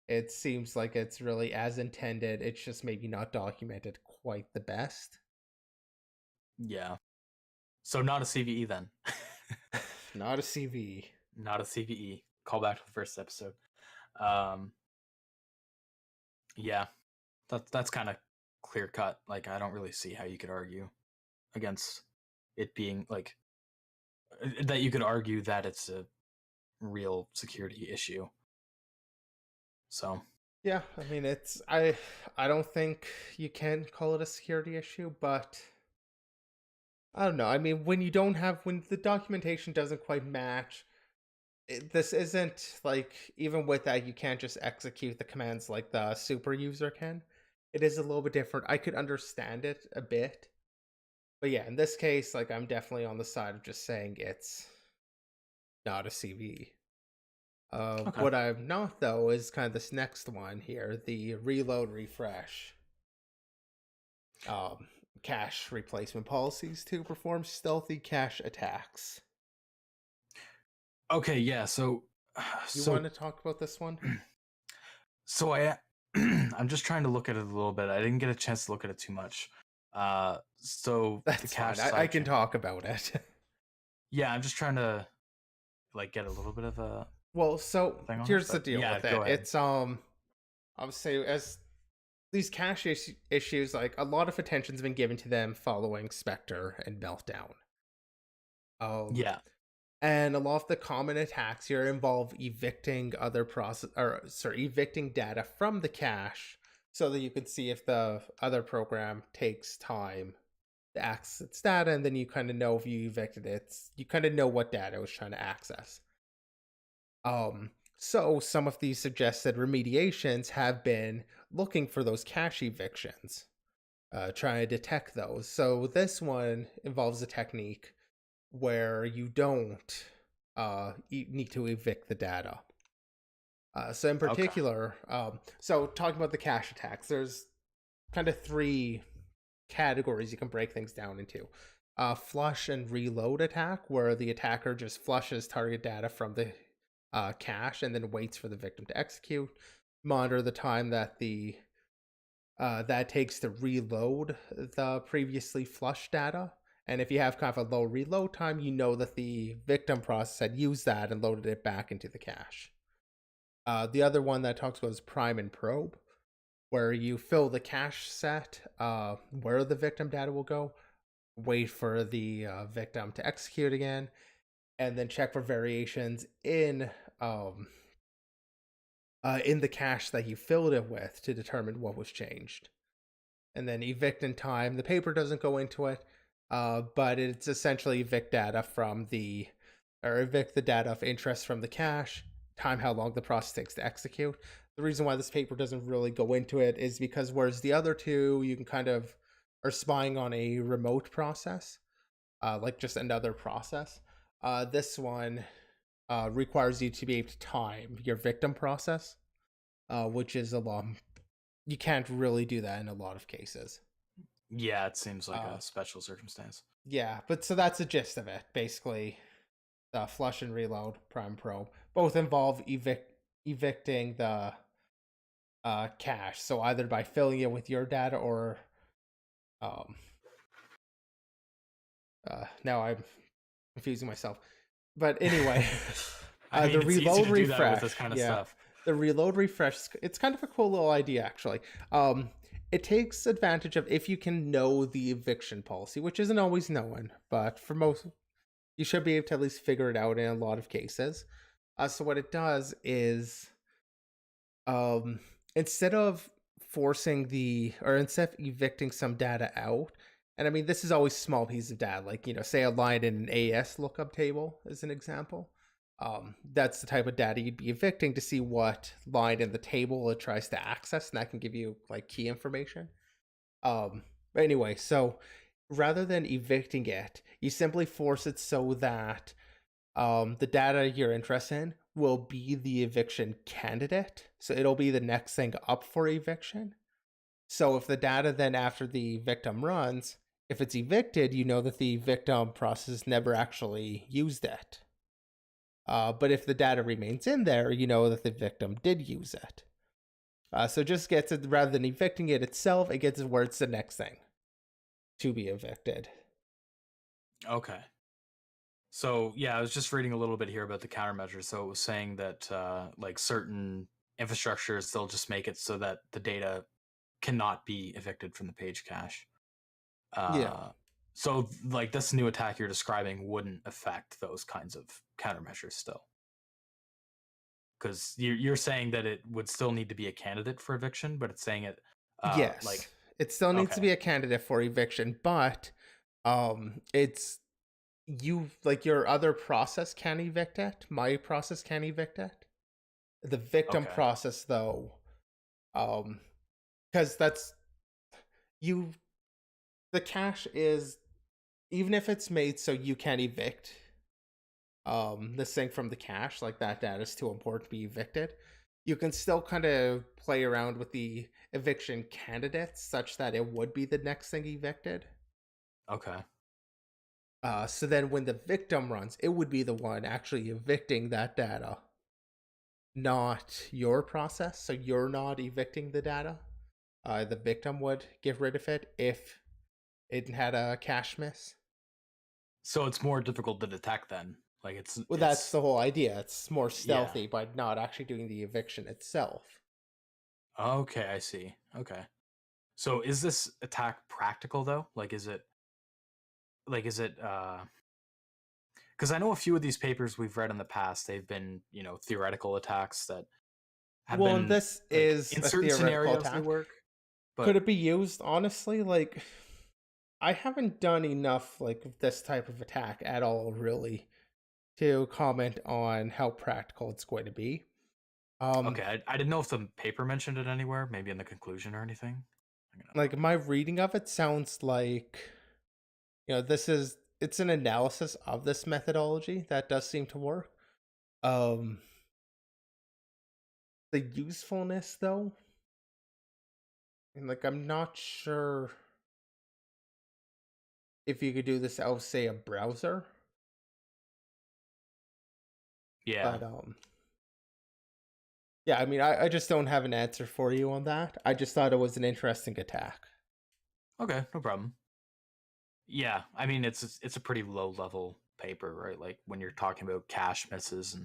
It seems like it's really as intended. It's just maybe not documented quite the best.
Yeah. So not a CVE then.
Not a CV.
Not a CVE. Call back to the first episode. Yeah. That's kind of clear cut. Like I don't really see how you could argue against it being like that you could argue that it's a real security issue. So
Yeah, I mean I don't think you can call it a security issue, but I don't know. I mean, when the documentation doesn't quite match, this isn't like, even with that, you can't just execute the commands like the super user can. It is a little bit different. I could understand it a bit. But yeah, in this case, like I'm definitely on the side of just saying it's not a CV.
okay.
What I'm not though is kind of this next one here, the RELOAD+REFRESH. Cache replacement policies to perform stealthy cache attacks.
Okay, yeah. So
You want to talk about this one?
So I'm just trying to look at it a little bit. I didn't get a chance to look at it too much. So
That's
the cache
fine. I can talk about it.
Yeah, I'm just trying to like get a little bit of a
Well, so
thing on
here's
it,
the
but
deal
yeah,
with
go
it.
ahead.
It's I would say, as these cache issues, like a lot of attention's been given to them following Spectre and Meltdown.
Yeah,
And a lot of the common attacks here involve evicting evicting data from the cache so that you can see if the other program takes time to access its data, and then you kind of know if you evicted it, you kind of know what data it was trying to access. So some of these suggested remediations have been looking for those cache evictions, trying to detect those. So this one involves a technique where you don't need to evict the data. So in particular, so talking about the cache attacks, there's kind of three categories you can break things down into. Flush and reload attack, where the attacker just flushes target data from the cache and then waits for the victim to execute. Monitor the time that that takes to reload the previously flushed data. And if you have kind of a low reload time, you know that the victim process had used that and loaded it back into the cache. The other one that talks about is prime and probe, where you fill the cache set where the victim data will go, wait for the victim to execute again, and then check for variations in the cache that you filled it with to determine what was changed. And then evict in time. The paper doesn't go into it, but it's essentially evict the data of interest from the cache, time how long the process takes to execute. The reason why this paper doesn't really go into it is because whereas the other two, you can kind of are spying on a remote process, like just another process. This one requires you to be able to time your victim process, which is a lot. You can't really do that in a lot of cases.
Yeah, it seems like a special circumstance.
Yeah, but so that's the gist of it. Basically, the flush and reload, prime probe, both involve evicting the cache. So either by filling it with your data or now I'm confusing myself. But anyway,
I mean,
the
it's easy
reload
to do that with
refresh.
this kind of
Yeah,
stuff.
the reload refresh. It's kind of a cool little idea, actually. It takes advantage of if you can know the eviction policy, which isn't always known, but for most, you should be able to at least figure it out in a lot of cases. So what it does is, instead of instead of evicting some data out, and I mean this is always small pieces of data, like say a line in an AS lookup table as an example. That's the type of data you'd be evicting to see what line in the table it tries to access, and that can give you like key information. But anyway, so rather than evicting it, you simply force it so that the data you're interested in will be the eviction candidate. So it'll be the next thing up for eviction. So if the data then after the victim runs, if it's evicted, you know that the victim process never actually used it. But if the data remains in there, you know that the victim did use it. So it just gets it, rather than evicting it itself, it gets it where it's the next thing to be evicted.
Okay. So yeah, I was just reading a little bit here about the countermeasures. So it was saying that like certain infrastructures, they'll just make it so that the data cannot be evicted from the page cache.
Yeah.
So like this new attack you're describing wouldn't affect those kinds of countermeasures still. Because you're saying that it would still need to be a candidate for eviction, but it's saying it
Yes.
like
It still needs to
okay.
be a candidate for eviction, but it's like your other process can evict it. My process can evict it. The victim
Okay.
process though, because that's the cache is, even if it's made so you can evict this thing from the cache, like that data is too important to be evicted, you can still kind of play around with the eviction candidates such that it would be the next thing evicted.
Okay.
So then when the victim runs, it would be the one actually evicting that data, not your process. So you're not evicting the data. The victim would get rid of it if it had a cache miss.
So it's more difficult to detect then. Like
Well, that's the whole idea. It's more
yeah.
stealthy by not actually doing the eviction itself.
Okay, I see. Okay. So is this attack practical though? Like is it because I know a few of these papers we've read in the past, they've been, theoretical attacks that have
Well, and
been
this
like
is
in
a
certain
theoretical
scenarios they
attack.
work. But
Could it be used? Honestly, like, I haven't done enough like this type of attack at all, really, to comment on how practical it's going to be.
okay, I didn't know if the paper mentioned it anywhere, maybe in the conclusion or anything.
Like my reading of it sounds like, it's an analysis of this methodology that does seem to work. The usefulness though, and like I'm not sure if you could do this out of, say, a browser.
Yeah.
But yeah, I mean, I just don't have an answer for you on that. I just thought it was an interesting attack.
Okay, no problem. Yeah, I mean it's a pretty low level paper, right? Like when you're talking about cache misses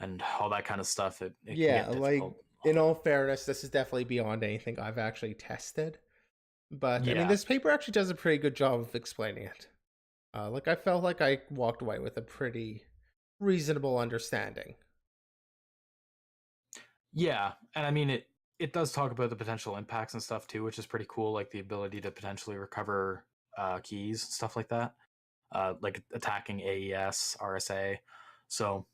and all that kind of stuff, it can
Yeah,
get
like,
difficult.
in all fairness, this is definitely beyond anything I've actually tested. But I mean,
Yeah.
this paper actually does a pretty good job of explaining it. Like, I felt like I walked away with a pretty reasonable understanding.
Yeah, and I mean it does talk about the potential impacts and stuff too, which is pretty cool, like the ability to potentially recover keys, stuff like that. Like attacking AES, RSA. So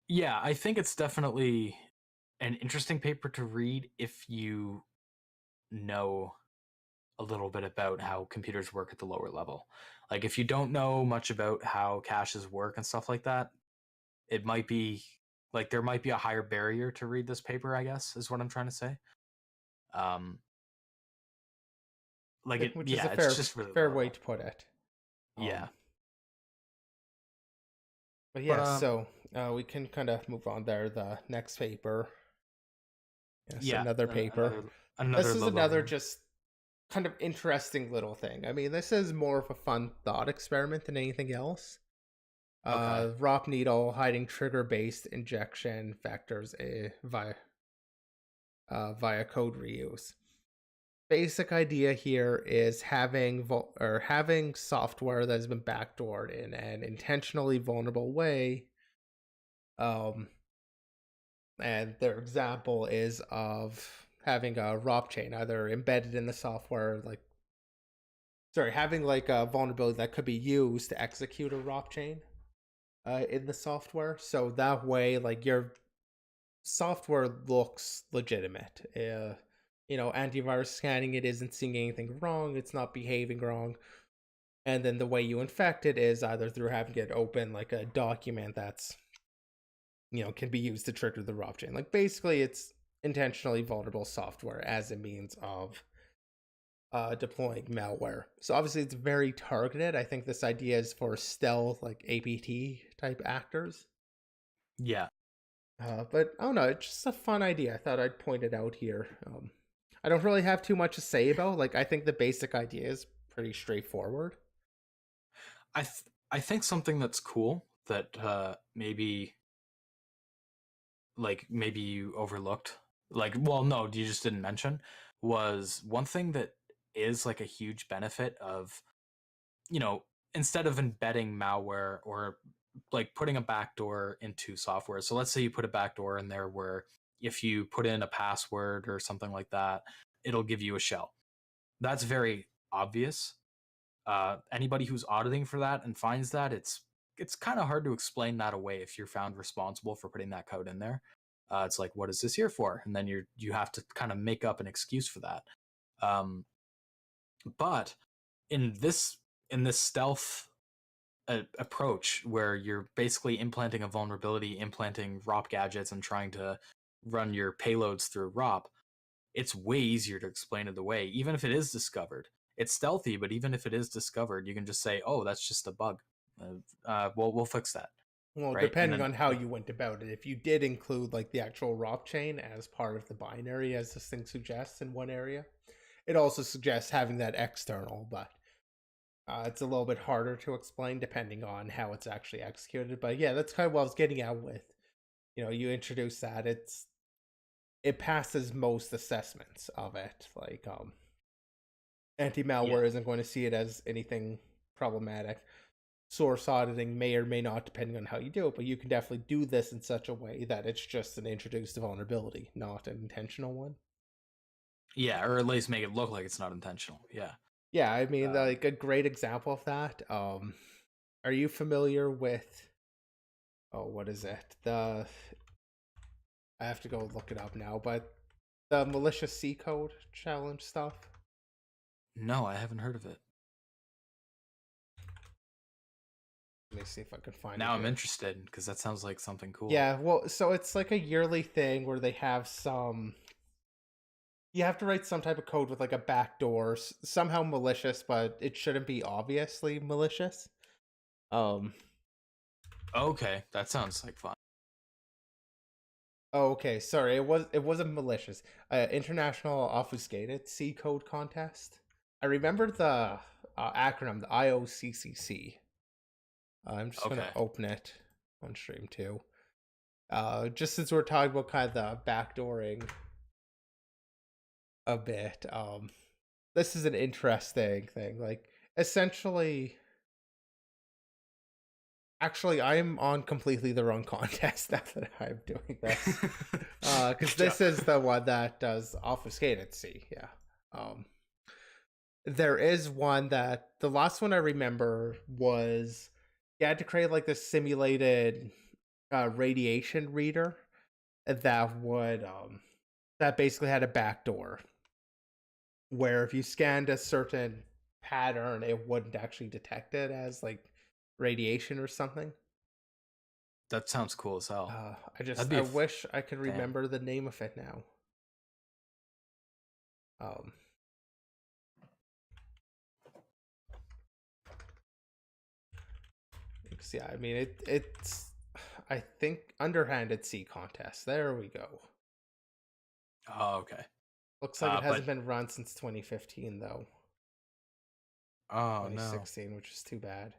yeah, I think it's definitely an interesting paper to read if you know a little bit about how computers work at the lower level. Like if you don't know much about how caches work and stuff like that, it might be like there might be a higher barrier to read this paper, I guess, is what I'm trying to say. Um like
Yeah,
it
which is a
yeah, it's just really
fair
low
way
level.
to put it.
Yeah.
But
But
yeah, so we can kind of move on there. The next paper Yes,
Yeah,
another paper.
another
This is
low-level
another
one.
just kind of interesting little thing. I mean, this is more of a fun thought experiment than anything else.
Okay.
ROP needle hiding trigger-based injection vectors via code reuse. Basic idea here is having software that has been backdoored in an intentionally vulnerable way. And their example is of having a ROP chain either embedded in the software, having like a vulnerability that could be used to execute a ROP chain in the software. So that way, like, your software looks legitimate. Antivirus scanning it isn't seeing anything wrong, it's not behaving wrong. And then the way you infect it is either through having it open like a document that's, can be used to trigger the ROP chain. Like, basically, it's intentionally vulnerable software as a means of deploying malware. So obviously it's very targeted. I think this idea is for stealth, like APT type actors.
Yeah.
But I don't know, it's just a fun idea. I thought I'd point it out here. I don't really have too much to say about. Like, I think the basic idea is pretty straightforward.
I think something that's cool that maybe you overlooked, no, you just didn't mention, was one thing that is like a huge benefit of, instead of embedding malware or like putting a backdoor into software. So let's say you put a backdoor in there where if you put in a password or something like that, it'll give you a shell. That's very obvious. Anybody who's auditing for that and finds that, it's kind of hard to explain that away if you're found responsible for putting that code in there. It's like, what is this here for? And then you have to kind of make up an excuse for that. But in this stealth approach where you're basically implanting a vulnerability, implanting ROP gadgets, and trying to run your payloads through ROP, it's way easier to explain it away, even if it is discovered. It's stealthy, but even if it is discovered, you can just say, "Oh, that's just a bug. We'll fix that."
Well,
Right? And
depending
then,
on how you went about it, if you did include like the actual ROP chain as part of the binary, as this thing suggests in one area, it also suggests having that external, but it's a little bit harder to explain depending on how it's actually executed. But yeah, that's kind of what I was getting at with, you introduce that. It passes most assessments of it. Like, anti-malware isn't going to see it as anything problematic. Source auditing may or may not, depending on how you do it, but you can definitely do this in such a way that it's just an introduced vulnerability, not an intentional one.
yeah, or at least make it look like it's not intentional. Yeah.
Yeah, I mean, like, a great example of that. Are you familiar with? Oh, what is it? I have to go look it up now, but the malicious C code challenge stuff.
No, I haven't heard of it.
Let me see if I can find it.
Now I'm interested because that sounds like something cool.
Yeah, well, so it's like a yearly thing where they have some. You have to write some type of code with like a backdoor, somehow malicious, but it shouldn't be obviously malicious.
Okay, that sounds like fun.
Oh, okay, sorry, it wasn't malicious. International Obfuscated C code contest. I remember the acronym, the IOCCC. I'm just gonna open it on stream too. Just since we're talking about kind of the backdooring a bit, this is an interesting thing. Like, essentially, actually, I'm on completely the wrong contest now that I'm doing this, because this is the one that does obfuscated C. Yeah. There is one that the last one I remember was you had to create like this simulated radiation reader that would that basically had a backdoor where if you scanned a certain pattern, it wouldn't actually detect it as like radiation or something.
That sounds cool as hell.
I wish I could remember the name of it now. Yeah, I mean it's I think underhanded C contest. There we go.
Oh, okay.
Looks like it hasn't
but
been run since 2015 though.
oh no,
2016, which is too bad.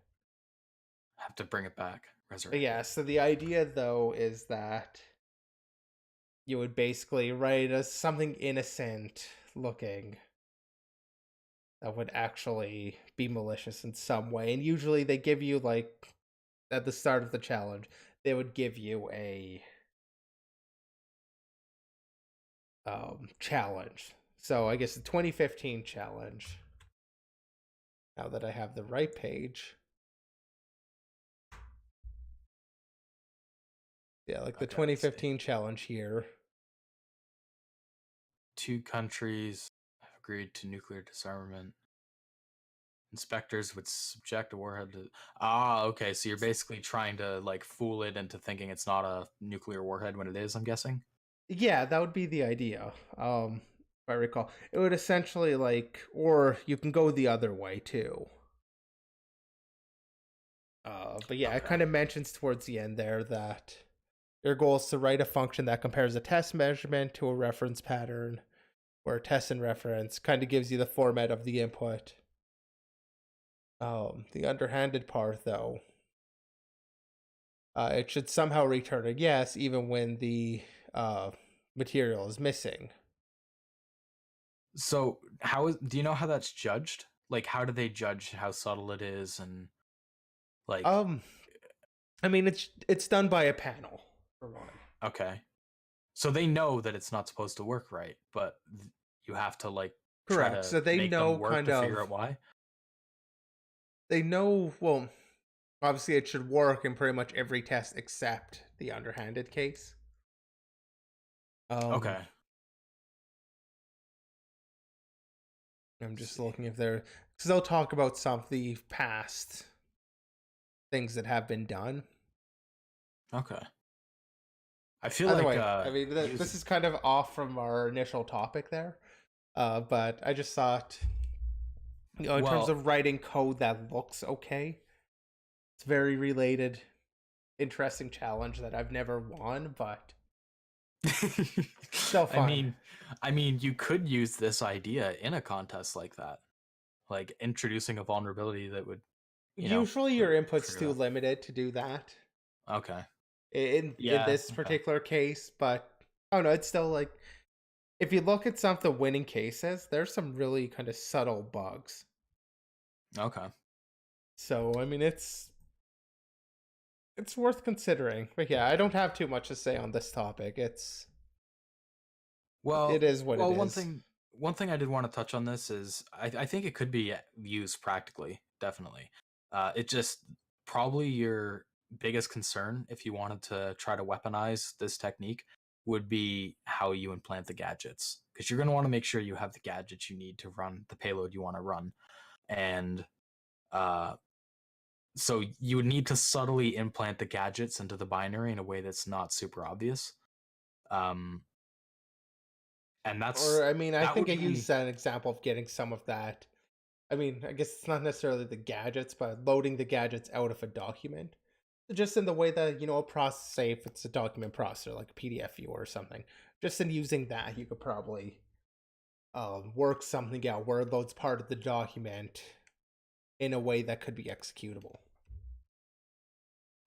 have to bring it back.
But
Resurrect
yeah,
it.
so the idea though is that you would basically write as something innocent looking that would actually be malicious in some way. And usually they give you, like, at the start of the challenge, they would give you a challenge. So I guess the 2015 challenge, now that I have the right page. Yeah, like the
Okay, let's see.
2015 challenge here.
2 countries have agreed to nuclear disarmament. Inspectors would subject a warhead to. Ah, okay. So you're basically trying to like fool it into thinking it's not a nuclear warhead when it is, I'm guessing.
Yeah, that would be the idea. If I recall, it would essentially like, or you can go the other way too. But yeah, it
Okay.
kind of mentions towards the end there that your goal is to write a function that compares a test measurement to a reference pattern, where test and reference kind of gives you the format of the input. The underhanded part though, it should somehow return a yes even when the material is missing.
So do you know how that's judged? Like how do they judge how subtle it is and like
I mean it's done by a panel for one.
okay. So they know that it's not supposed to work right, but you have to like try
Correct.
to
So they
make
know
them work
kind
to
of,
figure out why.
they know, well, obviously it should work in pretty much every test except the underhanded case.
Okay.
I'm just looking if they're, because they'll talk about some of the past things that have been done.
Okay. I feel
Either
like
way, I mean, this is kind of off from our initial topic there, but I just thought, you know, in terms of writing code that looks okay, it's very related, interesting challenge that I've never won, but still fun.
I mean, you could use this idea in a contest like that, like introducing a vulnerability that would,
Usually your input's too
that.
limited to do that.
Okay.
In this particular case, but I don't know, it's still like, if you look at some of the winning cases, there's some really kind of subtle bugs.
Okay.
So I mean it's worth considering. But yeah, I don't have too much to say on this topic. It is what it is.
One thing I did want to touch on this is I think it could be used practically, definitely. It just probably your biggest concern if you wanted to try to weaponize this technique would be how you implant the gadgets, because you're going to want to make sure you have the gadgets you need to run the payload you want to run, and so you would need to subtly implant the gadgets into the binary in a way that's not super obvious. And that's,
or I mean, I think I
be...
used an example of getting some of that. I mean, I guess it's not necessarily the gadgets, but loading the gadgets out of a document. Just in the way that, you know, a process, say if it's a document processor, like a PDF viewer or something, just in using that, you could probably work something out where it loads part of the document in a way that could be executable.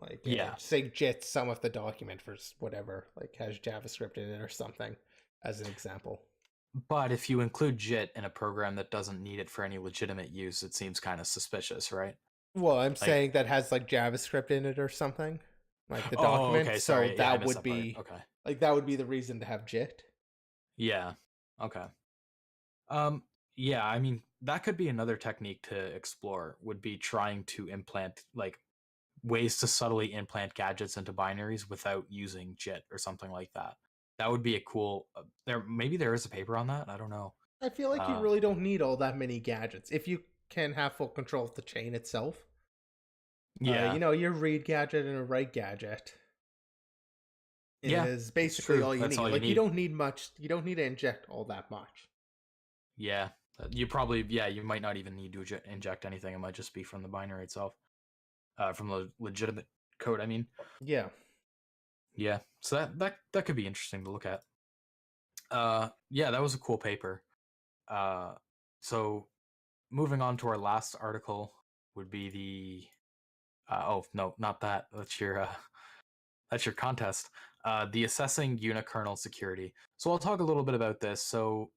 Like, say JIT some of the document for whatever, like has JavaScript in it or something, as an example.
But if you include JIT in a program that doesn't need it for any legitimate use, it seems kind of suspicious, right?
Well, I'm saying that has like JavaScript in it or something, like the document.
Okay,
so
sorry.
that would be
okay.
Like that would be the reason to have JIT.
Yeah. Okay. Yeah, I mean, that could be another technique to explore, would be trying to implant like ways to subtly implant gadgets into binaries without using JIT or something like that. That would be a cool maybe there is a paper on that. I don't know.
I feel like you really don't need all that many gadgets if you can have full control of the chain itself.
Yeah.
You know, your read gadget and a write gadget is basically all you need. Like you don't need much. You don't need to inject all that much.
Yeah. You might not even need to inject anything. It might just be from the binary itself. From the legitimate code, I mean.
Yeah.
Yeah. So that could be interesting to look at. Yeah, that was a cool paper. So moving on to our last article would be the oh no, not that. That's your contest. The assessing unikernel security. So I'll talk a little bit about this. So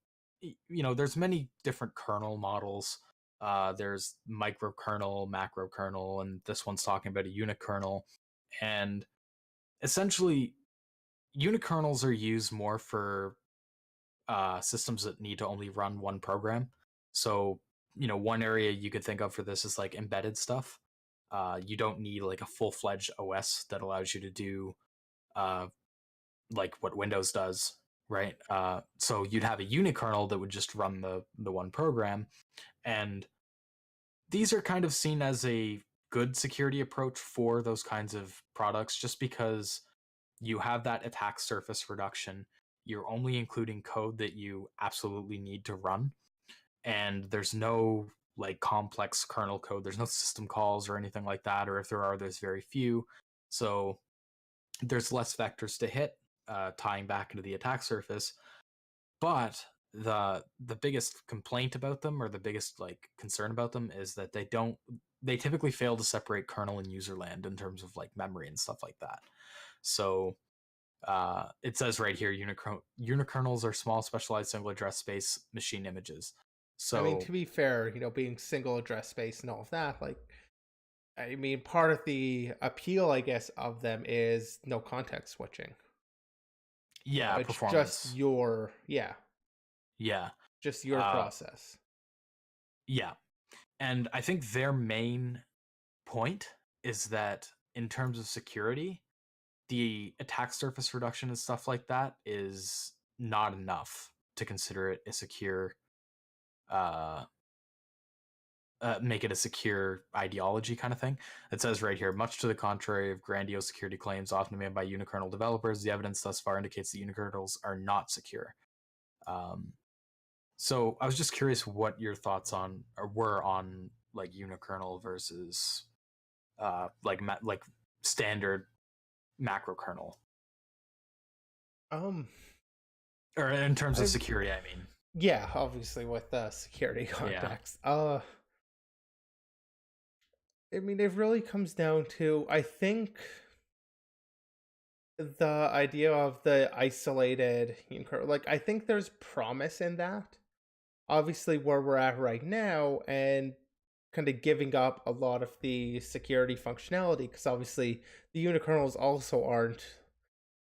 there's many different kernel models. There's microkernel, macrokernel, and this one's talking about a unikernel. And essentially, unikernels are used more for systems that need to only run one program. So, one area you could think of for this is like embedded stuff. You don't need like a full-fledged OS that allows you to do like what Windows does, right? So you'd have a unikernel that would just run the one program, and these are kind of seen as a good security approach for those kinds of products, just because you have that attack surface reduction. You're only including code that you absolutely need to run, and there's no like complex kernel code. There's no system calls or anything like that, or if there are, there's very few. So there's less vectors to hit, tying back into the attack surface. But the biggest complaint about them, or the biggest like concern about them, is that they typically fail to separate kernel and user land in terms of like memory and stuff like that. So it says right here, unikernels are small, specialized single address space machine images. So
I mean, to be fair, being single address space and all of that, like, I mean, part of the appeal, I guess, of them is no context switching.
yeah,
It's
performance.
just your
just
your process.
Yeah, and I think their main point is that in terms of security, the attack surface reduction and stuff like that is not enough to consider it a secure make it a secure ideology kind of thing. It says right here, much to the contrary of grandiose security claims often made by unikernel developers, the evidence thus far indicates that unikernels are not secure. So I was just curious what your thoughts were on like unikernel versus like standard macro kernel, or in terms of security, I mean.
Yeah, obviously with the security context. Yeah. I mean, it really comes down to, I think, the idea of the isolated, like, I think there's promise in that. Obviously, where we're at right now, and kind of giving up a lot of the security functionality, because obviously the unikernels also aren't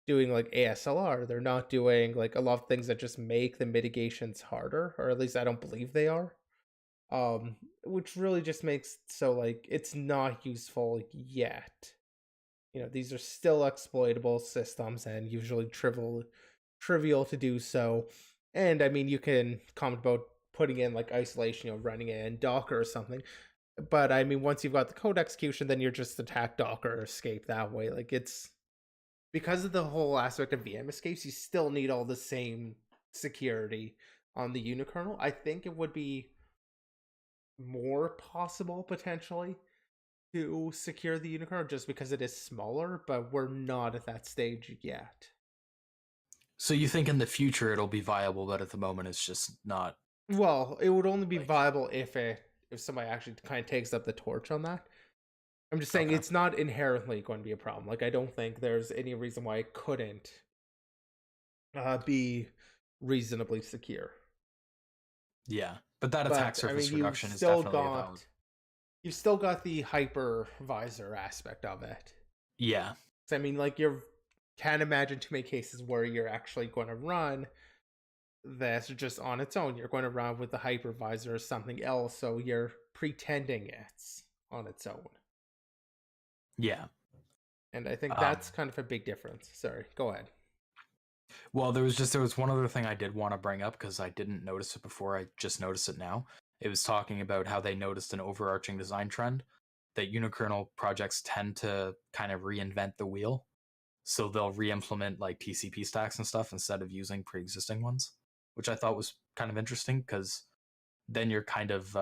doing like ASLR. They're not doing like a lot of things that just make the mitigations harder, or at least I don't believe they are. Which really just makes so like it's not useful yet. These are still exploitable systems and usually trivial to do so. And I mean, you can comment about putting in like isolation, running it in Docker or something. But I mean, once you've got the code execution, then you're just attack Docker or escape that way. Like, it's because of the whole aspect of VM escapes, you still need all the same security on the unikernel. I think it would be more possible potentially to secure the unikernel just because it is smaller, but we're not at that stage yet.
So you think in the future it'll be viable, but at the moment it's just not.
Well, it would only be viable if somebody actually kind of takes up the torch on that. I'm just saying it's not inherently going to be a problem. Like, I don't think there's any reason why it couldn't be reasonably secure.
Yeah, but that attack surface reduction is definitely valid.
You've still got the hypervisor aspect of it.
Yeah.
So, I mean, like, you can't imagine too many cases where you're actually going to run this just on its own. You're going to run with the hypervisor or something else, so you're pretending it's on its own.
Yeah.
And I think that's kind of a big difference. Sorry, go ahead.
Well, there was one other thing I did want to bring up because I didn't notice it before. I just noticed it now. It was talking about how they noticed an overarching design trend that unikernel projects tend to kind of reinvent the wheel. So they'll re-implement like TCP stacks and stuff instead of using pre-existing ones, which I thought was kind of interesting because then you're kind of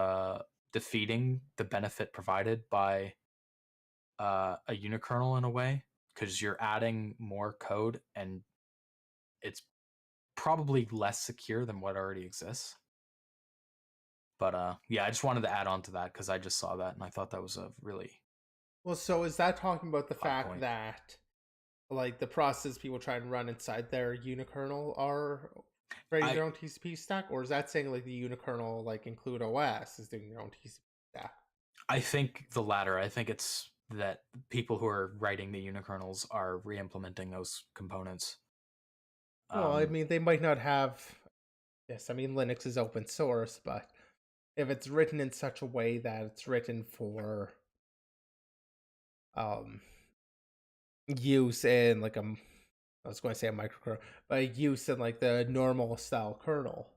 defeating the benefit provided by a unikernel in a way, because you're adding more code and it's probably less secure than what already exists. But yeah, I just wanted to add on to that because I just saw that and I thought that was a really
Well, so is that talking about the fact
point.
that like the process people try and run inside their unikernel are creating their own TCP stack, or is that saying like the unikernel like include OS is doing their own TCP stack?
I think the latter. I think it's that people who are writing the unikernels are re-implementing those components.
Well, I mean, they might not have. Yes, I mean Linux is open source, but if it's written in such a way that it's written for use in like I was going to say a microkernel, but use in like the normal style kernel.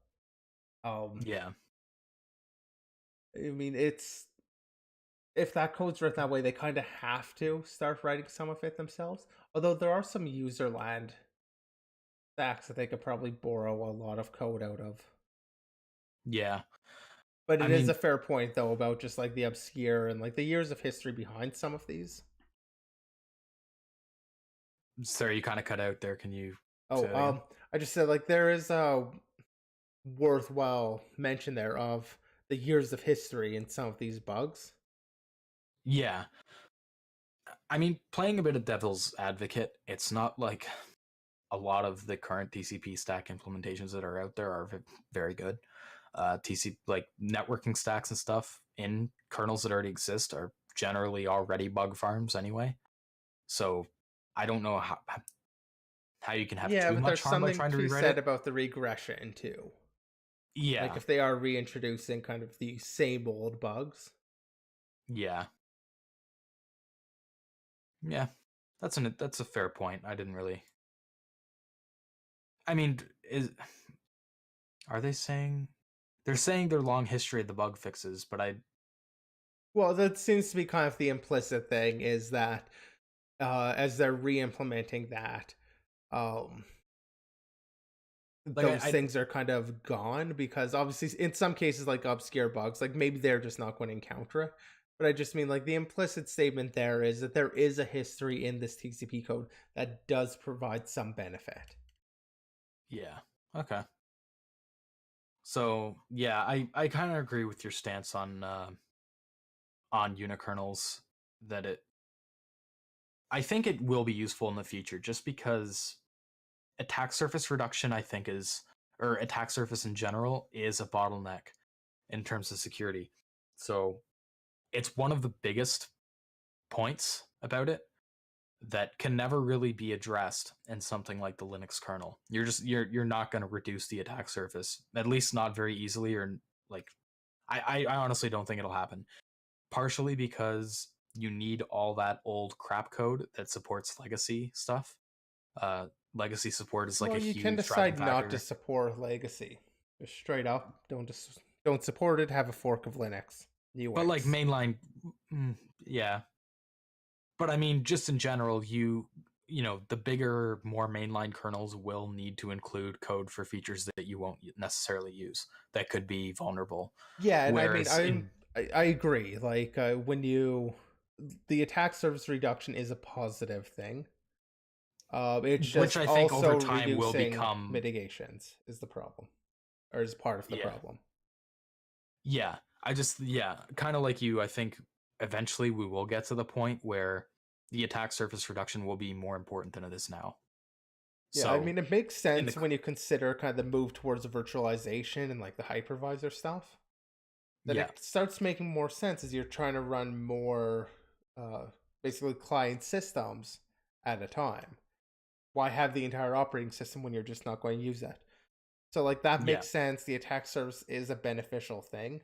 Yeah.
I mean, it's if that code's written that way, they kind of have to start writing some of it themselves. Although there are some user land stacks that they could probably borrow a lot of code out of.
Yeah.
But it is a fair point though about just like the obscure and like the years of history behind some of these.
Sorry, you kind of cut out there. Can you?
I just said like there is a worthwhile mention there of the years of history in some of these bugs.
Yeah. I mean, playing a bit of devil's advocate, it's not like a lot of the current TCP stack implementations that are out there are very good. TCP like networking stacks and stuff in kernels that already exist are generally already bug farms anyway. So I don't know how you can have too much harm by trying to rewrite it.
About the regression too.
Yeah,
like if they are reintroducing kind of the same old bugs.
Yeah, that's a fair point. I didn't really. I mean, are they saying? They're saying their long history of the bug fixes, but
Well, that seems to be kind of the implicit thing is that as they're re-implementing that, those things are kind of gone because obviously in some cases like obscure bugs, like maybe they're just not going to encounter it. But I just mean like the implicit statement there is that there is a history in this TCP code that does provide some benefit.
Yeah. Okay. So yeah, I kind of agree with your stance on unikernels that I think it will be useful in the future just because attack surface reduction or attack surface in general is a bottleneck in terms of security. So it's one of the biggest points about it that can never really be addressed in something like the Linux kernel. You're not going to reduce the attack surface, at least not very easily, or like I honestly don't think it'll happen. Partially because you need all that old crap code that supports legacy stuff. Legacy support is like a huge
you can decide not to support legacy. Just straight up, don't support it. Have a fork of Linux.
But like mainline, yeah. But I mean, just in general, you know, the bigger, more mainline kernels will need to include code for features that you won't necessarily use that could be vulnerable.
Yeah, and I agree. Like when the attack surface reduction is a positive thing. It's just
which I think over time will become
mitigations is the problem, or is part of the problem.
Yeah, kind of like you. I think eventually we will get to the point where the attack surface reduction will be more important than it is now.
Yeah, so, I mean, it makes sense when you consider kind of the move towards the virtualization and like the hypervisor stuff. Then it starts making more sense as you're trying to run more, basically client systems at a time. Why have the entire operating system when you're just not going to use that? So like that makes sense. The attack surface is a beneficial thing,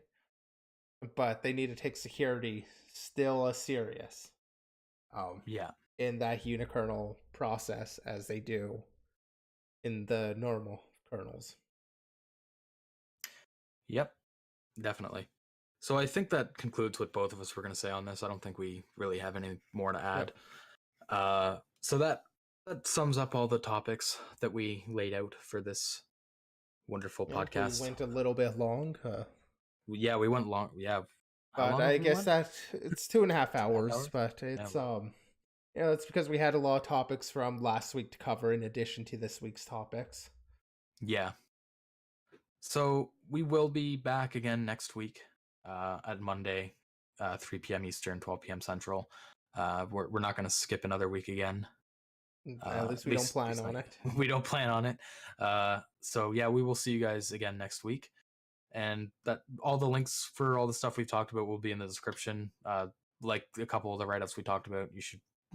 but they need to take security still as serious. In that unikernel process as they do in the normal kernels.
Yep, definitely. So I think that concludes what both of us were going to say on this. I don't think we really have any more to add. Yep. So that sums up all the topics that we laid out for this wonderful podcast.
We went a little bit long.
Yeah, we went long. Yeah.
But I guess that it's 2.5 hours, but it's it's because we had a lot of topics from last week to cover in addition to this week's topics.
Yeah. So we will be back again next week at Monday, 3 p.m. Eastern, 12 p.m. Central. We're not going to skip another week again.
At least we don't plan on it.
We don't plan on it. So yeah, we will see you guys again next week. And that all the links for all the stuff we've talked about will be in the description. Like a couple of the write-ups we talked about, you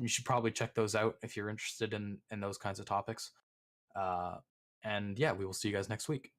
should probably check those out if you're interested in those kinds of topics. And yeah, we will see you guys next week.